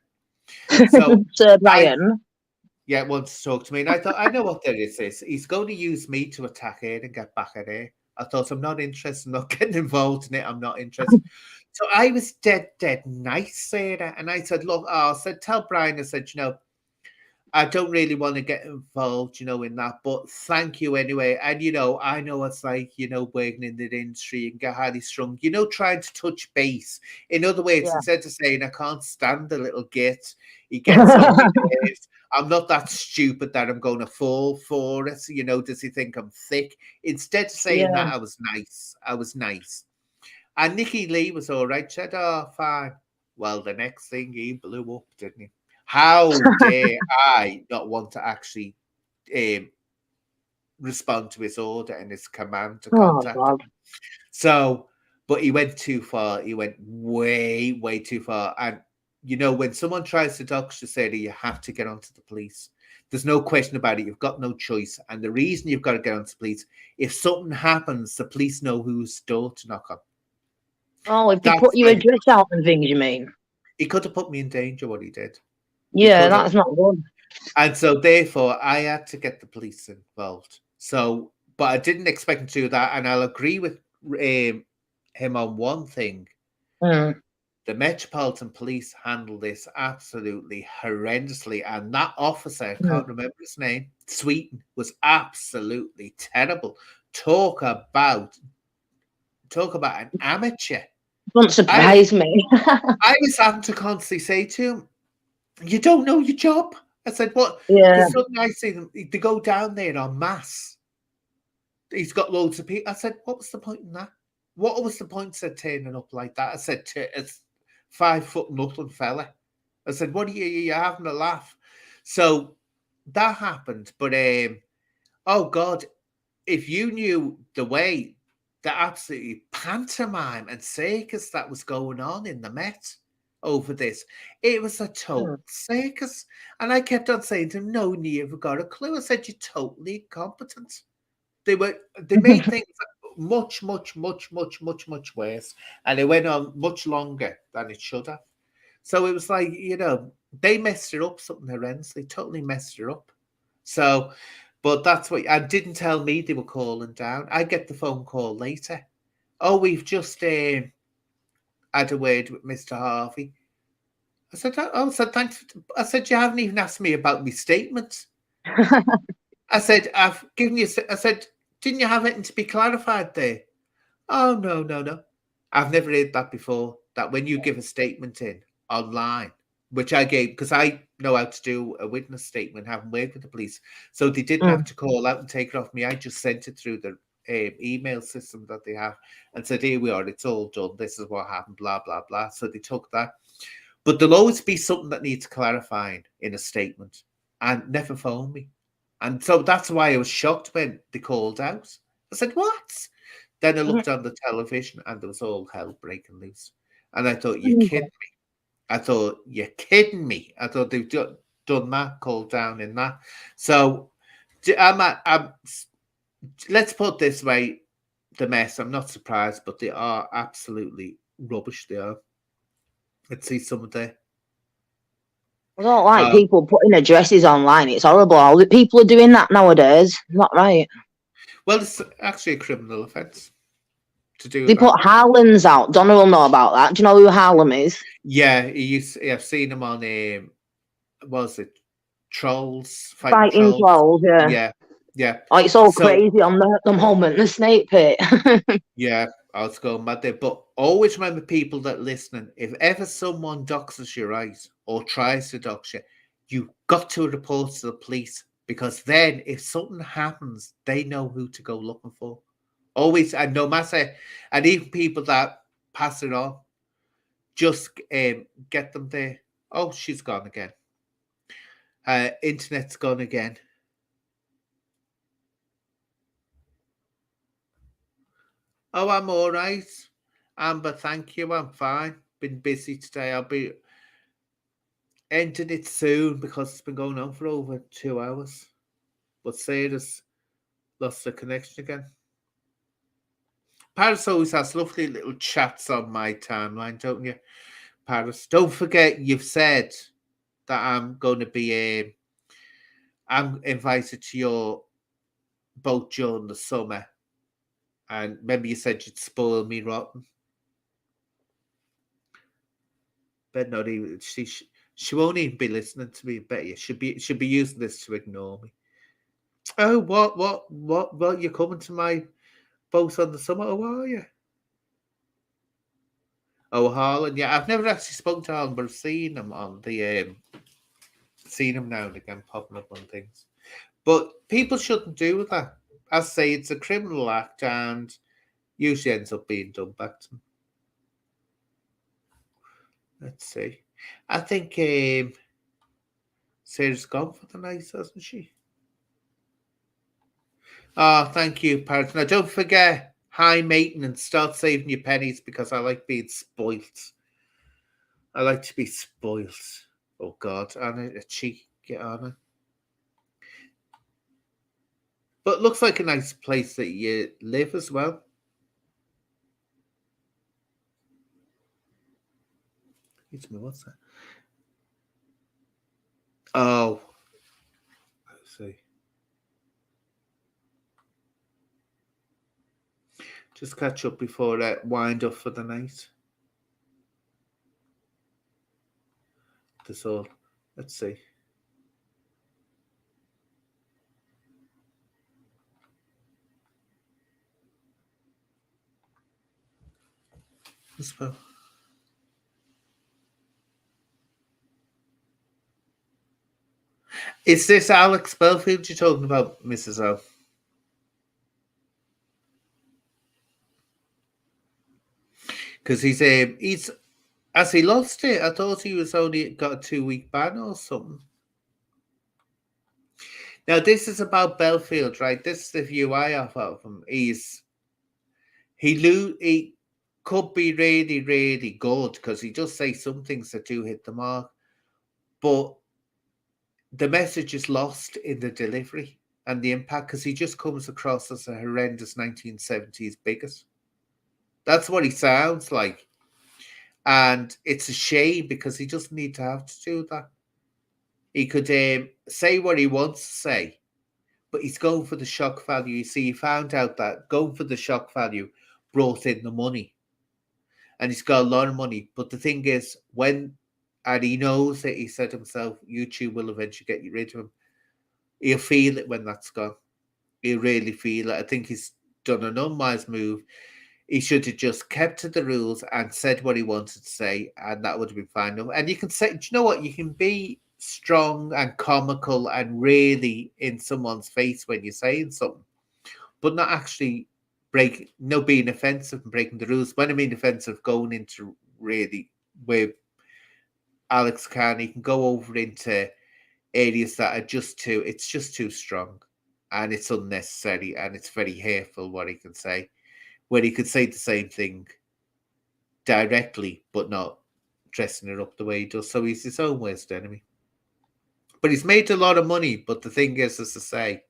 you. So Sir Brian. wants to talk to me. And I thought, I know what this is. He's going to use me to attack her and get back at her. I thought, I'm not interested. I'm not getting involved in it. I'm not interested. So I was dead nice, Sarah. And I said, look, I said, tell Brian, I said, I don't really want to get involved, in that, but thank you anyway. And, I know it's like, working in the industry and get highly strung, trying to touch base. In other words, instead of saying, I can't stand the little git, he gets on my nerves. I'm not that stupid that I'm going to fall for it. Does he think I'm thick? Instead of saying that, I was nice. I was nice. And Nikki Lee was all right. She said, oh, fine. Well, the next thing, he blew up, didn't he? How dare I not want to actually respond to his order and his command to contact him? So, but he went too far. He went way, way too far. And, when someone tries to dox you, say that you have to get onto the police. There's no question about it. You've got no choice. And the reason you've got to get onto the police, if something happens, the police know whose door to knock on. Oh, if they put your address out and things, you mean? He could have put me in danger, what he did. Yeah, that's not good. And so therefore I had to get the police involved. So, but I didn't expect him to do that. And I'll agree with him on one thing. The Metropolitan Police handled this absolutely horrendously. And that officer, I can't remember his name, Sweeten, was absolutely terrible. Talk about an amateur. Don't surprise me. I was having to constantly say to him, you don't know your job. I said, what? Yeah. Because suddenly I see them, they go down there en masse. He's got loads of people. I said, what was the point in that? What was the point of turning up like that? I said, it's 5 foot nothing fella. I said, what are you're having a laugh? So that happened. But, oh God, if you knew the way, the absolutely pantomime and circus that was going on in the Met over this, it was a total circus. And I kept on saying to him, no, you've got a clue. I said, you're totally incompetent. They made things much, much, much, much, much, much worse. And it went on much longer than it should have. So it was like, they messed it up, something horrendous. They totally messed it up. So, but that's what, and didn't tell me they were calling down. I get the phone call later. Oh, we've just had a word with Mr. Harvey. I said, thanks. I said, you haven't even asked me about my statement. I said, I've given you, I said, didn't you have anything to be clarified there? Oh, no. I've never heard that before, that when you give a statement in online, which I gave, because I know how to do a witness statement, having worked with the police. So they didn't have to call out and take it off me. I just sent it through the email system that they have and said, here we are, it's all done. This is what happened, blah, blah, blah. So they took that. But there'll always be something that needs clarifying in a statement, and never phone me. And so that's why I was shocked when they called out. I said, what? Then I looked on the television and there was all hell breaking loose. And I thought, you're kidding me. I thought, you're kidding me. I thought they've done that, called down in that. So let's put this way, the mess, I'm not surprised, but they are absolutely rubbish. They are. Let's see some of the... I don't like people putting addresses online. It's horrible. People are doing that nowadays. Not right. Well, it's actually a criminal offence to do They that. put Harlan's out. Donna will know about that. Do you know who Harlan is? Yeah, I've seen him on what was it? Trolls, Fighting Trolls, yeah. Yeah. Oh, it's all So crazy on the moment, the snake pit. yeah, I was going mad there. But always remember, people that listening, if ever someone doxes you, right, or tries to dox you, you got to report to the police, because then if something happens, they know who to go looking for. Always, and no matter, and even people that pass it on, just get them there. Oh, she's gone again. Internet's gone again. Oh, I'm all right. Amber, thank you. I'm fine. Been busy today. I'll be ending it soon because it's been going on for over 2 hours. But Sarah's lost the connection again. Paris always has lovely little chats on my timeline, don't you, Paris? Don't forget, you've said that I'm going to be. I'm invited to your boat during the summer, and remember you said you'd spoil me rotten. But not even she won't even be listening to me. Bet you should be using this to ignore me. Oh, what? You're coming to my boat on the summer? Oh, are you? Oh, Harlan. Yeah, I've never actually spoken to Harlan, but I've seen him on the seen him now and again popping up on things. But people shouldn't do that. As I say, it's a criminal act and usually ends up being done back to them. Let's see. I think Sarah's gone for the night, hasn't she? Oh, thank you, Paris. Now, don't forget, high maintenance. Start saving your pennies, because I like being spoilt. I like to be spoilt. Oh, God. Anna, a cheek. Get on it. But it looks like a nice place that you live as well. It's me, what's that? Oh, let's see. Just catch up before I wind up for the night. That's all. Let's see. Is this Alex Belfield you're talking about, Mrs. O? Because he's has he lost it? I thought he was only got a 2 week ban or something. Now this is about Belfield, right? This is the view I have of him. He could be really, really good, because he does say some things that do hit the mark, but the message is lost in the delivery and the impact, because he just comes across as a horrendous 1970s bigot. That's what he sounds like. And it's a shame, because he doesn't need to have to do that. He could say what he wants to say, but he's going for the shock value. You see, he found out that going for the shock value brought in the money, and he's got a lot of money. But the thing is, and he knows that, he said himself, YouTube will eventually get rid of him. He'll feel it when that's gone. He'll really feel it. I think he's done an unwise move. He should have just kept to the rules and said what he wanted to say, and that would have been fine. And you can say, do you know what? You can be strong and comical and really in someone's face when you're saying something, but not actually being offensive and breaking the rules. When I mean offensive, going into really where Alex he can go over into areas that are it's just too strong, and it's unnecessary, and it's very hateful what he can say, where he could say the same thing directly, but not dressing it up the way he does. So he's his own worst enemy. But he's made a lot of money. But the thing is, as I say,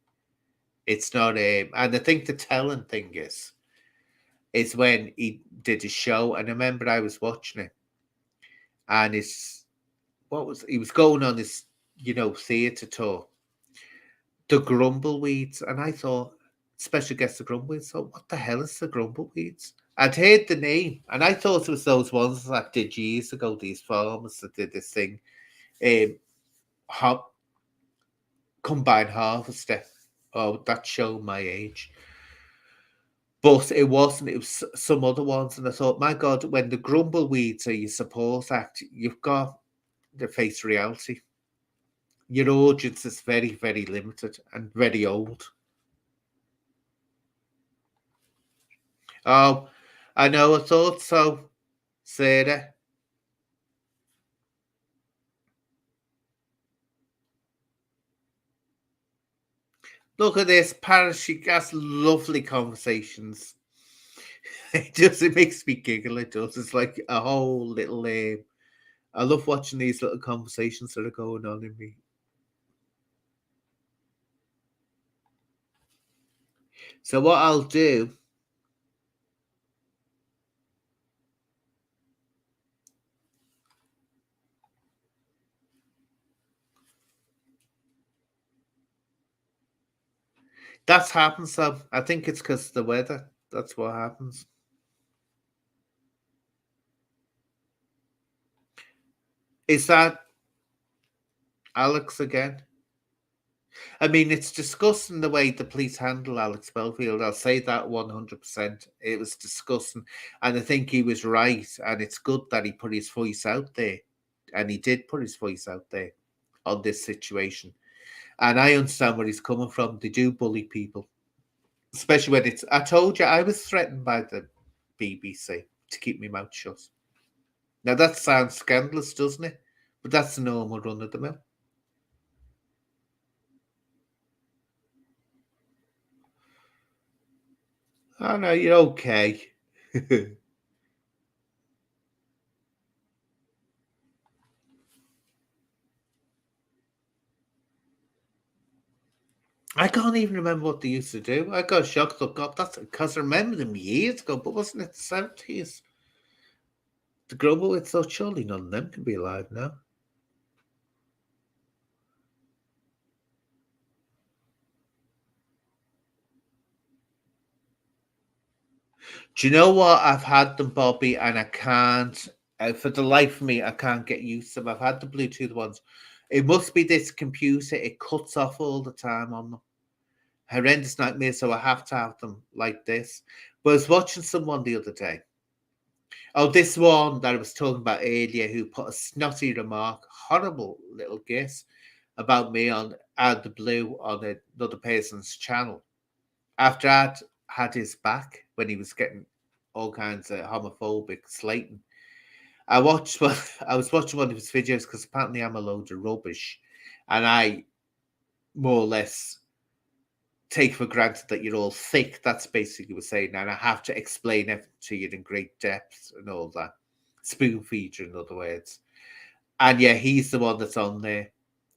it's not and I think the telling thing is when he did his show, and I remember I was watching it, and he was going on this, theatre tour, the Grumbleweeds, and I thought, special guest the Grumbleweeds. So what the hell is the Grumbleweeds? I'd heard the name, and I thought it was those ones that did years ago, these farmers that did this thing, combined harvester. Oh, that showed my age. But it wasn't, it was some other ones. And I thought, my God, when the Grumbleweeds are your support act, you've got to face reality. Your audience is very, very limited and very old. Oh, I know, I thought so, Sarah. Look at this, Paris. She has lovely conversations. It makes me giggle. It does. It's like a whole little. I love watching these little conversations that are going on in me. So what I'll do. That's happens. So I think it's because of the weather. That's what happens. Is that Alex again? I mean, it's disgusting the way the police handle Alex Belfield. I'll say that 100%. It was disgusting. And I think he was right. And it's good that he put his voice out there. And he did put his voice out there on this situation. And I understand where he's coming from. They do bully people, especially when it's. I told you I was threatened by the BBC to keep my mouth shut. Now that sounds scandalous, doesn't it? But that's the normal run of the mill. Oh no, you're okay. I can't even remember what they used to do. I got shocked. Look up. That's because I remember them years ago, but wasn't it the 70s? The Grumble, it's so surely none of them can be alive now. Do you know what? I've had them, Bobby, and I can't, for the life of me, I can't get used to them. I've had the Bluetooth ones. It must be this computer. It cuts off all the time on them. Horrendous nightmare, so I have to have them like this. But I was watching someone the other day. Oh, this one that I was talking about earlier, who put a snotty remark, horrible little guess about me on out of the blue on another person's channel. After I'd had his back when he was getting all kinds of homophobic slating, I was watching one of his videos because apparently I'm a load of rubbish, and I more or less take for granted that you're all thick. That's basically what we're saying, and I have to explain everything to you in great depth and all that. Spoon feed you, in other words. And yeah, he's the one that's on there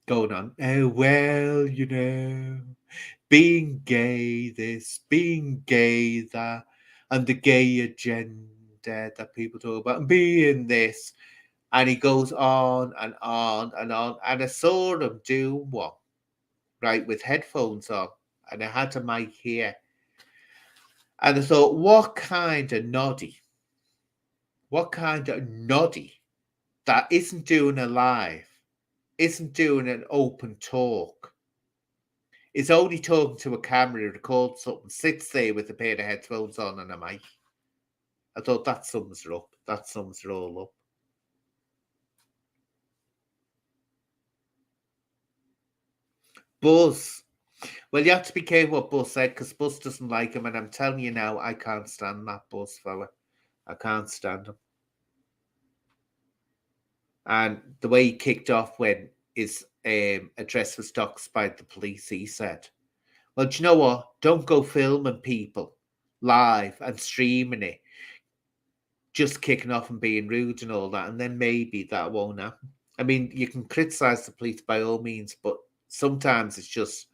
going on. Oh well, being gay this, being gay that, and the gay agenda that people talk about, and being this. And he goes on and on and on. And I saw him do one, right, with headphones on. And I had a mic here. And I thought, what kind of noddy that isn't doing a live, isn't doing an open talk, is only talking to a camera, records something, sits there with a pair of headphones on and a mic. I thought that sums it up. That sums it all up. Buzz. Well, you have to be careful what Buzz said because Buzz doesn't like him, and I'm telling you now, I can't stand that Buzz fella. I can't stand him. And the way he kicked off when his address was doxed by the police, he said, well, do you know what? Don't go filming people live and streaming it, just kicking off and being rude and all that, and then maybe that won't happen. I mean, you can criticize the police by all means, but sometimes it's just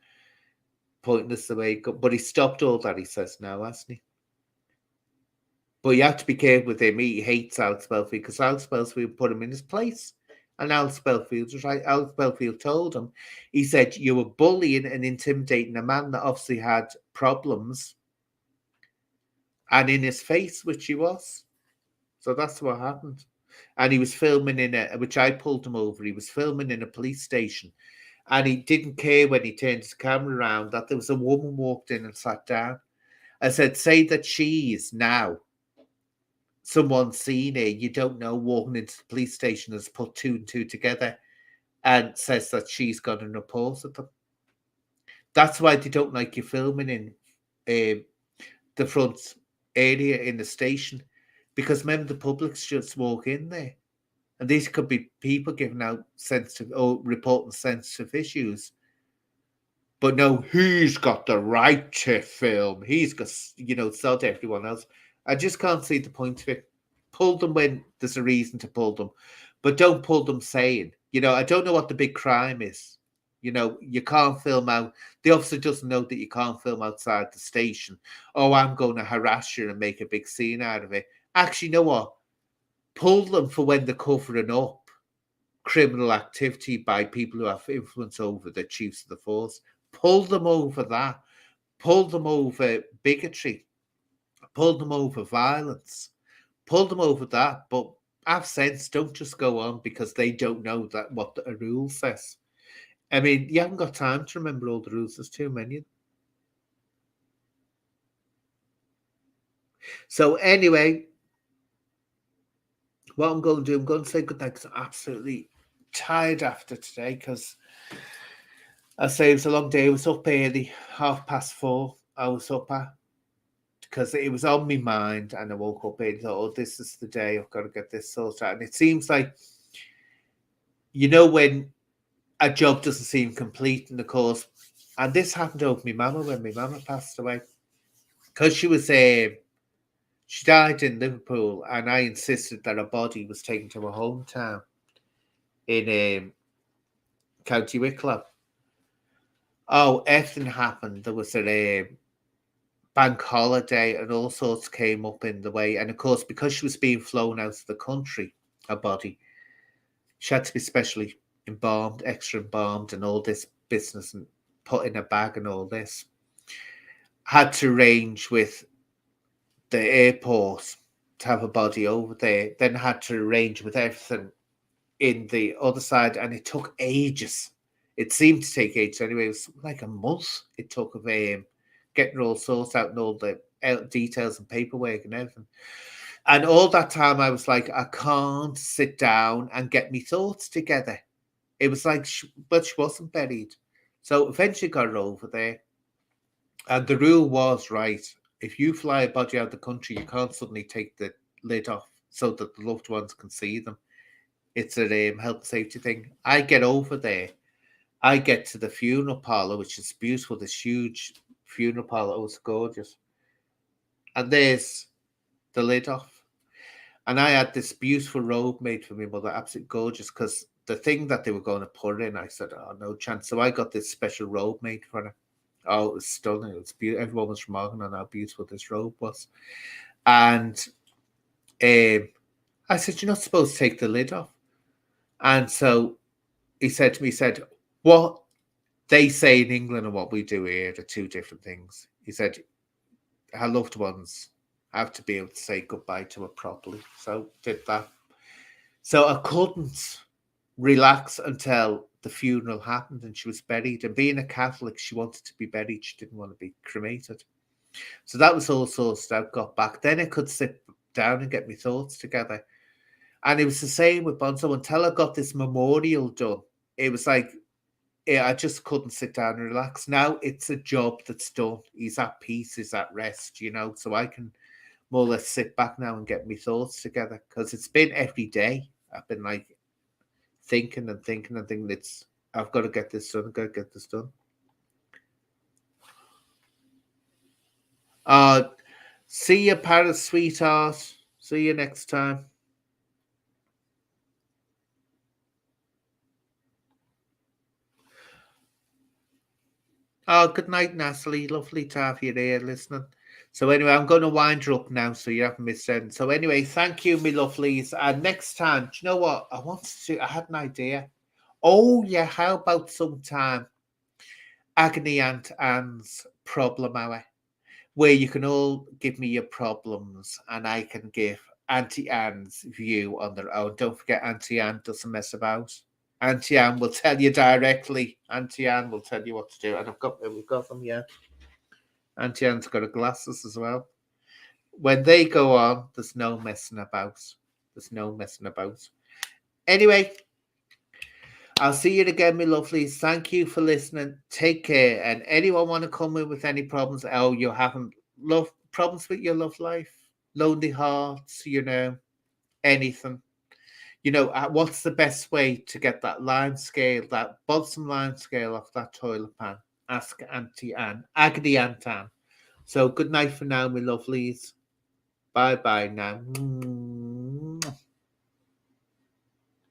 pointless the way it go. But he stopped all that, he says now, hasn't he? But you have to be careful with him. He hates Alex Belfield because Alex Belfield put him in his place. And Alex Belfield was right. Alex Belfield told him, he said, you were bullying and intimidating a man that obviously had problems and in his face, which he was. So that's what happened. And he was filming which I pulled him over. He was filming in a police station. And he didn't care when he turned his camera around that there was a woman walked in and sat down. I said, say that she is now someone seen her, you don't know, walking into the police station has put two and two together and says that she's got an report at them. That's why they don't like you filming in the front area in the station, because remember the public's just walk in there. And these could be people giving out sensitive or reporting sensitive issues. But no, he's got the right to film. He's got, sell to everyone else. I just can't see the point of it. Pull them when there's a reason to pull them, but don't pull them saying, I don't know what the big crime is. You can't film out. The officer doesn't know that you can't film outside the station. Oh, I'm going to harass you and make a big scene out of it. Actually, you know what? Pull them for when they're covering up criminal activity by people who have influence over the chiefs of the force. Pull them over that. Pull them over bigotry. Pull them over violence. Pull them over that. But have sense. Don't just go on because they don't know that what the rule says. I mean, you haven't got time to remember all the rules. There's too many. So anyway, what I'm going to do, I'm going to say goodnight because I'm absolutely tired after today because I say it was a long day. I was up early, 4:30. I was up because it was on my mind, and I woke up and thought, "Oh, this is the day. I've got to get this sorted out." And it seems like, when a job doesn't seem complete in the course, and this happened over my mama when my mama passed away, because she died in Liverpool, and I insisted that her body was taken to her hometown in County Wicklow. Oh, everything happened. There was a bank holiday and all sorts came up in the way. And of course, because she was being flown out of the country, her body, she had to be specially embalmed, extra embalmed, and all this business and put in a bag and all this. Had to arrange with the airport to have a body over there, then had to arrange with everything in the other side, and it took ages. It seemed to take ages anyway. It was like a month it took of getting all sorts out and all the details and paperwork and everything. And all that time I was like, I can't sit down and get my thoughts together. It was like, but she wasn't buried. So eventually got her over there. And the rule was, right, if you fly a body out of the country, you can't suddenly take the lid off so that the loved ones can see them. It's a health and safety thing. I get over there. I get to the funeral parlor, which is beautiful, this huge funeral parlor. Oh, it's gorgeous. And there's the lid off. And I had this beautiful robe made for my mother, absolutely gorgeous, because the thing that they were going to put in, I said, oh, no chance. So I got this special robe made for her. Oh, it was stunning. It was beautiful. Everyone was remarking on how beautiful this robe was. And I said, you're not supposed to take the lid off. And so he said to me, what they say in England and what we do here are two different things. He said, her loved ones have to be able to say goodbye to her properly. So did that. So I couldn't relax until the funeral happened and she was buried. And being a Catholic, she wanted to be buried. She didn't want to be cremated. So that was all sorted out, got back. Then I could sit down and get my thoughts together. And it was the same with Bonzo. Until I got this memorial done, it was like, I just couldn't sit down and relax. Now it's a job that's done. He's at peace, he's at rest, so I can more or less sit back now and get my thoughts together, because it's been every day. I've been like thinking and thinking and thinking. I've got to get this done. I've got to get this done. See you, Paris, sweetheart. See you next time. Oh, good night, Natalie. Lovely to have you there listening. So anyway, I'm going to wind her up now so you haven't missed anything. So anyway, thank you, me lovelies. And next time, do you know what? I had an idea. Oh, yeah, how about sometime Agony Aunt Anne's Problem Hour, where you can all give me your problems and I can give Auntie Anne's view on their own. Don't forget, Auntie Anne doesn't mess about. Auntie Anne will tell you directly. Auntie Anne will tell you what to do. And we've got them, yeah. Auntie Anne's got her glasses as well. When they go on, there's no messing about. There's no messing about. Anyway, I'll see you again, my lovelies. Thank you for listening. Take care. And anyone want to come in with any problems? Oh, you're having problems with your love life, lonely hearts, anything. What's the best way to get that line scale, that bottom line scale off that toilet pan? Ask Auntie Anne, Agony Aunt Anne. So good night for now, my lovelies. Bye bye now.